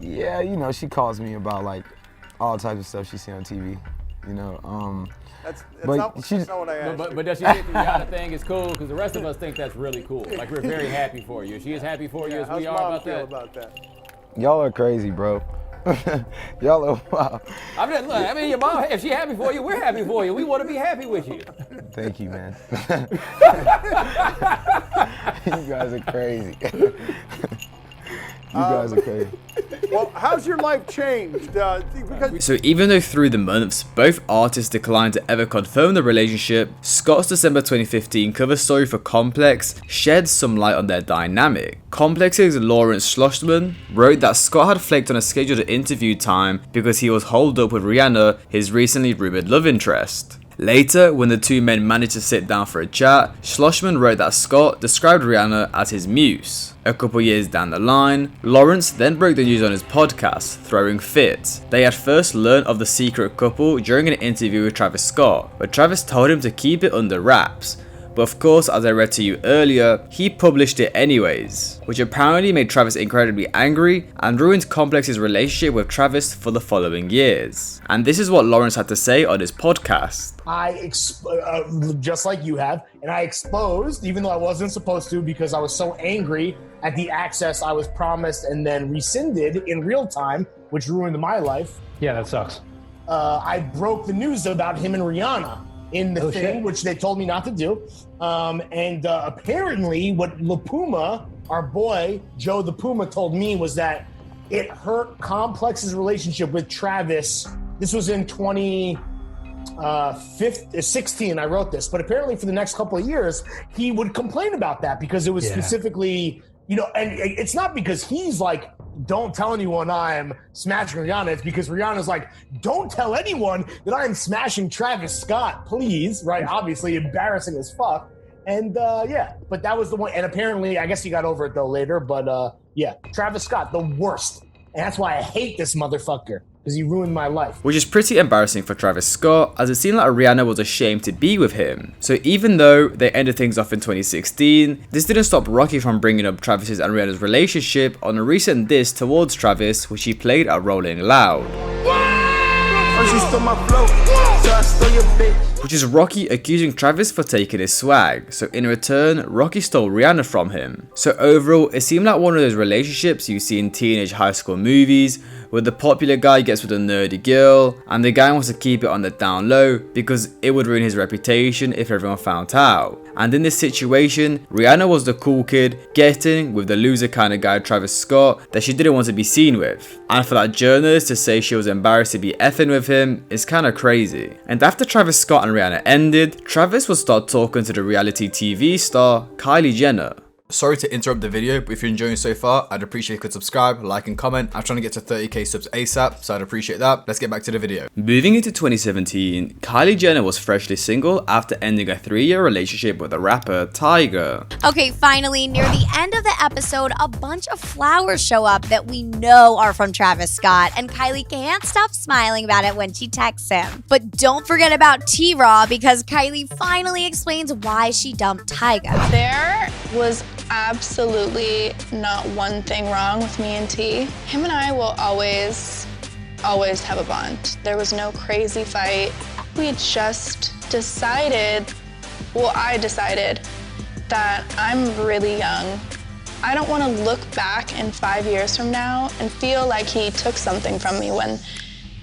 Yeah, you know, she calls me about like all types of stuff she see on TV, you know. That's not what I asked. But does she think the Rihanna thing is cool? Because the rest of us think that's really cool. Like, we're very happy for you. She is happy for you as we are about that. Y'all are crazy, bro. Y'all are wild. I mean, your mom, if she happy for you, we're happy for you. We want to be happy with you. Thank you, man. You guys are crazy. You guys are crazy. Well, how's your life changed? So even though through the months, both artists declined to ever confirm the relationship, Scott's December 2015 cover story for Complex sheds some light on their dynamic. Complex's Lawrence Schlossman wrote that Scott had flaked on a scheduled interview time because he was holed up with Rihanna, his recently rumored love interest. Later, when the two men managed to sit down for a chat, Schlossman wrote that Scott described Rihanna as his muse. A couple years down the line, Lawrence then broke the news on his podcast, Throwing Fits. They had first learned of the secret couple during an interview with Travis Scott, but Travis told him to keep it under wraps. But of course, as I read to you earlier, he published it anyways, which apparently made Travis incredibly angry and ruined Complex's relationship with Travis for the following years. And this is what Lawrence had to say on his podcast. Just like you have, and I exposed, even though I wasn't supposed to because I was so angry at the access I was promised and then rescinded in real time, which ruined my life. Yeah, that sucks. I broke the news about him and Rihanna in the thing, which they told me not to do. Apparently what La Puma, our boy, Joe the Puma, told me was that it hurt Complex's relationship with Travis. This was in 2016, I wrote this, but apparently for the next couple of years, he would complain about that because it was specifically, you know, and it's not because he's like, don't tell anyone I'm smashing Rihanna. It's because Rihanna's like, don't tell anyone that I'm smashing Travis Scott, please. Right? Obviously embarrassing as fuck. And but that was the one. And apparently, I guess he got over it though later. But Travis Scott, the worst. And that's why I hate this motherfucker. Because he ruined my life. Which is pretty embarrassing for Travis Scott, as it seemed like Rihanna was ashamed to be with him. So even though they ended things off in 2016, this didn't stop Rocky from bringing up Travis's and Rihanna's relationship on a recent diss towards Travis, which he played at Rolling Loud. Which is Rocky accusing Travis for taking his swag, so in return, Rocky stole Rihanna from him. So overall, it seemed like one of those relationships you see in teenage high school movies, where the popular guy gets with a nerdy girl, and the guy wants to keep it on the down low because it would ruin his reputation if everyone found out. And in this situation, Rihanna was the cool kid getting with the loser kind of guy Travis Scott that she didn't want to be seen with. And for that journalist to say she was embarrassed to be effing with him is kinda crazy. And after Travis Scott and Rihanna ended, Travis would start talking to the reality TV star Kylie Jenner. Sorry to interrupt the video, but if you're enjoying so far, I'd appreciate if you could subscribe, like and comment. I'm trying to get to 30k subs ASAP, so I'd appreciate that. Let's get back to the video. Moving into 2017, Kylie Jenner was freshly single after ending a 3-year relationship with the rapper Tyga. Okay, finally, near the end of the episode, a bunch of flowers show up that we know are from Travis Scott, and Kylie can't stop smiling about it when she texts him. But don't forget about T-Raw, because Kylie finally explains why she dumped Tyga. There was absolutely not one thing wrong with me and T. Him and I will always have a bond. There was no crazy fight. We just decided, I decided that I'm really young. I don't want to look back in 5 years from now and feel like he took something from me when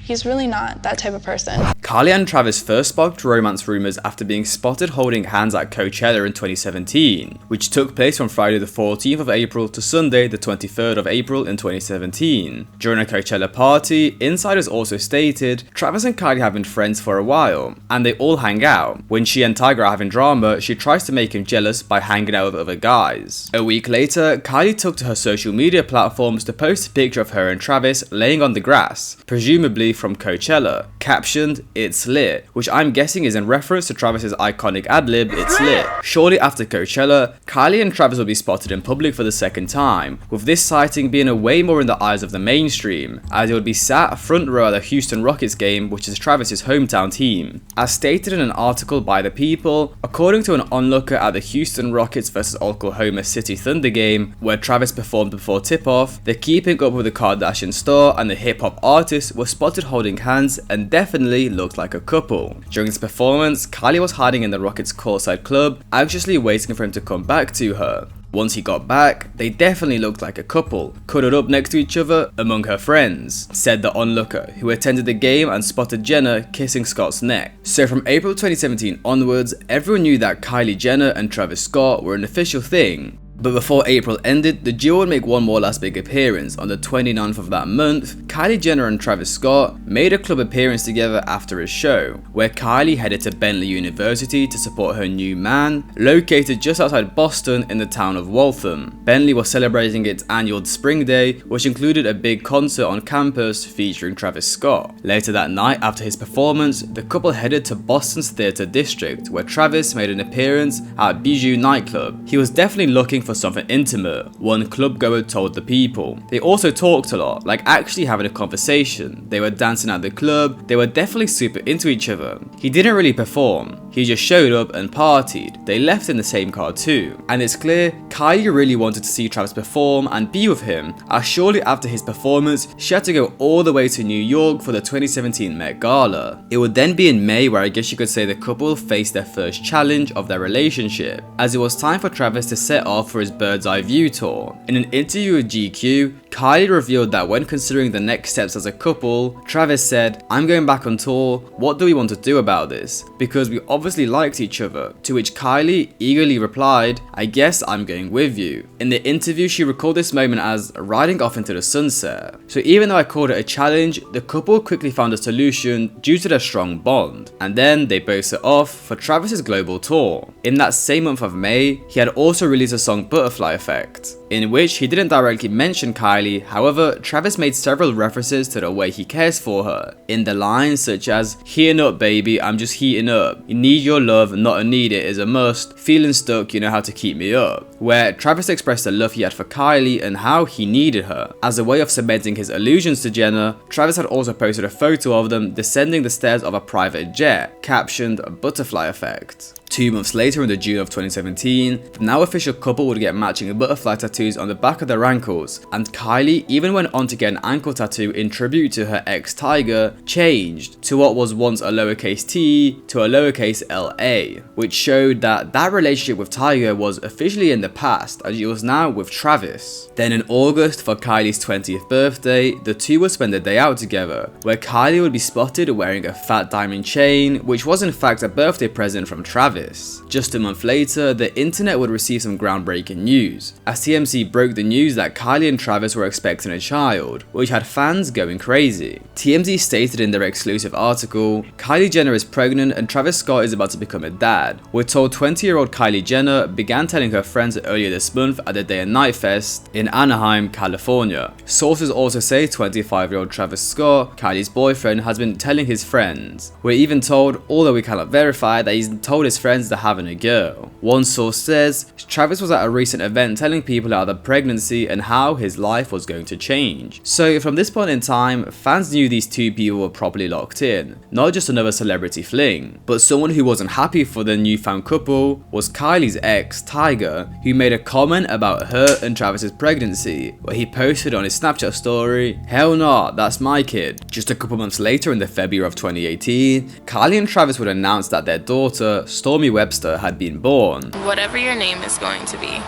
He's really not that type of person. Kylie and Travis first sparked romance rumors after being spotted holding hands at Coachella in 2017, which took place from Friday the 14th of April to Sunday the 23rd of April in 2017. During a Coachella party, insiders also stated Travis and Kylie have been friends for a while, and they all hang out. When she and Tyga are having drama, she tries to make him jealous by hanging out with other guys. A week later, Kylie took to her social media platforms to post a picture of her and Travis laying on the grass, presumably from Coachella, captioned, "It's lit," which I'm guessing is in reference to Travis's iconic ad-lib, "It's lit." Shortly after Coachella, Kylie and Travis will be spotted in public for the second time, with this sighting being a way more in the eyes of the mainstream, as he would be sat front row at the Houston Rockets game, which is Travis's hometown team. As stated in an article by The People, according to an onlooker at the Houston Rockets vs Oklahoma City Thunder game, where Travis performed before tip-off, the Keeping Up with the Kardashian star and the hip-hop artist were spotted holding hands and definitely looked like a couple. During his performance, Kylie was hiding in the Rockets' courtside club, anxiously waiting for him to come back to her. Once he got back, they definitely looked like a couple, cuddled up next to each other among her friends, said the onlooker, who attended the game and spotted Jenner kissing Scott's neck. So from April 2017 onwards, everyone knew that Kylie Jenner and Travis Scott were an official thing. But before April ended, the duo would make one more last big appearance. On the 29th of that month, Kylie Jenner and Travis Scott made a club appearance together after a show, where Kylie headed to Bentley University to support her new man, located just outside Boston in the town of Waltham. Bentley was celebrating its annual Spring Day, which included a big concert on campus featuring Travis Scott. Later that night, after his performance, the couple headed to Boston's Theatre District, where Travis made an appearance at Bijou nightclub. He was definitely looking for something intimate, one club goer told The People. They also talked a lot, like actually having a conversation. They were dancing at the club, they were definitely super into each other. He didn't really perform, he just showed up and partied. They left in the same car too. And it's clear Kylie really wanted to see Travis perform and be with him, as shortly after his performance, she had to go all the way to New York for the 2017 Met Gala. It would then be in May where I guess you could say the couple faced their first challenge of their relationship, as it was time for Travis to set off for his Bird's Eye View tour. In an interview with GQ, Kylie revealed that when considering the next steps as a couple, Travis said, "I'm going back on tour, what do we want to do about this? Because we obviously liked each other," to which Kylie eagerly replied, "I guess I'm going with you." In the interview, she recalled this moment as riding off into the sunset. So even though I called it a challenge, the couple quickly found a solution due to their strong bond, and then they both set off for Travis's global tour. In that same month of May, he had also released a song Butterfly Effect, in which he didn't directly mention Kylie. However, Travis made several references to the way he cares for her, in the lines such as, "Heating up baby, I'm just heating up. You need your love, not a need it is a must. Feeling stuck, you know how to keep me up." Where Travis expressed the love he had for Kylie and how he needed her. As a way of cementing his allusions to Jenner, Travis had also posted a photo of them descending the stairs of a private jet, captioned "Butterfly Effect." 2 months later, in the June of 2017, the now official couple would get matching butterfly tattoos on the back of their ankles, and Kylie even went on to get an ankle tattoo in tribute to her ex Tyga, changed to what was once a lowercase t to a lowercase la, which showed that that relationship with Tyga was officially in the past, as she was now with Travis. Then in August, for Kylie's 20th birthday, the two would spend a day out together, where Kylie would be spotted wearing a fat diamond chain, which was in fact a birthday present from Travis. Just a month later, the internet would receive some groundbreaking news, as TMZ broke the news that Kylie and Travis were expecting a child, which had fans going crazy. TMZ stated in their exclusive article, "Kylie Jenner is pregnant and Travis Scott is about to become a dad." We're told 20-year-old Kylie Jenner began telling her friends earlier this month at the Day and Night Fest in Anaheim, California. Sources also say 25-year-old Travis Scott, Kylie's boyfriend, has been telling his friends. We're even told, although we cannot verify, that he's told his friends they're having a girl. One source says Travis was at a recent event telling people about the pregnancy and how his life was going to change. So from this point in time, fans knew these two people were properly locked in, not just another celebrity fling. But someone who wasn't happy for the newfound couple was Kylie's ex, Tyga, who made a comment about her and Travis's pregnancy, where he posted on his Snapchat story, "Hell nah, that's my kid." Just a couple months later, in the February of 2018, Kylie and Travis would announce that their daughter, Stormy Webster, had been born. Whatever your name is going to be,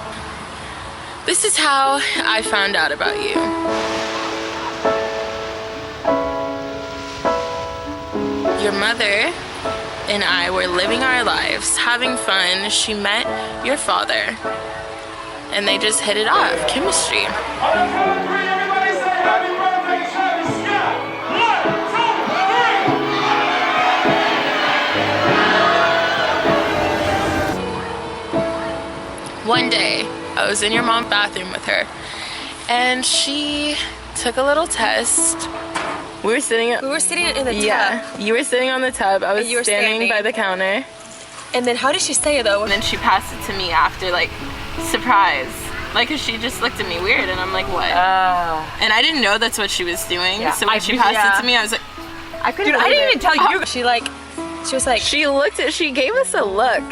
this is how I found out about you. Your mother and I were living our lives, having fun. She met your father, and they just hit it off. Chemistry. One day, I was in your mom's bathroom with her, and she took a little test. We were sitting in the tub. Yeah, you were sitting on the tub. I was standing by the counter. And then how did she say it though? And then she passed it to me after, like, surprise. Like, 'cause she just looked at me weird, and I'm like, what? And I didn't know that's what she was doing. Yeah. So when she passed it to me, I was like, I didn't even tell you. She was like, she gave us a look.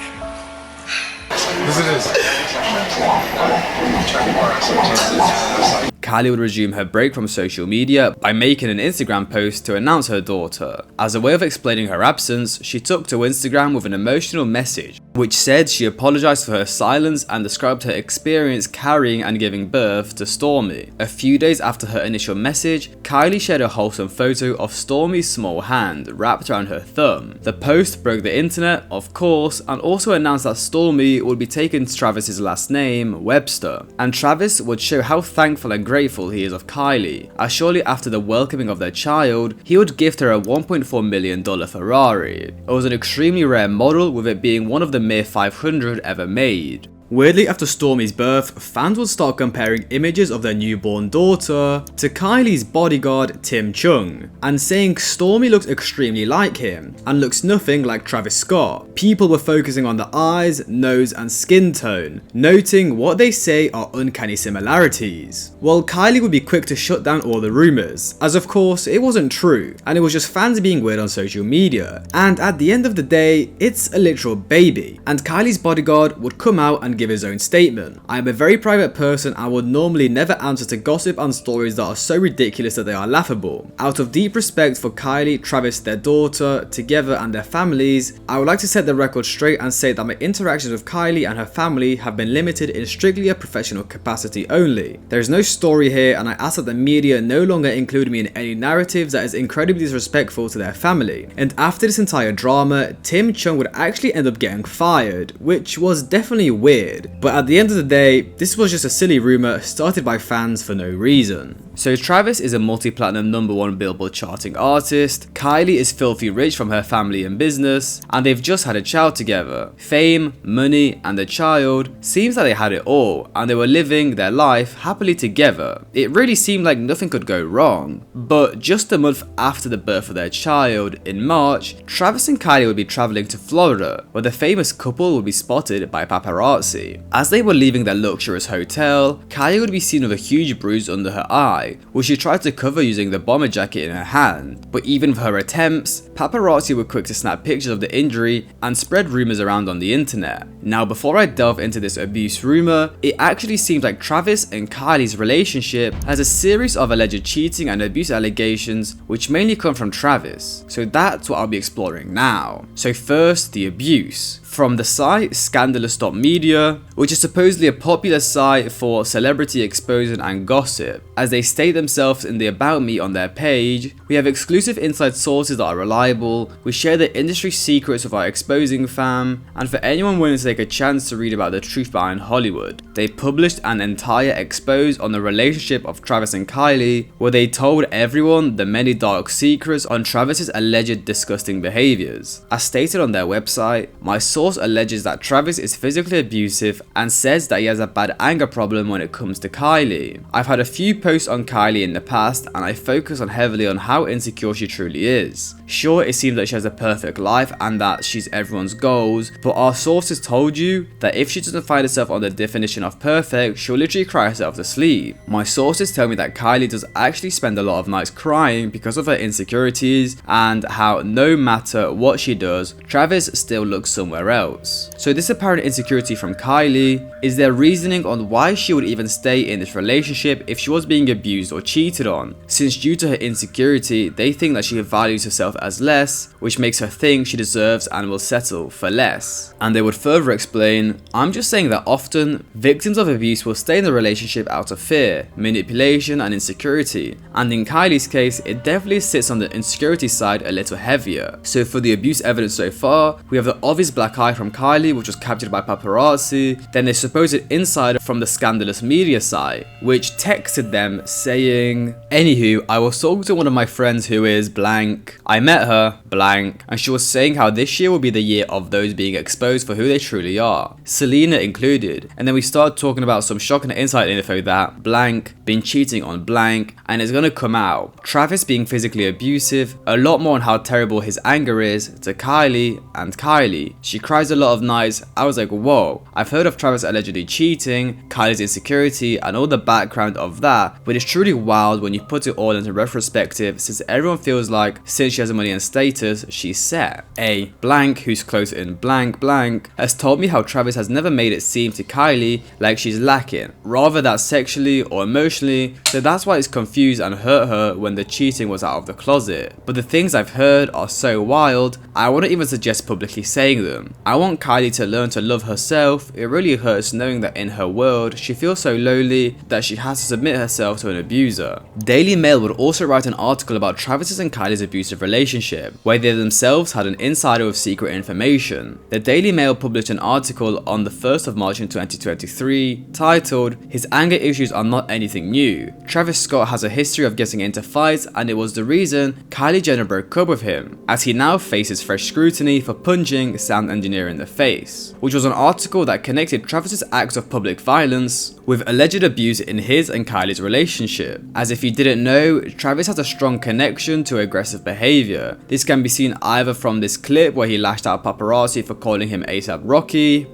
Kylie would resume her break from social media by making an Instagram post to announce her daughter. As a way of explaining her absence, she took to Instagram with an emotional message, which said she apologized for her silence and described her experience carrying and giving birth to Stormi. A few days after her initial message, Kylie shared a wholesome photo of Stormi's small hand wrapped around her thumb. The post broke the internet, of course, and also announced that Stormi would be taking Travis's last name, Webster, and Travis would show how thankful and grateful he is of Kylie, as shortly after the welcoming of their child, he would gift her a $1.4 million Ferrari. It was an extremely rare model, with it being one of the mere 500 ever made. Weirdly, after Stormi's birth, fans would start comparing images of their newborn daughter to Kylie's bodyguard Tim Chung, and saying Stormi looks extremely like him, and looks nothing like Travis Scott. People were focusing on the eyes, nose and skin tone, noting what they say are uncanny similarities. While Kylie would be quick to shut down all the rumours, as of course it wasn't true, and it was just fans being weird on social media, and at the end of the day, it's a literal baby, and Kylie's bodyguard would come out and give his own statement. I am a very private person and would normally never answer to gossip and stories that are so ridiculous that they are laughable. Out of deep respect for Kylie, Travis, their daughter, together and their families, I would like to set the record straight and say that my interactions with Kylie and her family have been limited in strictly a professional capacity only. There is no story here, and I ask that the media no longer include me in any narratives that is incredibly disrespectful to their family. And after this entire drama, Tim Chung would actually end up getting fired, which was definitely weird. But at the end of the day, this was just a silly rumor started by fans for no reason. So Travis is a multi-platinum #1 Billboard charting artist, Kylie is filthy rich from her family and business, and they've just had a child together. Fame, money, and a child, seems like they had it all, and they were living their life happily together. It really seemed like nothing could go wrong. But just a month after the birth of their child, in March, Travis and Kylie would be traveling to Florida, where the famous couple would be spotted by paparazzi. As they were leaving their luxurious hotel, Kylie would be seen with a huge bruise under her eye, which she tried to cover using the bomber jacket in her hand. But even with her attempts, paparazzi were quick to snap pictures of the injury and spread rumors around on the internet. Now, before I delve into this abuse rumor, it actually seems like Travis and Kylie's relationship has a series of alleged cheating and abuse allegations, which mainly come from Travis. So that's what I'll be exploring now. So first, the abuse. From the site Scandalous.media, which is supposedly a popular site for celebrity exposing and gossip. As they state themselves in the About Me on their page, we have exclusive inside sources that are reliable, we share the industry secrets of our exposing fam, and for anyone willing to take a chance to read about the truth behind Hollywood. They published an entire expose on the relationship of Travis and Kylie, where they told everyone the many dark secrets on Travis's alleged disgusting behaviors. As stated on their website, my source alleges that Travis is physically abusive and says that he has a bad anger problem when it comes to Kylie. I've had a few posts on Kylie in the past, and I focus heavily on how insecure she truly is. Sure, it seems like she has a perfect life and that she's everyone's goals, but our sources told you that if she doesn't find herself on the definition of perfect, she'll literally cry herself to sleep. My sources tell me that Kylie does actually spend a lot of nights crying because of her insecurities, and how no matter what she does, Travis still looks somewhere else. So this apparent insecurity from Kylie is their reasoning on why she would even stay in this relationship if she was being abused or cheated on, since due to her insecurity, they think that she values herself as less, which makes her think she deserves and will settle for less. And they would further explain, I'm just saying that often, victims of abuse will stay in the relationship out of fear, manipulation and insecurity, and in Kylie's case, it definitely sits on the insecurity side a little heavier. So for the abuse evidence so far, we have the obvious black eye from Kylie, which was captured by paparazzi, then the supposed insider from the scandalous media site, which texted them saying, anywho, I was talking to one of my friends who is blank, I met her, blank, and she was saying how this year will be the year of those being exposed for who they truly are, Selena included, and then we start talking about some shocking inside info that blank been cheating on blank, and it's gonna come out, Travis being physically abusive, a lot more on how terrible his anger is to Kylie, and Kylie, she cries a lot of nights. I was like, whoa, I've heard of Travis allegedly cheating, Kylie's insecurity and all the background of that, but it's truly wild when you put it all into retrospective, since everyone feels like since she has money and status, she's set. A blank, who's close in blank blank, has told me how Travis has never made it seem to Kylie like she's lacking, rather that sexually or emotionally, so that's why it's confused and hurt her when the cheating was out of the closet. But the things I've heard are so wild, I wouldn't even suggest publicly saying them. I want Kylie to learn to love herself. It really hurts knowing that in her world, she feels so lonely that she has to submit herself to an abuser. Daily Mail would also write an article about Travis's and Kylie's abusive relationship, where they themselves had an insider with secret information. The Daily Mail published an article on the 1st of March in 2023 titled, "His anger issues are not anything new. Travis Scott has a history of getting into fights and it was the reason Kylie Jenner broke up with him, as he now faces fresh scrutiny for punching a sound engineer in the face," which was an article that connected Travis's acts of public violence with alleged abuse in his and Kylie's relationship. As if you didn't know, Travis has a strong connection to aggressive behavior. This can be seen either from this clip where he lashed out paparazzi for calling him ASAP Rocky,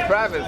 Travis.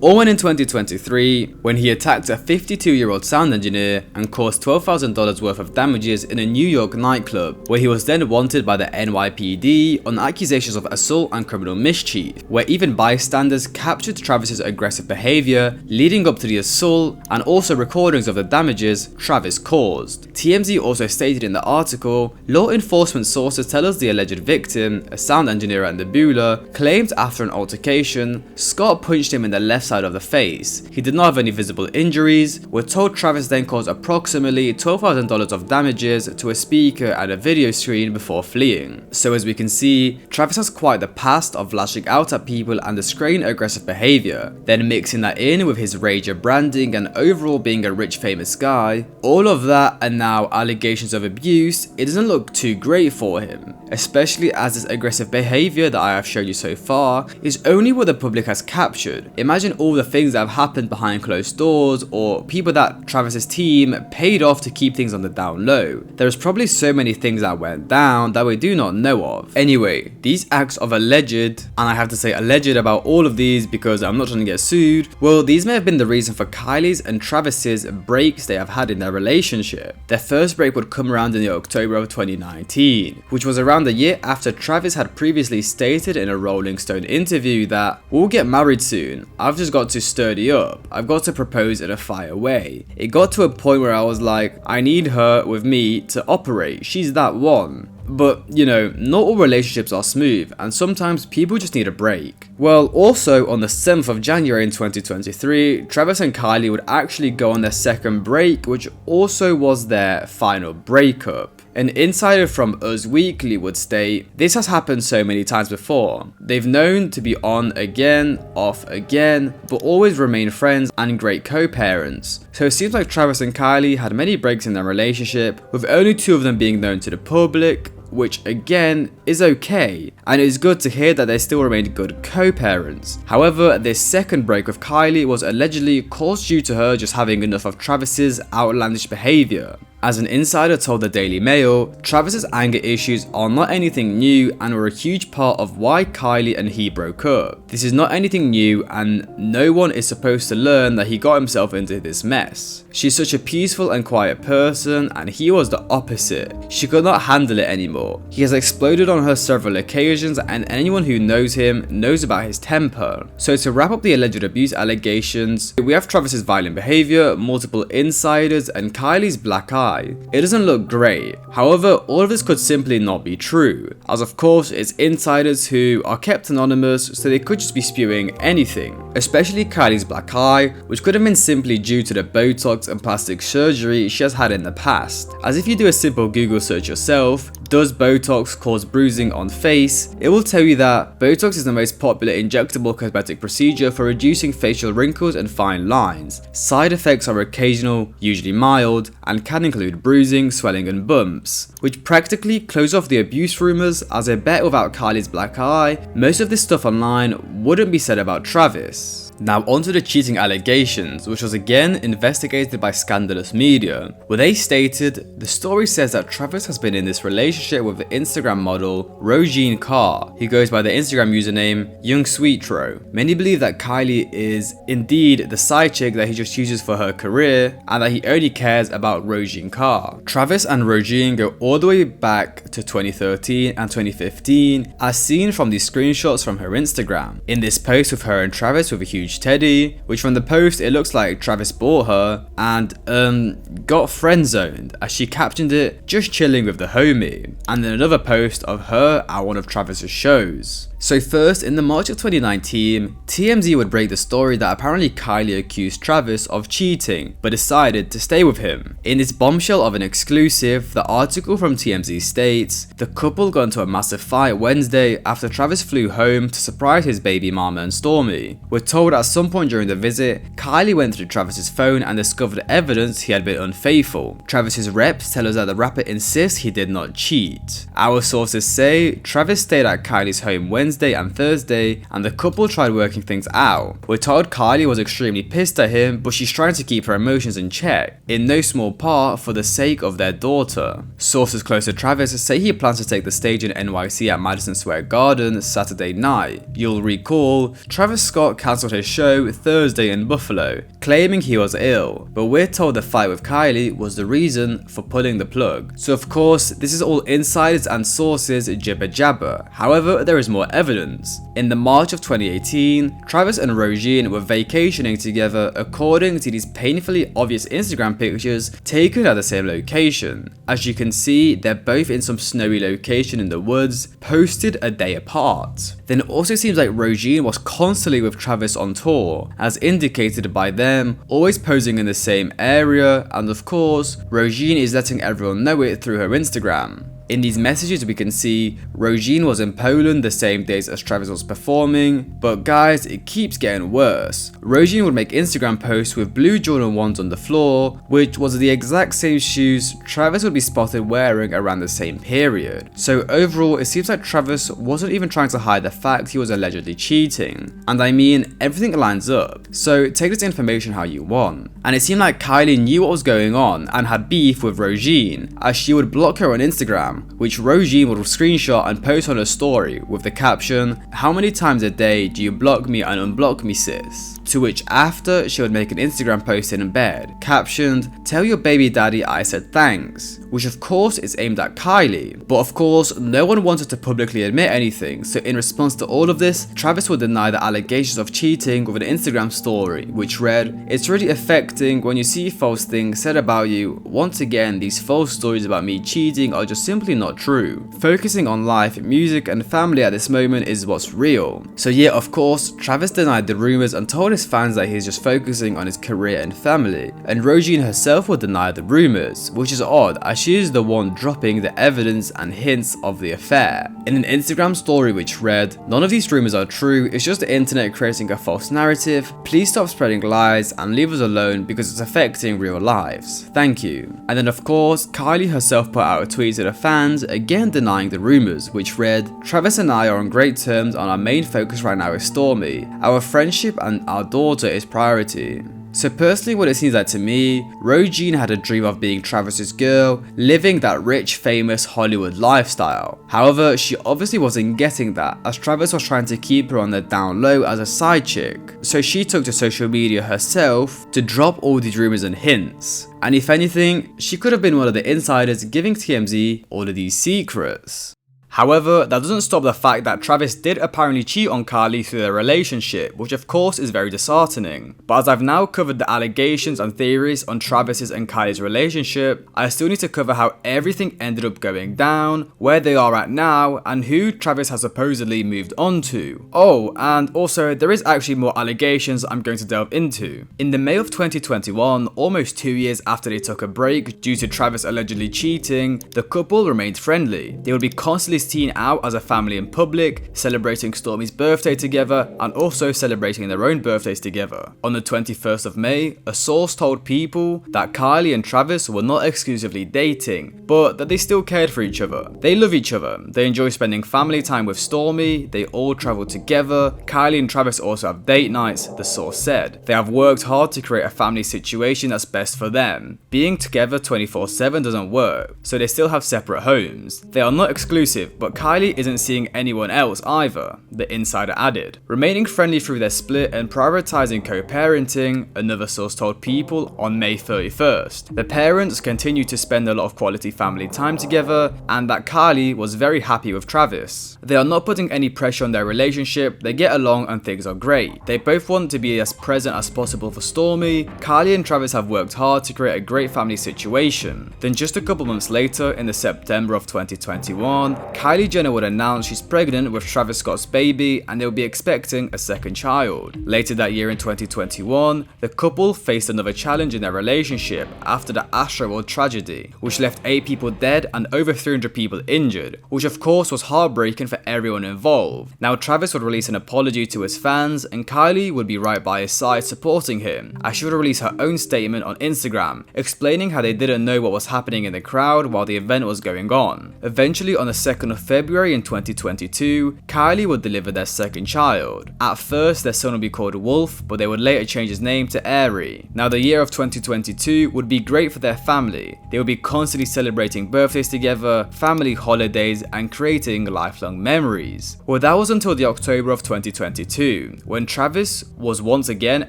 or when in 2023, when he attacked a 52-year-old sound engineer and caused $12,000 worth of damages in a New York nightclub, where he was then wanted by the NYPD on accusations of assault and criminal mischief, where even bystanders captured Travis's aggressive behavior leading up to the assault and also recordings of the damages Travis caused. TMZ also stated in the article, law enforcement sources tell us the alleged victim, a sound engineer at Nebula, claimed after an altercation, Scott punched him in the left side of the face. He did not have any visible injuries. We're told Travis then caused approximately $12,000 of damages to a speaker and a video screen before fleeing. So as we can see, Travis has quite the past of lashing out at people and displaying aggressive behavior, then mixing that in with his rager branding and overall being a rich famous guy. All of that and now allegations of abuse, it doesn't look too great for him, especially as this aggressive behavior that I have shown you so far is only what the public has captured. Imagine all the things that have happened behind closed doors, or people that Travis's team paid off to keep things on the down low. There's probably so many things that went down that we do not know of. Anyway, these acts of alleged, and I have to say alleged about all of these because I'm not trying to get sued, well, these may have been the reason for Kylie's and Travis's breaks they have had in their relationship. Their first break would come around in the October of 2019, which was around a year after Travis had previously stated in a Rolling Stone interview that, "We'll get married soon. I've just got to sturdy up. I've got to propose in a fire way." It got to a point where I was like, I need her with me to operate. She's that one. But, you know, not all relationships are smooth, and sometimes people just need a break. Well, also on the 7th of January in 2023, Travis and Kylie would actually go on their second break, which also was their final breakup. An insider from Us Weekly would state, "This has happened so many times before. They've known to be on again, off again, but always remain friends and great co-parents." So it seems like Travis and Kylie had many breaks in their relationship, with only 2 of them being known to the public, which again is okay, and it is good to hear that they still remained good co-parents. However, this second break with Kylie was allegedly caused due to her just having enough of Travis's outlandish behavior. As an insider told the Daily Mail, Travis's anger issues are not anything new and were a huge part of why Kylie and he broke up. This is not anything new and no one is supposed to learn that he got himself into this mess. She's such a peaceful and quiet person and he was the opposite. She could not handle it anymore. He has exploded on her several occasions and anyone who knows him knows about his temper. So to wrap up the alleged abuse allegations, we have Travis's violent behavior, multiple insiders and Kylie's black eye. It doesn't look great. However, all of this could simply not be true, as of course it's insiders who are kept anonymous so they could just be spewing anything. Especially Kylie's black eye, which could have been simply due to the Botox and plastic surgery she has had in the past. As if you do a simple Google search yourself, does Botox cause bruising on face? It will tell you that Botox is the most popular injectable cosmetic procedure for reducing facial wrinkles and fine lines. Side effects are occasional, usually mild, and can include bruising, swelling and bumps, which practically close off the abuse rumors, as I bet without Kylie's black eye, most of this stuff online wouldn't be said about Travis. Now onto the cheating allegations, which was again investigated by Scandalous Media, where they stated the story says that Travis has been in this relationship with the Instagram model Rogine Carr, who goes by the Instagram username YoungSweetro. Many believe that Kylie is indeed the side chick that he just uses for her career and that he only cares about Rogine Carr. Travis and Rogine go all the way back to 2013 and 2015, as seen from these screenshots from her Instagram. In this post with her and Travis with a huge teddy, which from the post it looks like Travis bought her and got friend zoned, as she captioned it, just chilling with the homie, and then another post of her at one of Travis's shows. So first, in the March of 2019, TMZ would break the story that apparently Kylie accused Travis of cheating, but decided to stay with him. In this bombshell of an exclusive, the article from TMZ states, the couple got into a massive fight Wednesday after Travis flew home to surprise his baby mama and Stormy. We're told at some point during the visit, Kylie went through Travis's phone and discovered evidence he had been unfaithful. Travis's reps tell us that the rapper insists he did not cheat. Our sources say Travis stayed at Kylie's home Wednesday and Thursday, and the couple tried working things out. We're told Kylie was extremely pissed at him, but she's trying to keep her emotions in check, in no small part for the sake of their daughter. Sources close to Travis say he plans to take the stage in NYC at Madison Square Garden Saturday night. You'll recall, Travis Scott cancelled his show Thursday in Buffalo, claiming he was ill, but we're told the fight with Kylie was the reason for pulling the plug. So of course, this is all insiders and sources jibber jabber. However, there is more evidence. In the March of 2018, Travis and Rogine were vacationing together according to these painfully obvious Instagram pictures taken at the same location. As you can see, they're both in some snowy location in the woods, posted a day apart. Then it also seems like Rogine was constantly with Travis on tour, as indicated by them always posing in the same area, and of course, Rogine is letting everyone know it through her Instagram. In these messages we can see Rogine was in Poland the same days as Travis was performing, but guys, it keeps getting worse. Rogine would make Instagram posts with blue Jordan 1s on the floor, which was the exact same shoes Travis would be spotted wearing around the same period. So overall, it seems like Travis wasn't even trying to hide the fact he was allegedly cheating. And I mean, everything lines up, so take this information how you want. And it seemed like Kylie knew what was going on and had beef with Rogine, as she would block her on Instagram, which Rogine would screenshot and post on her story with the caption, "How many times a day do you block me and unblock me, sis?" To which after, she would make an Instagram post in bed, captioned, "Tell your baby daddy I said thanks," which of course is aimed at Kylie. But of course, no one wanted to publicly admit anything, so in response to all of this, Travis would deny the allegations of cheating with an Instagram story, which read, "It's really affecting when you see false things said about you. Once again, these false stories about me cheating are just simply not true. Focusing on life, music and family at this moment is what's real." So yeah, of course, Travis denied the rumors and told his fans that he's just focusing on his career and family, and Rogine herself would deny the rumors, which is odd as she is the one dropping the evidence and hints of the affair. In an Instagram story which read, "None of these rumors are true, it's just the internet creating a false narrative. Please stop spreading lies and leave us alone because it's affecting real lives. Thank you." And then of course, Kylie herself put out a tweet to the fans, again denying the rumors, which read, "Travis and I are on great terms and our main focus right now is Stormy. Our friendship and our daughter is priority." So personally, what it seems like to me, Roisin had a dream of being Travis's girl, living that rich, famous Hollywood lifestyle. However, she obviously wasn't getting that, as Travis was trying to keep her on the down low as a side chick. So she took to social media herself to drop all these rumors and hints. And if anything, she could have been one of the insiders giving TMZ all of these secrets. However, that doesn't stop the fact that Travis did apparently cheat on Kylie through their relationship, which of course is very disheartening. But as I've now covered the allegations and theories on Travis's and Kylie's relationship, I still need to cover how everything ended up going down, where they are at now, and who Travis has supposedly moved on to. Oh, and also there is actually more allegations I'm going to delve into. In the May of 2021, almost 2 years after they took a break due to Travis allegedly cheating, the couple remained friendly. They would be constantly seen out as a family in public, celebrating Stormi's birthday together and also celebrating their own birthdays together. On the 21st of May, a source told People that Kylie and Travis were not exclusively dating, but that they still cared for each other. They love each other, they enjoy spending family time with Stormi, they all travel together. Kylie and Travis also have date nights, the source said. They have worked hard to create a family situation that's best for them. Being together 24/7 doesn't work, so they still have separate homes. They are not exclusive, but Kylie isn't seeing anyone else either, the insider added. Remaining friendly through their split and prioritizing co-parenting, another source told People on May 31st. The parents continue to spend a lot of quality family time together, and that Kylie was very happy with Travis. They are not putting any pressure on their relationship, they get along and things are great. They both want to be as present as possible for Stormi. Kylie and Travis have worked hard to create a great family situation. Then just a couple months later, in the September of 2021, Kylie Jenner would announce she's pregnant with Travis Scott's baby and they'll be expecting a second child. Later that year in 2021, the couple faced another challenge in their relationship after the Astroworld tragedy, which left 8 people dead and over 300 people injured, which of course was heartbreaking for everyone involved. Now Travis would release an apology to his fans and Kylie would be right by his side supporting him, as she would release her own statement on Instagram, explaining how they didn't know what was happening in the crowd while the event was going on. Eventually, on the 2nd of February in 2022, Kylie would deliver their second child. At first, their son would be called Wolf, but they would later change his name to Airy. Now, the year of 2022 would be great for their family. They would be constantly celebrating birthdays together, family holidays, and creating lifelong memories. Well, that was until the October of 2022, when Travis was once again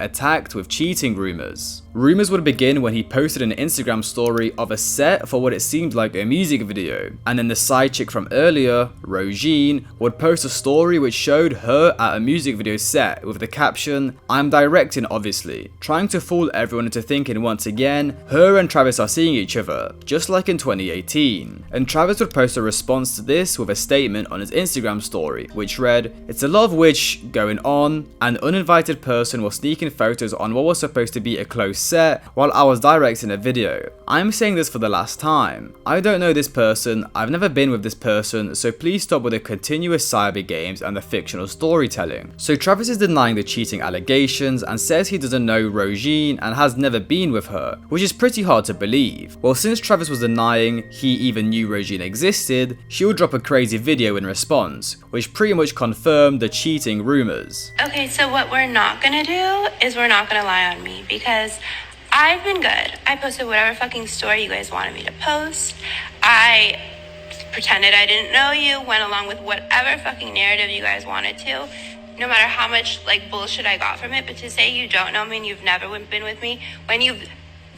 attacked with cheating rumors. Rumors would begin when he posted an Instagram story of a set for what it seemed like a music video, and then the side chick from earlier, Roisin, would post a story which showed her at a music video set with the caption, "I'm directing obviously," trying to fool everyone into thinking once again her and Travis are seeing each other, just like in 2018. And Travis would post a response to this with a statement on his Instagram story, which read, "It's a lot of witch going on. An uninvited person was sneaking photos on what was supposed to be a close set while I was directing a video. I'm saying this for the last time. I don't know this person, I've never been with this person, so please stop with the continuous cyber games and the fictional storytelling." So Travis is denying the cheating allegations and says he doesn't know Roisin and has never been with her, which is pretty hard to believe. Well, since Travis was denying he even knew Roisin existed, she would drop a crazy video in response, which pretty much confirmed the cheating rumors. Okay, so what we're not gonna do is we're not gonna lie on me, because I've been good. I posted whatever fucking story you guys wanted me to post. I pretended I didn't know you, went along with whatever fucking narrative you guys wanted to, no matter how much like bullshit I got from it. But to say you don't know me and you've never been with me, when you've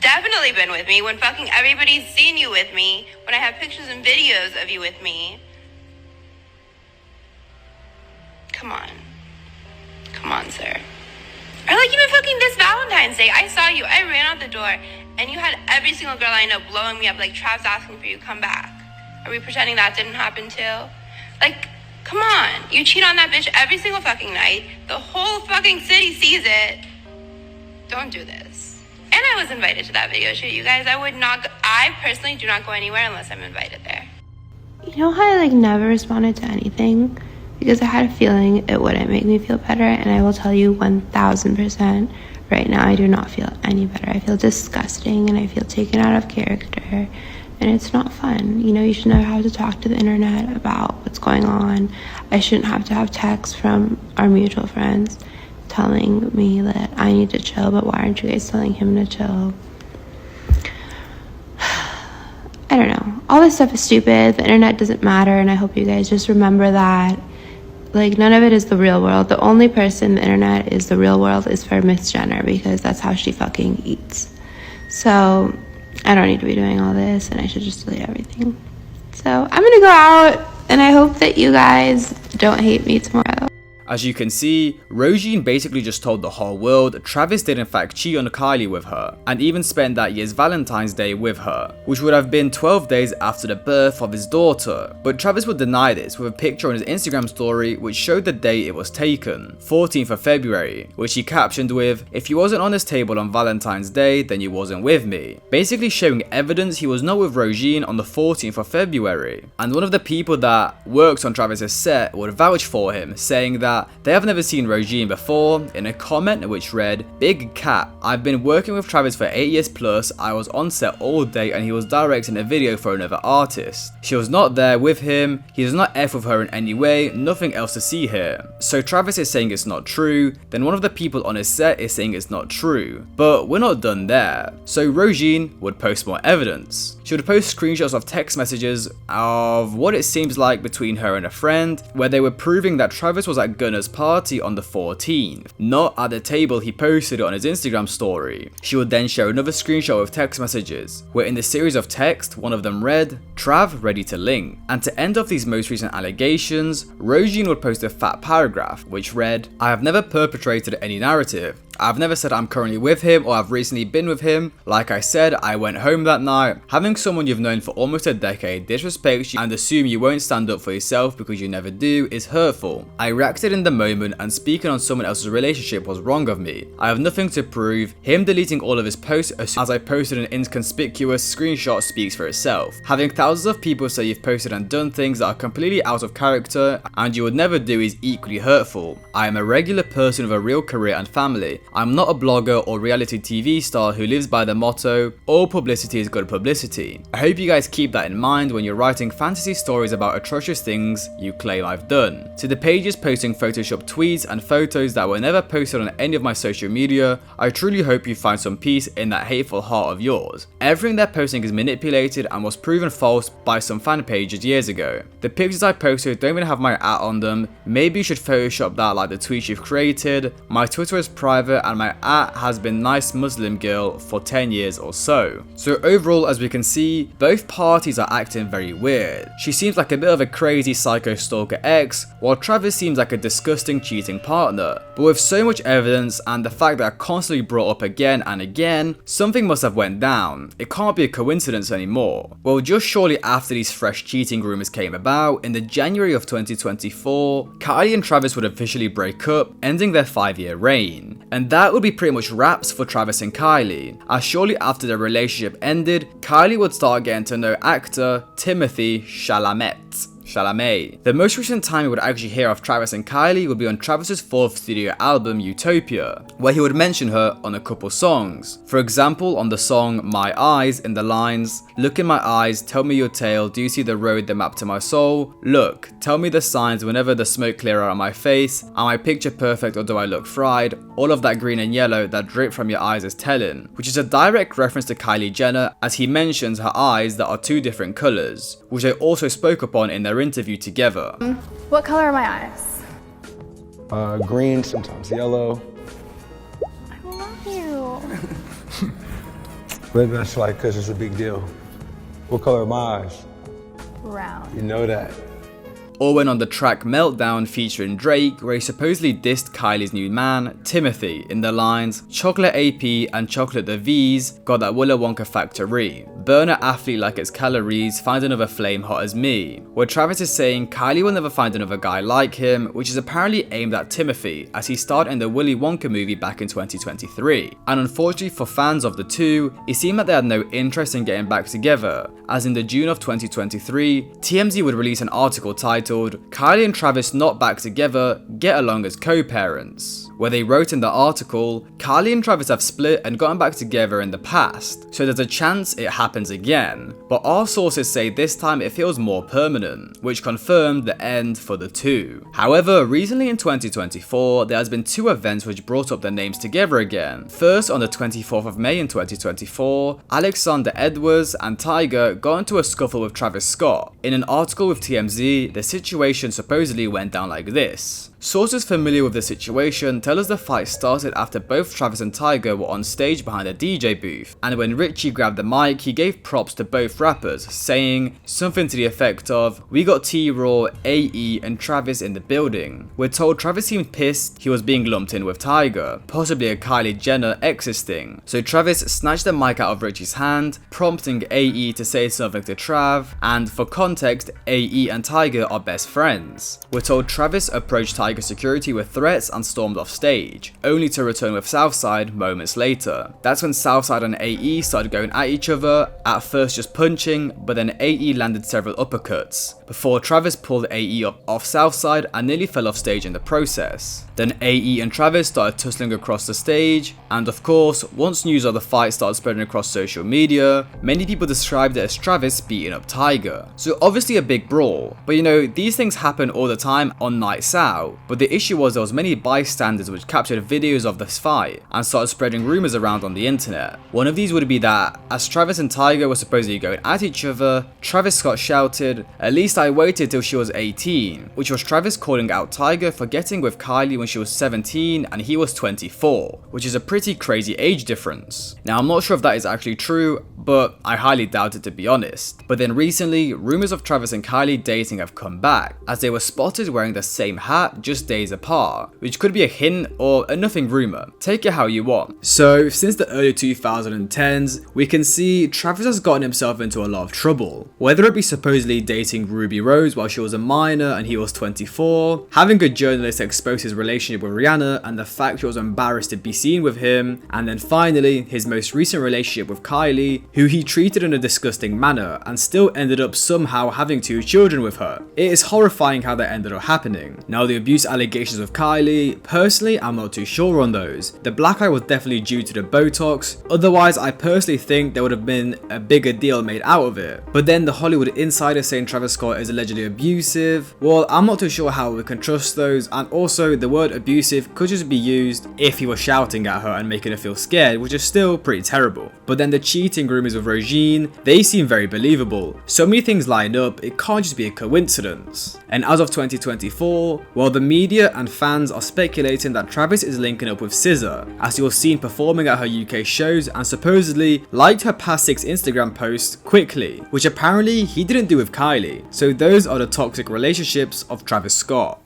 definitely been with me, when fucking everybody's seen you with me, when I have pictures and videos of you with me. Come on, sir. Or like even fucking this Valentine's Day, I saw you, I ran out the door, and you had every single girl I know blowing me up, like Trav's asking for you, come back. Are we pretending that didn't happen too? Like, come on, you cheat on that bitch every single fucking night, the whole fucking city sees it. Don't do this. And I was invited to that video shoot, you guys. I personally do not go anywhere unless I'm invited there. You know how I like never responded to anything? Because I had a feeling it wouldn't make me feel better, and I will tell you 1000% right now I do not feel any better. I feel disgusting and I feel taken out of character, and it's not fun. You know, you should never have to talk to the internet about what's going on. I shouldn't have to have texts from our mutual friends telling me that I need to chill, but why aren't you guys telling him to chill? I don't know. All this stuff is stupid. The internet doesn't matter, and I hope you guys just remember that. Like, none of it is the real world. The only person the internet is the real world is for Miss Jenner, because that's how she fucking eats. So, I don't need to be doing all this, and I should just delete everything. So, I'm gonna go out, and I hope that you guys don't hate me tomorrow. As you can see, Roisin basically just told the whole world Travis did in fact cheat on Kylie with her, and even spent that year's Valentine's Day with her, which would have been 12 days after the birth of his daughter. But Travis would deny this with a picture on his Instagram story which showed the day it was taken, 14th of February, which he captioned with, "If you wasn't on this table on Valentine's Day, then you wasn't with me," basically showing evidence he was not with Roisin on the 14th of February. And one of the people that works on Travis's set would vouch for him, saying that they have never seen Roisin before, in a comment which read, "Big cat, I've been working with Travis for 8 years plus, I was on set all day and he was directing a video for another artist. She was not there with him, he does not F with her in any way, nothing else to see here." So Travis is saying it's not true, then one of the people on his set is saying it's not true. But we're not done there. So Roisin would post more evidence. She would post screenshots of text messages of what it seems like between her and a friend, where they were proving that Travis was at Gunner's party on the 14th, not at the table he posted on his Instagram story. She would then share another screenshot of text messages, where in the series of text, one of them read, "Trav ready to link." And to end off these most recent allegations, Roisin would post a fat paragraph, which read, "I have never perpetrated any narrative. I've never said I'm currently with him or I've recently been with him. Like I said, I went home that night. Having someone you've known for almost a decade disrespect you and assume you won't stand up for yourself because you never do is hurtful. I reacted in the moment and speaking on someone else's relationship was wrong of me. I have nothing to prove. Him deleting all of his posts as I posted an inconspicuous screenshot speaks for itself. Having thousands of people say you've posted and done things that are completely out of character and you would never do is equally hurtful. I am a regular person with a real career and family. I'm not a blogger or reality TV star who lives by the motto, all publicity is good publicity. I hope you guys keep that in mind when you're writing fantasy stories about atrocious things you claim I've done." To the pages posting Photoshop tweets and photos that were never posted on any of my social media, I truly hope you find some peace in that hateful heart of yours. Everything they're posting is manipulated and was proven false by some fan pages years ago. The pictures I posted don't even have my @ on them. Maybe you should Photoshop that like the tweets you've created. My Twitter is private and my @ has been nice Muslim girl for 10 years or so. So overall, as we can see, both parties are acting very weird. She seems like a bit of a crazy psycho stalker ex, while Travis seems like a disgusting cheating partner. But with so much evidence and the fact that are constantly brought up again and again, something must have went down. It can't be a coincidence anymore. Well, just shortly after these fresh cheating rumors came about, in the January of 2024, Kylie and Travis would officially break up, ending their 5-year reign. And that would be pretty much wraps for Travis and Kylie, as shortly after their relationship ended, Kylie would start getting to know actor Timothée Chalamet. The most recent time we would actually hear of Travis and Kylie would be on Travis's 4th studio album Utopia, where he would mention her on a couple songs. For example, on the song My Eyes, in the lines, "Look in my eyes, tell me your tale, do you see the road, the map to my soul? Look, tell me the signs whenever the smoke clear out of my face, am I picture perfect or do I look fried? All of that green and yellow that drip from your eyes is telling," which is a direct reference to Kylie Jenner as he mentions her eyes that are 2 different colours, which they also spoke upon in their interview together. What color are my eyes? Green, sometimes yellow. I love you. Maybe that's like because it's a big deal. What color are my eyes? Brown. You know that. Or when on the track Meltdown featuring Drake, where he supposedly dissed Kylie's new man, Timothy, in the lines, "Chocolate AP and chocolate the V's got that Willy Wonka factory. Burner athlete like its calories, find another flame hot as me." Where Travis is saying Kylie will never find another guy like him, which is apparently aimed at Timothy, as he starred in the Willy Wonka movie back in 2023. And unfortunately for fans of the two, it seemed that they had no interest in getting back together, as in the June of 2023, TMZ would release an article titled, "Kylie and Travis not back together, get along as co-parents." where they wrote in the article, Kylie and Travis have split and gotten back together in the past, so there's a chance it happens again, but our sources say this time it feels more permanent, which confirmed the end for the two. However, recently in 2024, there has been two events which brought up their names together again. First, on the 24th of May in 2024, Alexander Edwards and Tyga got into a scuffle with Travis Scott. In an article with TMZ, the situation supposedly went down like this. Sources familiar with the situation tell us the fight started after both Travis and Tyga were on stage behind a DJ booth, and when Richie grabbed the mic, he gave props to both rappers, saying something to the effect of, "We got T-Raw, AE and Travis in the building." We're told Travis seemed pissed he was being lumped in with Tyga, possibly a Kylie Jenner exes thing. So Travis snatched the mic out of Richie's hand, prompting AE to say something to Trav, and for context, AE and Tyga are best friends. We're told Travis approached Tyga security with threats and stormed off stage, only to return with Southside moments later. That's when Southside and AE started going at each other, at first just punching, but then AE landed several uppercuts, before Travis pulled AE up off Southside and nearly fell off stage in the process. Then AE and Travis started tussling across the stage, and of course, once news of the fight started spreading across social media, many people described it as Travis beating up Tyga. So obviously a big brawl, but you know, these things happen all the time on nights out. But the issue was there was many bystanders which captured videos of this fight and started spreading rumours around on the internet. One of these would be that, as Travis and Tyga were supposedly going at each other, Travis Scott shouted, "At least I waited till she was 18, which was Travis calling out Tyga for getting with Kylie when she was 17 and he was 24, which is a pretty crazy age difference. Now I'm not sure if that is actually true, but I highly doubt it to be honest. But then recently, rumours of Travis and Kylie dating have come back, as they were spotted wearing the same hat just days apart, which could be a hint or a nothing rumour. Take it how you want. So since the early 2010s, we can see Travis has gotten himself into a lot of trouble, whether it be supposedly dating Ruby Rose while she was a minor and he was 24, having a journalist expose his relationship with Rihanna and the fact she was embarrassed to be seen with him, and then finally his most recent relationship with Kylie, who he treated in a disgusting manner and still ended up somehow having 2 children with her. It is horrifying how that ended up happening. Now the abuse allegations of Kylie, personally I'm not too sure on those. The black eye was definitely due to the Botox, otherwise I personally think there would have been a bigger deal made out of it. But then the Hollywood insider saying Travis Scott is allegedly abusive, well I'm not too sure how we can trust those, and also the word abusive could just be used if he was shouting at her and making her feel scared, which is still pretty terrible. But then the cheating rumors of Regine, they seem very believable. So many things line up, it can't just be a coincidence. And as of 2024, well the media and fans are speculating that Travis is linking up with SZA, as he was seen performing at her UK shows and supposedly liked her past 6 Instagram posts quickly, which apparently he didn't do with Kylie. So those are the toxic relationships of Travis Scott.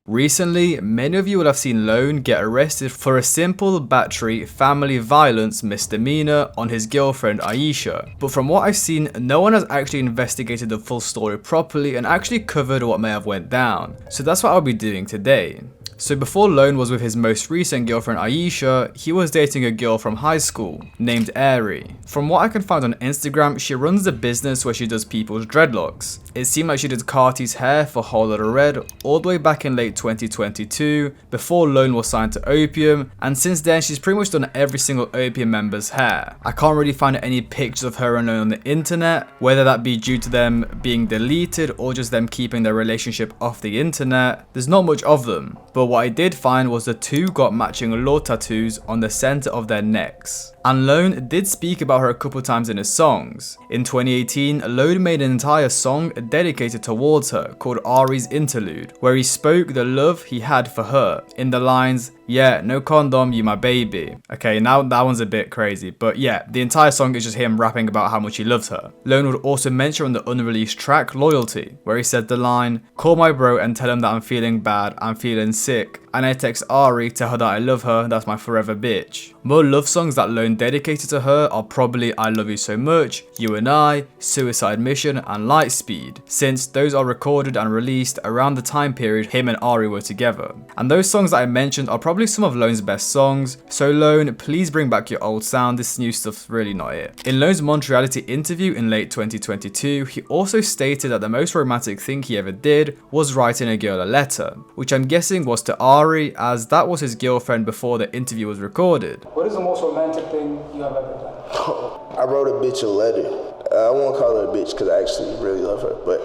Recently, many of you will have seen Lone get arrested for a simple battery family violence misdemeanor on his girlfriend Aisha. But from what I've seen, no one has actually investigated the full story properly and actually covered what may have went down. So that's what I'll be doing today. So before Lone was with his most recent girlfriend Aisha, he was dating a girl from high school named Airy. From what I can find on Instagram, she runs a business where she does people's dreadlocks. It seemed like she did Carti's hair for Whole Lotta Red all the way back in late 2022, before Lone was signed to Opium, and since then she's pretty much done every single Opium member's hair. I can't really find any pictures of her and Lone on the internet, whether that be due to them being deleted or just them keeping their relationship off the internet. There's not much of them, but what I did find was the two got matching law tattoos on the center of their necks. And Lone did speak about her a couple times in his songs. In 2018, Lone made an entire song dedicated towards her called Ari's Interlude, where he spoke the love he had for her in the lines, "Yeah, no condom, you my baby." Okay, now that one's a bit crazy, but yeah, the entire song is just him rapping about how much he loves her. Lone would also mention on the unreleased track Loyalty, where he said the line, "Call my bro and tell him that I'm feeling bad, I'm feeling sick. And I text Ari, tell her that I love her, that's my forever bitch." More love songs that Lone dedicated to her are probably I Love You So Much, You and I, Suicide Mission and Lightspeed, since those are recorded and released around the time period him and Ari were together. And those songs that I mentioned are probably some of Lone's best songs, so Lone, please bring back your old sound, this new stuff's really not it. In Lone's Montreality interview in late 2022, he also stated that the most romantic thing he ever did was writing a girl a letter, which I'm guessing was to Ari, as that was his girlfriend before the interview was recorded. What is the most romantic thing you have ever done? I wrote a bitch a letter. I won't call her a bitch because I actually really love her, but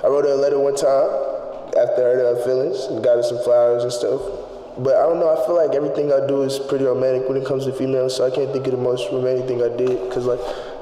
I wrote her a letter one time after I hurt her feelings and got her some flowers and stuff. But I don't know, I feel like everything I do is pretty romantic when it comes to females, so I can't think of the most romantic thing I did, because like,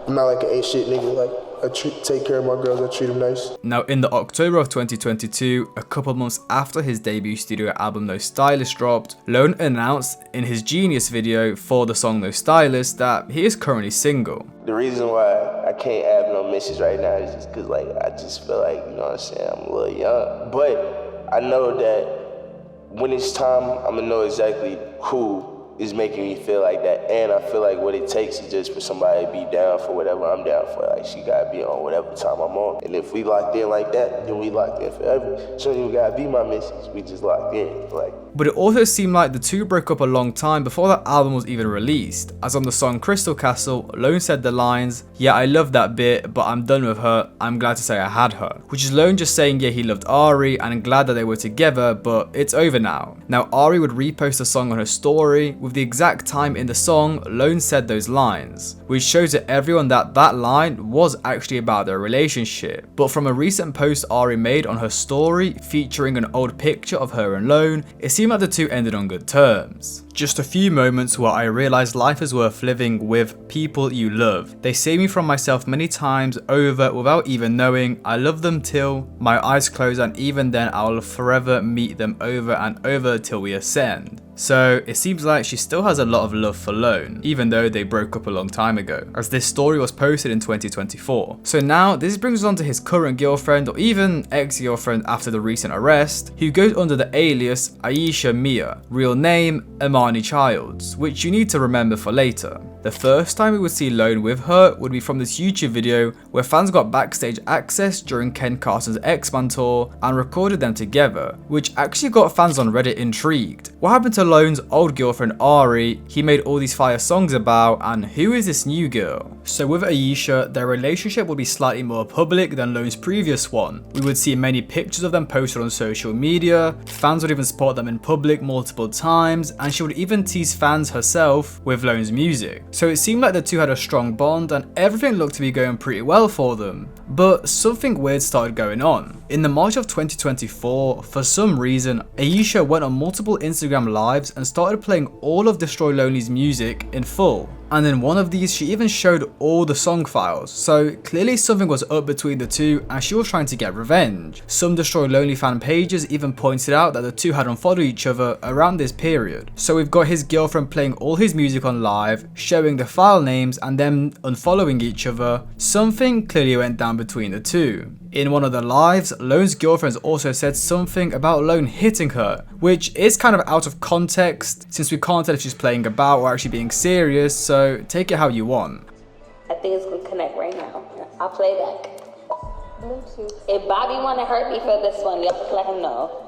I'm not like an ain't shit nigga, like, I take care of my girls, I treat them nice. Now in the October of 2022, a couple months after his debut studio album No Stylist dropped, Lone announced in his Genius video for the song No Stylist that he is currently single. The reason why I can't have no misses right now is just because like, I just feel like, you know what I'm saying, I'm a little young. But I know that when it's time, I'm gonna know exactly who is making me feel like that, and I feel like what it takes is just for somebody to be down for whatever I'm down for. Like, she gotta be on whatever time I'm on, and if we locked in like that, then we locked in forever. So you gotta be my missus, we just locked in, like. But it also seemed like the two broke up a long time before that album was even released, as on the song Crystal Castle, Lone said the lines, "Yeah, I love that bit, but I'm done with her, I'm glad to say I had her," which is Lone just saying yeah, he loved Ari and glad that they were together, but it's over now. Now Ari would repost the song on her story with the exact time in the song Lone said those lines, which shows to everyone that that line was actually about their relationship. But from a recent post Ari made on her story featuring an old picture of her and Lone, it seemed like the two ended on good terms. Just a few moments where I realized life is worth living with people you love. They save me from myself many times over without even knowing. I love them till my eyes close, and even then I'll forever meet them over and over till we ascend. So it seems like she still has a lot of love for Lone, even though they broke up a long time ago, as this story was posted in 2024. So now this brings us on to his current girlfriend, or even ex-girlfriend after the recent arrest, who goes under the alias Aisha Mia, real name Imani Childs, which you need to remember for later. The first time we would see Lone with her would be from this YouTube video where fans got backstage access during Ken Carson's X-Man tour and recorded them together, which actually got fans on Reddit intrigued. What happened to Lone's old girlfriend Ari, he made all these fire songs about, and who is this new girl? So with Aisha, their relationship would be slightly more public than Lone's previous one. We would see many pictures of them posted on social media, fans would even spot them in public multiple times, and she would even tease fans herself with Lone's music. So it seemed like the two had a strong bond and everything looked to be going pretty well for them. But something weird started going on. In the March of 2024, for some reason, Aisha went on multiple Instagram lives and started playing all of Destroy Lonely's music in full. And in one of these, she even showed all the song files. So clearly something was up between the two and she was trying to get revenge. Some Destroy Lonely fan pages even pointed out that the two had unfollowed each other around this period. So we've got his girlfriend playing all his music on live, showing the file names and then unfollowing each other. Something clearly went down between the two. In one of the lives, Lone's girlfriend also said something about Lone hitting her, which is kind of out of context since we can't tell if she's playing about or actually being serious, so take it how you want. I think it's gonna connect right now. I'll play back. If Bobby wanna hurt me for this one, y'all let him know.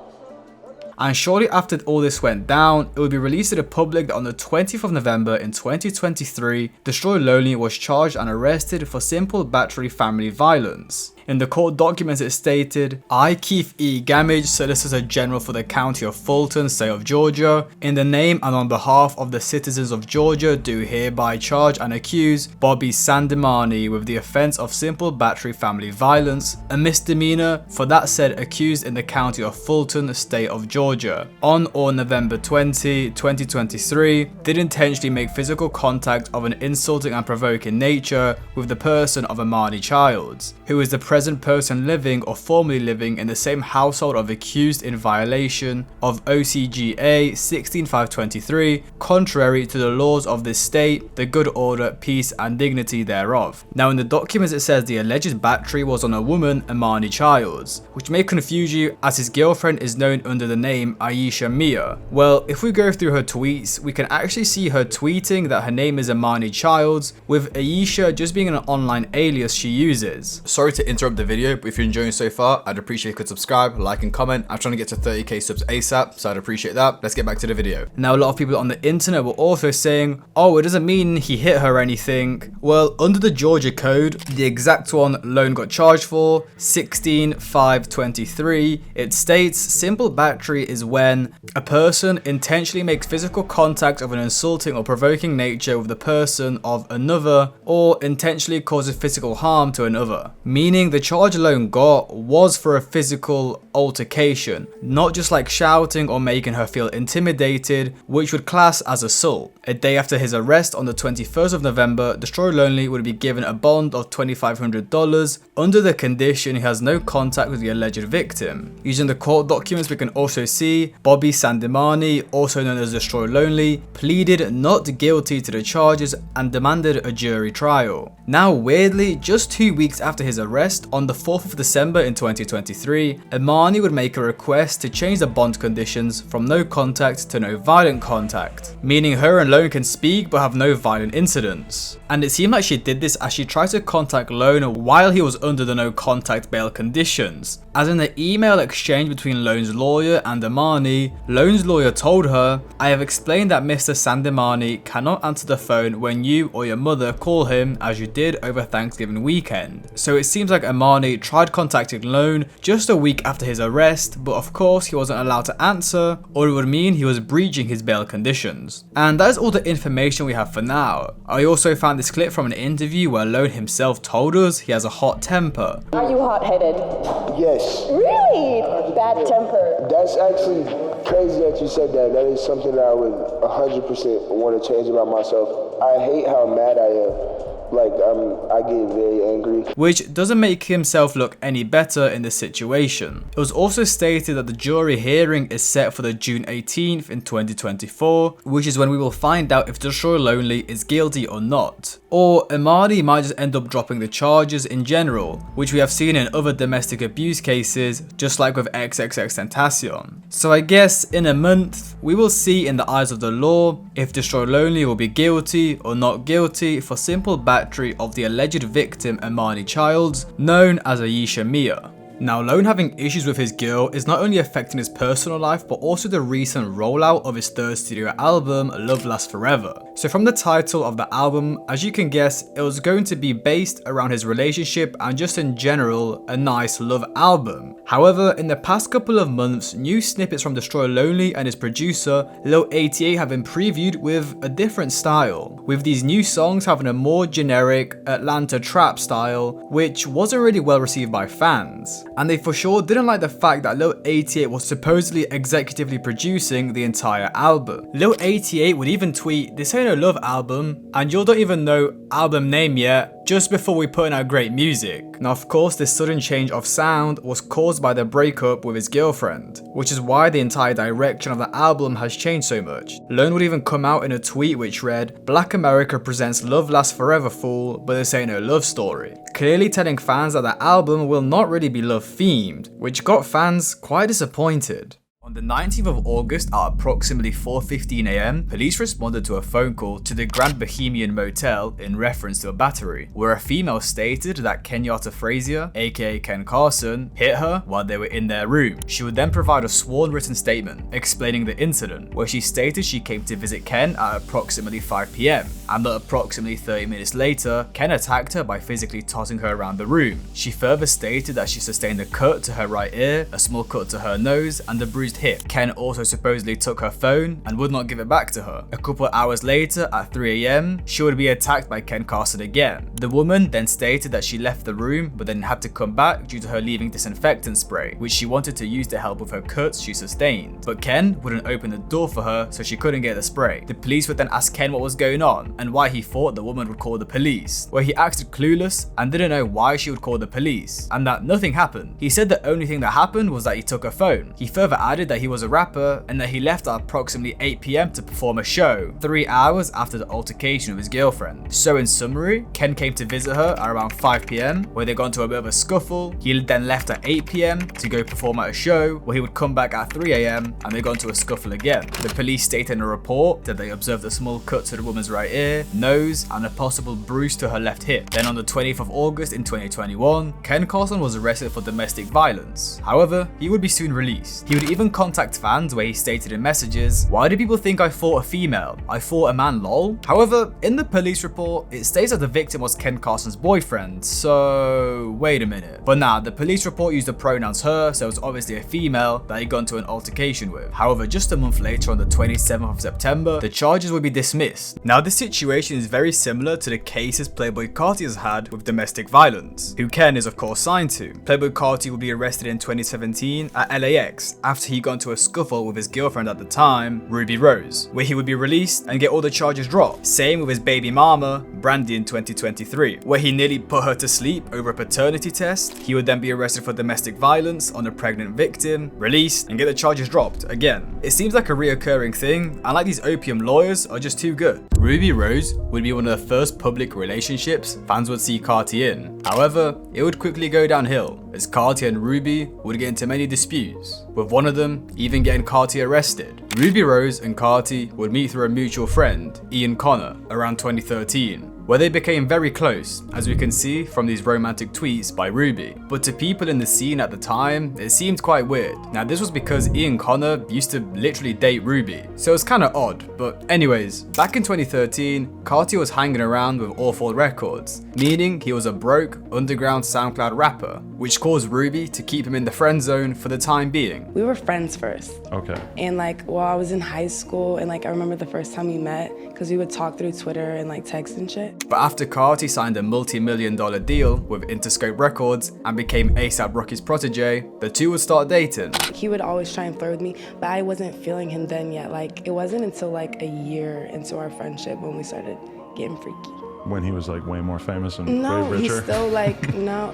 And shortly after all this went down, it would be released to the public that on the 20th of November in 2023, Destroy Lonely was charged and arrested for simple battery family violence. In the court documents it stated, I, Keith E. Gamage, Solicitor General for the County of Fulton, State of Georgia, in the name and on behalf of the citizens of Georgia, do hereby charge and accuse Bobby Sandimani with the offense of simple battery family violence, a misdemeanor for that said accused in the County of Fulton, State of Georgia, on or November 20, 2023, did intentionally make physical contact of an insulting and provoking nature with the person of Imani Childs, who is the present person living or formerly living in the same household of accused in violation of OCGA 16523, contrary to the laws of this state, the good order, peace and dignity thereof. Now in the documents it says the alleged battery was on a woman, Imani Childs, which may confuse you as his girlfriend is known under the name Aisha Mia. Well, if we go through her tweets, we can actually see her tweeting that her name is Imani Childs, with Aisha just being an online alias she uses. Sorry to interrupt the video, but if you're enjoying so far, I'd appreciate if you could subscribe, like and comment. I'm trying to get to 30k subs ASAP, so I'd appreciate that. Let's get back to the video. Now a lot of people on the internet were also saying, oh, it doesn't mean he hit her or anything. Well, under the Georgia code, the exact one Lone got charged for, 16523, it states simple battery is when a person intentionally makes physical contact of an insulting or provoking nature with the person of another, or intentionally causes physical harm to another. Meaning the charge Lone got was for a physical altercation, not just like shouting or making her feel intimidated, which would class as assault. A day after his arrest on the 21st of November, Destroy Lonely would be given a bond of $2,500 under the condition he has no contact with the alleged victim. Using the court documents, we can also see Bobby Sandimani, also known as Destroy Lonely, pleaded not guilty to the charges and demanded a jury trial. Now weirdly, just 2 weeks after his arrest, on the 4th of December in 2023, Imani would make a request to change the bond conditions from no contact to no violent contact, meaning her and Lone can speak but have no violent incidents. And it seemed like she did this as she tried to contact Lone while he was under the no contact bail conditions. As in the email exchange between Lone's lawyer and Imani, Lone's lawyer told her, I have explained that Mr. Sandimani cannot answer the phone when you or your mother call him as you did over Thanksgiving weekend. So it seems like Imani tried contacting Lone just a week after his arrest, but of course he wasn't allowed to answer, or it would mean he was breaching his bail conditions. And that is all the information we have for now. I also found this clip from an interview where Lone himself told us he has a hot temper. Are you hot-headed? Yes. Really? Bad temper. That's actually crazy that you said that. That is something that I would 100% want to change about myself. I hate how mad I am. Like, I get very angry. Which doesn't make himself look any better in this situation. It was also stated that the jury hearing is set for the June 18th in 2024, which is when we will find out if Destroy Lonely is guilty or not. Or Imani might just end up dropping the charges in general, which we have seen in other domestic abuse cases, just like with XXXTentacion. So I guess in a month, we will see in the eyes of the law if Destroy Lonely will be guilty or not guilty for simple battery of the alleged victim Imani Childs, known as Aisha Mia. Now, Lone having issues with his girl is not only affecting his personal life, but also the recent rollout of his third studio album, Love Lasts Forever. So from the title of the album, as you can guess, it was going to be based around his relationship and just in general, a nice love album. However, in the past couple of months, new snippets from Destroy Lonely and his producer, Lil 88, have been previewed with a different style, with these new songs having a more generic Atlanta trap style, which wasn't really well received by fans. And they for sure didn't like the fact that Lil 88 was supposedly executively producing the entire album. Lil 88 would even tweet, "This ain't a love album, and you don't even know album name yet, just before we put in our great music." Now of course this sudden change of sound was caused by the breakup with his girlfriend, which is why the entire direction of the album has changed so much. Lone would even come out in a tweet which read, "Black America presents Love Lasts Forever fool, but this ain't no love story." Clearly telling fans that the album will not really be love themed, which got fans quite disappointed. On the 19th of August at approximately 4:15 AM, police responded to a phone call to the Grand Bohemian Motel in reference to a battery, where a female stated that Kenyatta Frazier, aka Ken Carson, hit her while they were in their room. She would then provide a sworn written statement explaining the incident, where she stated she came to visit Ken at approximately 5 PM, and that approximately 30 minutes later, Ken attacked her by physically tossing her around the room. She further stated that she sustained a cut to her right ear, a small cut to her nose, and a bruised hip. Ken also supposedly took her phone and would not give it back to her. A couple hours later at 3 AM, she would be attacked by Ken Carson again. The woman then stated that she left the room but then had to come back due to her leaving disinfectant spray, which she wanted to use to help with her cuts she sustained. But Ken wouldn't open the door for her, so she couldn't get the spray. The police would then ask Ken what was going on and why he thought the woman would call the police, where he acted clueless and didn't know why she would call the police, and that nothing happened. He said the only thing that happened was that he took her phone. He further added that he was a rapper and that he left at approximately 8 PM to perform a show, 3 hours after the altercation with his girlfriend. So in summary, Ken came to visit her at around 5 PM, where they got into a bit of a scuffle. He then left at 8 PM to go perform at a show, where he would come back at 3 AM and they got into a scuffle again. The police stated in a report that they observed a small cut to the woman's right ear, nose, and a possible bruise to her left hip. Then on the 20th of August in 2021, Ken Carson was arrested for domestic violence. However, he would be soon released. He would even contact fans where he stated in messages, "Why do people think I fought a female? I fought a man, lol." However, in the police report, it states that the victim was Ken Carson's boyfriend, so wait a minute. But nah, the police report used the pronouns her, so it was obviously a female that he got into an altercation with. However, just a month later on the 27th of September, the charges would be dismissed. Now this situation is very similar to the cases Playboi Carti has had with domestic violence, who Ken is of course signed to. Playboi Carti will be arrested in 2017 at LAX after he got into a scuffle with his girlfriend at the time, Ruby Rose, where he would be released and get all the charges dropped. Same with his baby mama, Brandy, in 2023, where he nearly put her to sleep over a paternity test. He would then be arrested for domestic violence on a pregnant victim, released, and get the charges dropped again. It seems like a reoccurring thing, and like these opium lawyers are just too good. Ruby Rose would be one of the first public relationships fans would see Carti in. However, it would quickly go downhill, as Carti and Ruby would get into many disputes, with one of them even getting Carti arrested. Ruby Rose and Carti would meet through a mutual friend, Ian Connor, around 2013, where they became very close, as we can see from these romantic tweets by Ruby. But to people in the scene at the time, it seemed quite weird. Now this was because Ian Connor used to literally date Ruby, so it's kinda odd. But anyways, back in 2013, Carti was hanging around with Awful Records, meaning he was a broke, underground SoundCloud rapper, which caused Ruby to keep him in the friend zone for the time being. We were friends first. Okay. And like while I was in high school, and like I remember the first time we met, because we would talk through Twitter and like text and shit. But after Carti signed a multi-million-dollar deal with Interscope Records and became A$AP Rocky's protege, the two would start dating. He would always try and flirt with me, but I wasn't feeling him then yet. Like it wasn't until like a year into our friendship when we started getting freaky. When he was like way more famous and way richer? He's still like, no.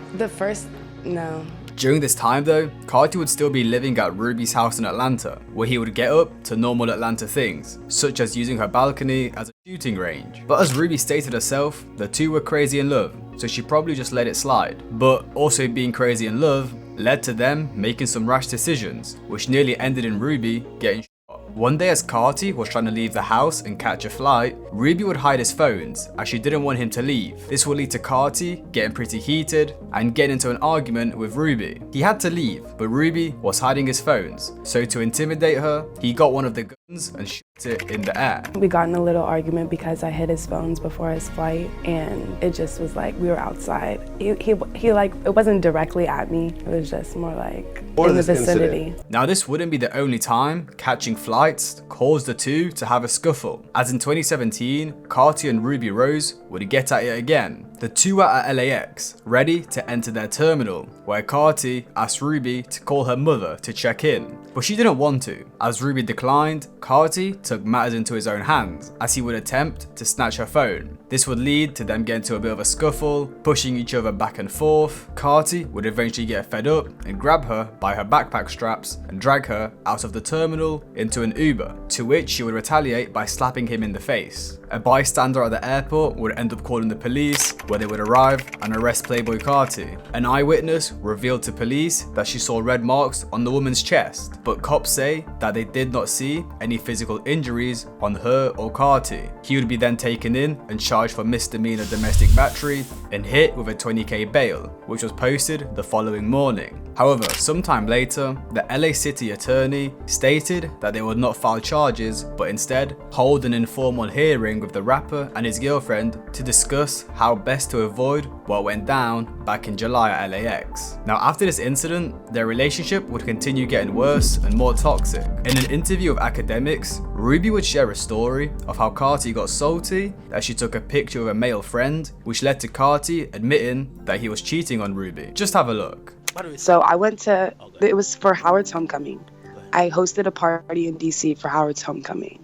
During this time though, Carti would still be living at Ruby's house in Atlanta, where he would get up to normal Atlanta things, such as using her balcony as a shooting range. But as Ruby stated herself, the two were crazy in love, so she probably just let it slide. But also being crazy in love led to them making some rash decisions, which nearly ended in Ruby getting shot. One day as Carti was trying to leave the house and catch a flight, Ruby would hide his phones as she didn't want him to leave. This would lead to Carti getting pretty heated and getting into an argument with Ruby. He had to leave, but Ruby was hiding his phones, so to intimidate her, he got one of the guns and shot it in the air. We got in a little argument because I hid his phones before his flight, and it just was like we were outside. He like, it wasn't directly at me, it was just more like in the vicinity. Incident. Now this wouldn't be the only time catching flights caused the two to have a scuffle, as in 2017, Carti and Ruby Rose would get at it again. The two were at LAX, ready to enter their terminal, where Carti asked Ruby to call her mother to check in, but she didn't want to. As Ruby declined, Carti took matters into his own hands, as he would attempt to snatch her phone. This would lead to them getting into a bit of a scuffle, pushing each other back and forth. Carti would eventually get fed up and grab her by her backpack straps and drag her out of the terminal into an Uber, to which she would retaliate by slapping him in the face. A bystander at the airport would end up calling the police, where they would arrive and arrest Playboi Carti. An eyewitness revealed to police that she saw red marks on the woman's chest, but cops say that they did not see any physical injuries on her or Carti. He would be then taken in and charged for misdemeanor domestic battery and hit with a $20,000 bail, which was posted the following morning. However, sometime later, the LA City attorney stated that they would not file charges, but instead hold an informal hearing with the rapper and his girlfriend to discuss how best best to avoid what went down back in July at LAX. Now after this incident, their relationship would continue getting worse and more toxic. In an interview with Academics, Ruby would share a story of how Carti got salty that she took a picture of a male friend, which led to Carti admitting that he was cheating on Ruby. Just have a look. So I went to, it was for Howard's homecoming. I hosted a party in DC for Howard's homecoming.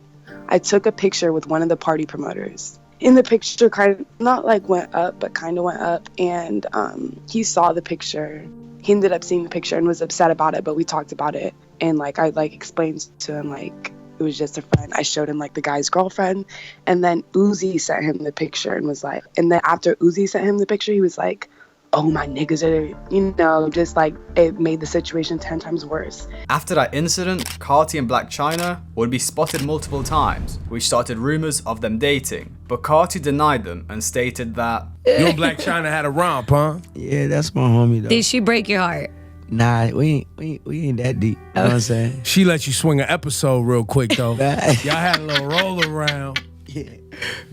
I took a picture with one of the party promoters. In the picture, kind of not like went up, but kind of went up. And he saw the picture. He ended up seeing the picture and was upset about it, but we talked about it. And like I like explained to him like it was just a friend. I showed him like the guy's girlfriend. And then Uzi sent him the picture and was like, and then after Uzi sent him the picture, he was like, oh, my niggas are, just like it made the situation 10 times worse. After that incident, Carti and Blac Chyna would be spotted multiple times, which started rumors of them dating. But Carti denied them and stated that you and Blac Chyna had a romp, huh? Yeah, that's my homie though. Did she break your heart? Nah, we ain't that deep. You know what I'm saying? She let you swing an episode real quick though. Y'all had a little roll around. Yeah.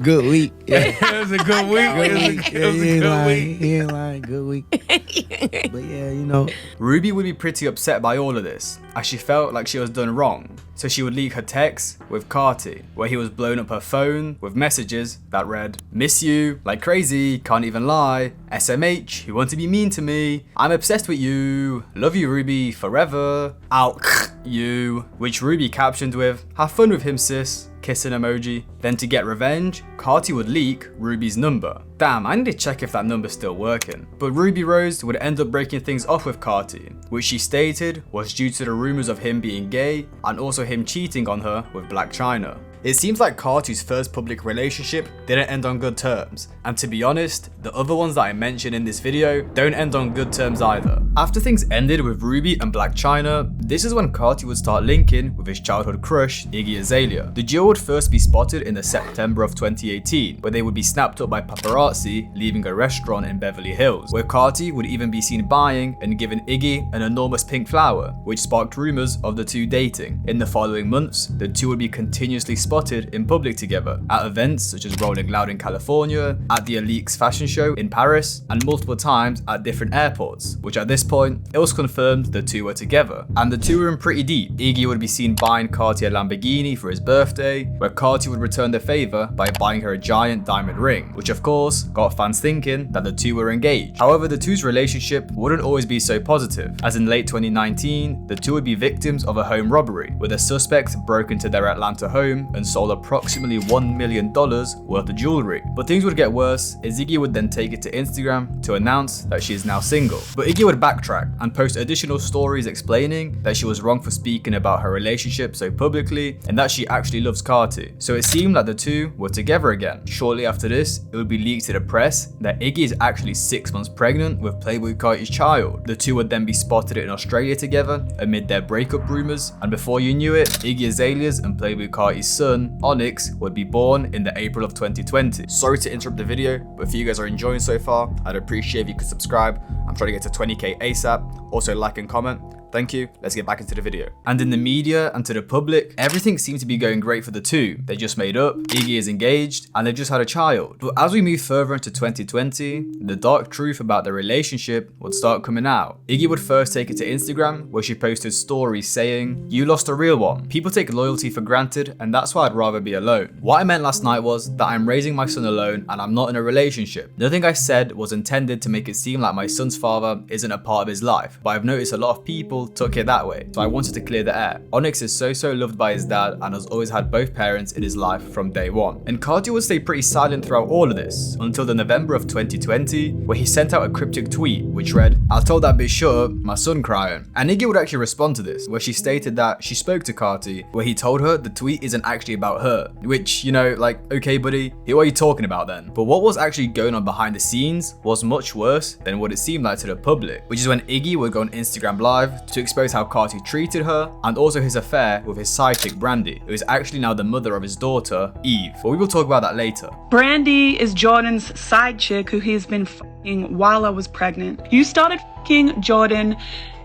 Good week. Yeah. It was a good week. It was a good week. He ain't lying. Good week. But yeah, you know. Ruby would be pretty upset by all of this, as she felt like she was done wrong. So she would leak her texts with Carti, where he was blowing up her phone with messages that read, "Miss you, like crazy, can't even lie, SMH, you want to be mean to me, I'm obsessed with you, love you Ruby, forever, out you," which Ruby captioned with, "Have fun with him sis," kissing emoji. Then to get revenge, Carti would leak Ruby's number. Damn, I need to check if that number's still working. But Ruby Rose would end up breaking things off with Carti, which she stated was due to the rumors of him being gay and also him cheating on her with Blac Chyna. It seems like Carti's first public relationship didn't end on good terms, and to be honest, the other ones that I mentioned in this video don't end on good terms either. After things ended with Ruby and Blac Chyna, this is when Carti would start linking with his childhood crush, Iggy Azalea. The duo would first be spotted in the September of 2018, where they would be snapped up by paparazzi leaving a restaurant in Beverly Hills, where Carti would even be seen buying and giving Iggy an enormous pink flower, which sparked rumors of the two dating. In the following months, the two would be continuously spotted in public together, at events such as Rolling Loud in California, at the Alix fashion show in Paris, and multiple times at different airports, which at this point, it was confirmed the two were together. And the two were in pretty deep. Iggy would be seen buying Carti a Lamborghini for his birthday, where Carti would return the favor by buying her a giant diamond ring, which of course got fans thinking that the two were engaged. However, the two's relationship wouldn't always be so positive, as in late 2019, the two would be victims of a home robbery, where the suspect broke into their Atlanta home and sold approximately $1 million worth of jewelry. But things would get worse, as Iggy would then take it to Instagram to announce that she is now single. But Iggy would backtrack and post additional stories explaining that she was wrong for speaking about her relationship so publicly and that she actually loves Carti. So it seemed like the two were together again. Shortly after this, it would be leaked to the press that Iggy is actually 6 months pregnant with Playboi Carti's child. The two would then be spotted in Australia together amid their breakup rumors, and before you knew it, Iggy Azalea's and Playboi Carti's son, Onyx, would be born in the April of 2020. Sorry to interrupt the video, but if you guys are enjoying so far, I'd appreciate if you could subscribe. I'm trying to get to 20k ASAP. Also like and comment. Thank you, let's get back into the video. And in the media and to the public, everything seemed to be going great for the two. They just made up, Iggy is engaged, and they just had a child. But as we move further into 2020, the dark truth about their relationship would start coming out. Iggy would first take it to Instagram, where she posted stories saying, "You lost a real one. People take loyalty for granted, and that's why I'd rather be alone. What I meant last night was that I'm raising my son alone and I'm not in a relationship. Nothing I said was intended to make it seem like my son's father isn't a part of his life, but I've noticed a lot of people took it that way, so I wanted to clear the air. Onyx is so loved by his dad and has always had both parents in his life from day one." And Carti would stay pretty silent throughout all of this, until the November of 2020, where he sent out a cryptic tweet, which read, "I told that bitch shut up, my son crying." And Iggy would actually respond to this, where she stated that she spoke to Carti, where he told her the tweet isn't actually about her, which, you know, like, okay buddy, what are you talking about then? But what was actually going on behind the scenes was much worse than what it seemed like to the public, which is when Iggy would go on Instagram Live to expose how Carti treated her, and also his affair with his sidekick Brandy, who is actually now the mother of his daughter, Eve. But we will talk about that later. Brandy is Jordan's side chick who he's been f***ing while I was pregnant. You started fucking Jordan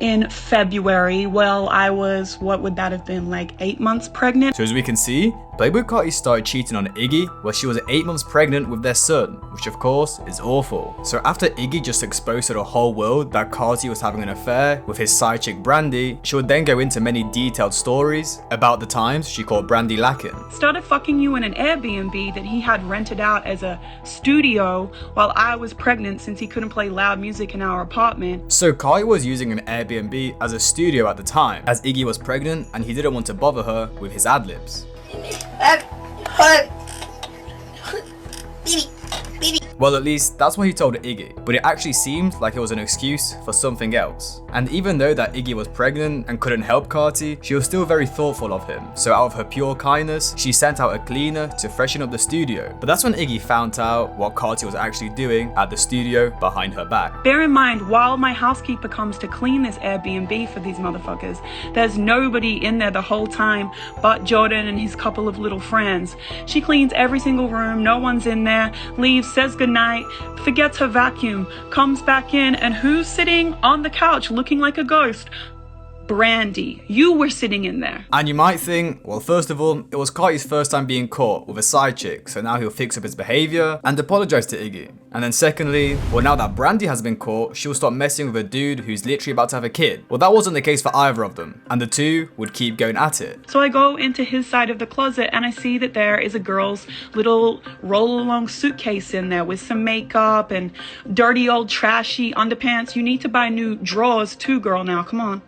in February. Well, I was, what would that have been, like 8 months pregnant? So as we can see, Playboi Carti started cheating on Iggy while she was 8 months pregnant with their son, which of course is awful. So after Iggy just exposed to the whole world that Carti was having an affair with his side chick Brandy, she would then go into many detailed stories about the times she caught Brandy lacking. Started fucking you in an Airbnb that he had rented out as a studio while I was pregnant since he couldn't play loud music in our apartment. So Carti was using an Airbnb as a studio at the time, as Iggy was pregnant and he didn't want to bother her with his ad-libs. Well, at least that's what he told Iggy, but it actually seemed like it was an excuse for something else. And even though that Iggy was pregnant and couldn't help Carti, she was still very thoughtful of him. So out of her pure kindness, she sent out a cleaner to freshen up the studio. But that's when Iggy found out what Carti was actually doing at the studio behind her back. Bear in mind, while my housekeeper comes to clean this Airbnb for these motherfuckers, there's nobody in there the whole time but Jordan and his couple of little friends. She cleans every single room, no one's in there, leaves, says goodnight, forgets her vacuum, comes back in, and who's sitting on the couch looking like a ghost? Brandy. You were sitting in there. And you might think, well, first of all, it was Carti's first time being caught with a side chick, so now he'll fix up his behavior and apologize to Iggy. And then secondly, well, now that Brandy has been caught, she'll stop messing with a dude who's literally about to have a kid. Well, that wasn't the case for either of them, and the two would keep going at it. So I go into his side of the closet and I see that there is a girl's little roll-along suitcase in there with some makeup and dirty old trashy underpants. You need to buy new drawers too, girl, now. Come on.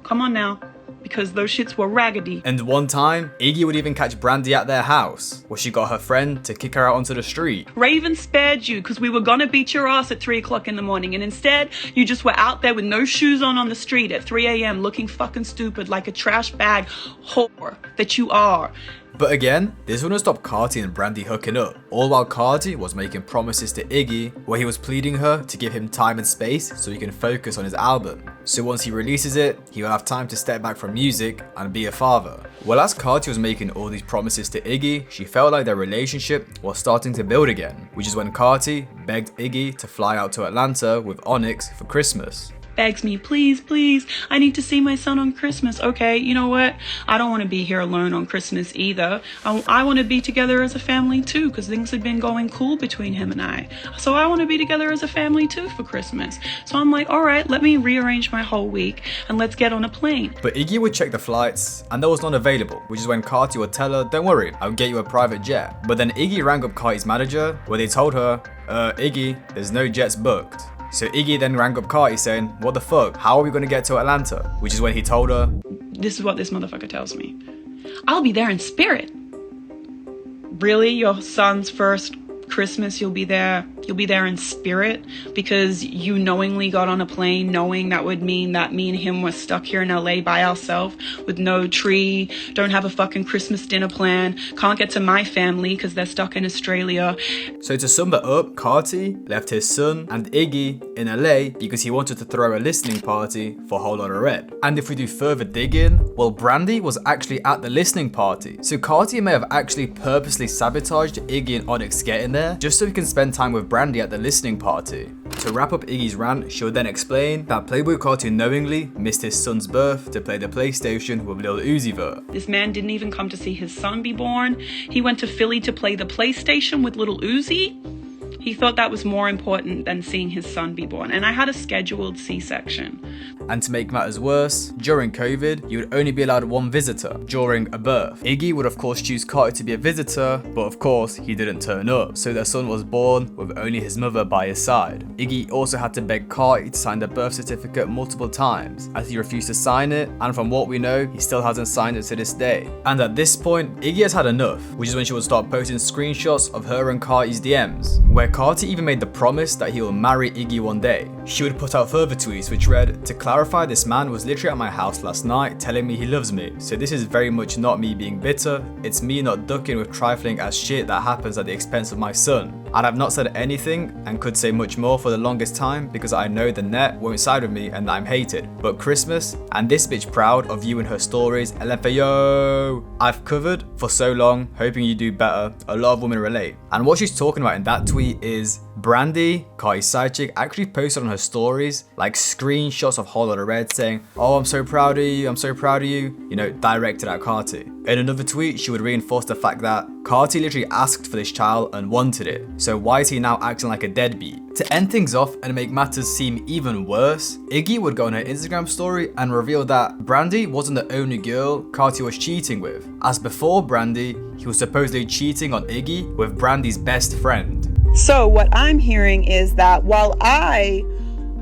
Come on now, because those shits were raggedy. And one time, Iggy would even catch Brandy at their house, where she got her friend to kick her out onto the street. Raven spared you because we were gonna beat your ass at 3 o'clock in the morning, and instead, you just were out there with no shoes on the street at 3 a.m. looking fucking stupid like a trash bag whore that you are. But again, this wouldn't stop Carti and Brandy hooking up, all while Carti was making promises to Iggy where he was pleading her to give him time and space so he can focus on his album. So once he releases it, he will have time to step back from music and be a father. Well, as Carti was making all these promises to Iggy, she felt like their relationship was starting to build again, which is when Carti begged Iggy to fly out to Atlanta with Onyx for Christmas. Begs me, please, please, I need to see my son on Christmas. Okay, you know what? I don't want to be here alone on Christmas either. I want to be together as a family too, because things have been going cool between him and I. So I want to be together as a family too for Christmas. So I'm like, all right, let me rearrange my whole week and let's get on a plane. But Iggy would check the flights and there was none available, which is when Carti would tell her, don't worry, I'll get you a private jet. But then Iggy rang up Carti's manager where they told her, Iggy, there's no jets booked. So Iggy then rang up Carti saying, what the fuck, how are we going to get to Atlanta? Which is when he told her, this is what this motherfucker tells me. I'll be there in spirit. Really? Your son's first Christmas, you'll be there in spirit because you knowingly got on a plane knowing that would mean that me and him were stuck here in LA by ourselves with no tree, don't have a fucking Christmas dinner plan, can't get to my family because they're stuck in Australia. So to sum it up, Carti left his son and Iggy in LA because he wanted to throw a listening party for Whole Lotta Red. And if we do further digging, well, Brandy was actually at the listening party. So Carti may have actually purposely sabotaged Iggy and Onyx getting there just so he can spend time with Brandy at the listening party. To wrap up Iggy's rant, she would then explain that Playboi Carti knowingly missed his son's birth to play the PlayStation with Lil Uzi Vert. This man didn't even come to see his son be born. He went to Philly to play the PlayStation with Lil Uzi. He thought that was more important than seeing his son be born, and I had a scheduled C-section. And to make matters worse, during COVID, you would only be allowed one visitor during a birth. Iggy would of course choose Carti to be a visitor, but of course he didn't turn up, so their son was born with only his mother by his side. Iggy also had to beg Carti to sign the birth certificate multiple times, as he refused to sign it, and from what we know, he still hasn't signed it to this day. And at this point, Iggy has had enough, which is when she would start posting screenshots of her and Carti's DMs, where Carti even made the promise that he will marry Iggy one day. She would put out further tweets which read, to clarify, this man was literally at my house last night telling me he loves me, so this is very much not me being bitter, it's me not ducking with trifling as shit that happens at the expense of my son. And I've not said anything and could say much more for the longest time because I know the net won't side with me and that I'm hated. But Christmas, and this bitch proud of you and her stories, LFAO. I've covered for so long, hoping you do better. A lot of women relate. And what she's talking about in that tweet is Brandy, Carti's side chick, actually posted on her stories like screenshots of Whole Lotta Red saying, "Oh, I'm so proud of you, I'm so proud of you," you know, directed at Carti. In another tweet, she would reinforce the fact that Carti literally asked for this child and wanted it, so why is he now acting like a deadbeat? To end things off and make matters seem even worse, Iggy would go on her Instagram story and reveal that Brandy wasn't the only girl Carti was cheating with, as before Brandy, he was supposedly cheating on Iggy with Brandy's best friend. So what I'm hearing is that while I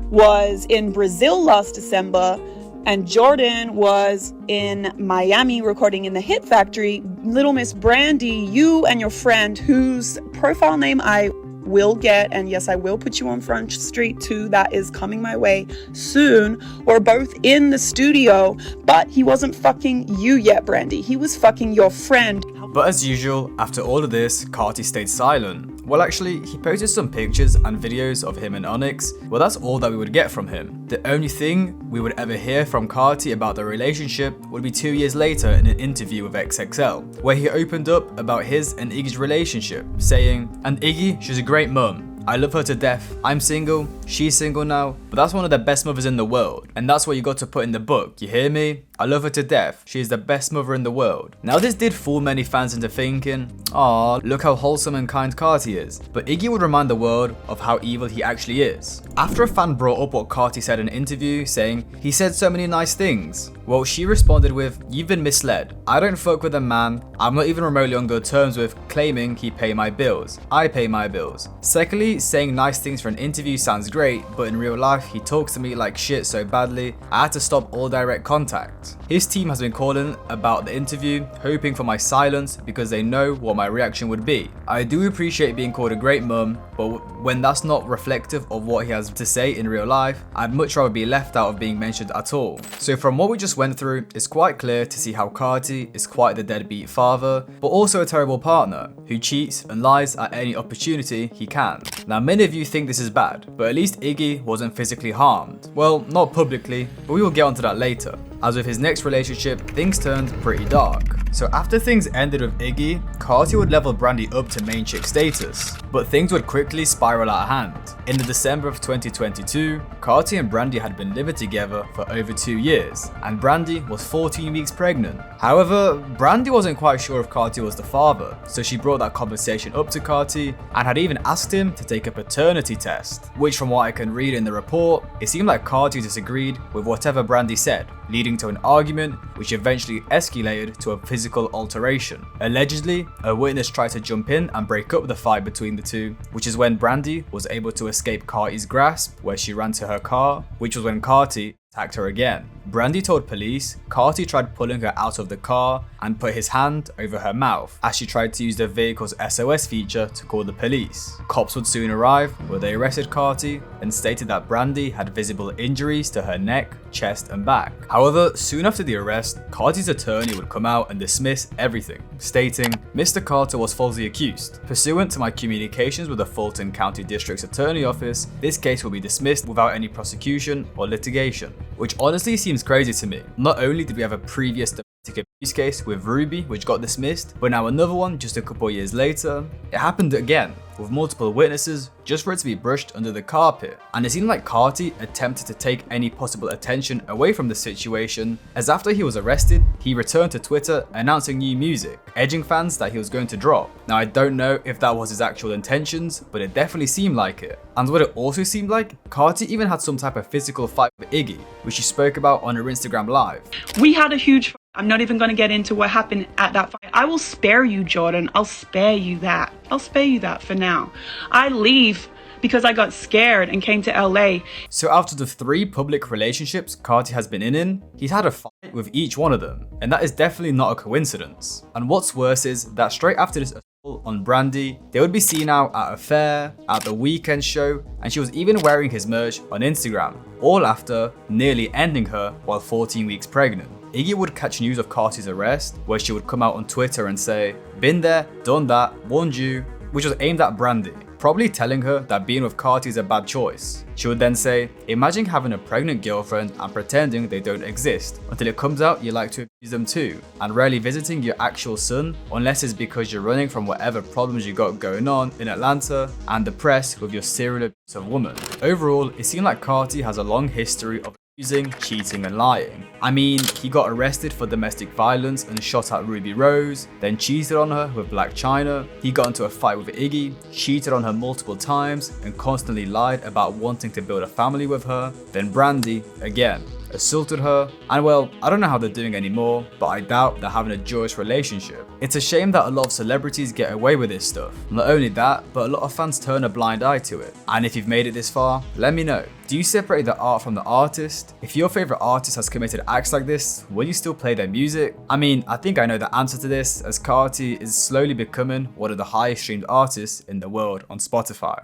was in Brazil last December and Jordan was in Miami recording in the Hit Factory, Little Miss Brandy, you and your friend, whose profile name I will get, and yes, I will put you on Front Street too, that is coming my way soon, were both in the studio, but he wasn't fucking you yet, Brandy. He was fucking your friend. But as usual, after all of this, Carti stayed silent. Well, actually, he posted some pictures and videos of him and Onyx. Well, that's all that we would get from him. The only thing we would ever hear from Carti about their relationship would be 2 years later in an interview with XXL, where he opened up about his and Iggy's relationship, saying, "And Iggy, she's a great mum. I love her to death. I'm single, she's single now, but that's one of the best mothers in the world. And that's what you got to put in the book, you hear me? I love her to death. She is the best mother in the world." Now this did fool many fans into thinking, "Aw, look how wholesome and kind Carti is." But Iggy would remind the world of how evil he actually is. After a fan brought up what Carti said in an interview, saying, "He said so many nice things," well, she responded with, "You've been misled. I don't fuck with a man I'm not even remotely on good terms with claiming he pay my bills. I pay my bills." Secondly, saying nice things for an interview sounds great, but in real life he talks to me like shit so badly, I had to stop all direct contact. His team has been calling about the interview, hoping for my silence because they know what my reaction would be. I do appreciate being called a great mum, but when that's not reflective of what he has to say in real life, I'd much rather be left out of being mentioned at all. So from what we just went through, it's quite clear to see how Carti is quite the deadbeat father, but also a terrible partner who cheats and lies at any opportunity he can. Now many of you think this is bad, but at least Iggy wasn't physically harmed. Well, not publicly, but we will get onto that later. As with his next relationship, things turned pretty dark. So after things ended with Iggy, Carti would level Brandy up to main chick status, but things would quickly spiral out of hand. In the December of 2022, Carti and Brandy had been living together for over 2 years, and Brandy was 14 weeks pregnant. However, Brandy wasn't quite sure if Carti was the father, so she brought that conversation up to Carti and had even asked him to take a paternity test, which from what I can read in the report, it seemed like Carti disagreed with whatever Brandy said, leading to an argument which eventually escalated to a physical alteration. Allegedly, a witness tried to jump in and break up the fight between the two, which is when Brandy was able to escape Carti's grasp, where she ran to her car, which was when Carti attacked her again. Brandy told police Carti tried pulling her out of the car and put his hand over her mouth as she tried to use the vehicle's SOS feature to call the police. Cops would soon arrive, where they arrested Carti and stated that Brandy had visible injuries to her neck, chest and back. However, soon after the arrest, Carti's attorney would come out and dismiss everything, stating, "Mr. Carter was falsely accused. Pursuant to my communications with the Fulton County District's Attorney Office, this case will be dismissed without any prosecution or litigation." Which honestly seems crazy to me. Not only did we have a previous domestic abuse case with Ruby which got dismissed, but now another one just a couple years later. It happened again, with multiple witnesses, just for it to be brushed under the carpet. And it seemed like Carti attempted to take any possible attention away from the situation, as after he was arrested, he returned to Twitter announcing new music, edging fans that he was going to drop. Now I don't know if that was his actual intentions, but it definitely seemed like it. And what it also seemed like, Carti even had some type of physical fight with Iggy, which she spoke about on her Instagram live. We had a huge fight. I'm not even going to get into what happened at that fight. I will spare you, Jordan. I'll spare you that. I'll spare you that for now. I leave because I got scared and came to LA. So out of the 3 public relationships Carti has been in, he's had a fight with each one of them. And that is definitely not a coincidence. And what's worse is that straight after this assault on Brandy, they would be seen out at a fair, at the weekend show, and she was even wearing his merch on Instagram, all after nearly ending her while 14 weeks pregnant. Iggy would catch news of Carti's arrest, where she would come out on Twitter and say, "Been there, done that, warned you," which was aimed at Brandy. probably telling her that being with Carti is a bad choice. She would then say, imagine having a pregnant girlfriend and pretending they don't exist, until it comes out you like to abuse them too, and rarely visiting your actual son unless it's because you're running from whatever problems you got going on in Atlanta and the press with your serial abusive woman. Overall, it seemed like Carti has a long history of abusing, cheating and lying. I mean, he got arrested for domestic violence and shot at Ruby Rose, then cheated on her with Black China. He got into a fight with Iggy, cheated on her multiple times and constantly lied about wanting to build a family with her. Then Brandy, again, assaulted her, and well, I don't know how they're doing anymore, but I doubt they're having a joyous relationship. It's a shame that a lot of celebrities get away with this stuff. Not only that, but a lot of fans turn a blind eye to it. And if you've made it this far, let me know. Do you separate the art from the artist? If your favorite artist has committed acts like this, will you still play their music? I mean, I think I know the answer to this, as Carti is slowly becoming one of the highest streamed artists in the world on Spotify.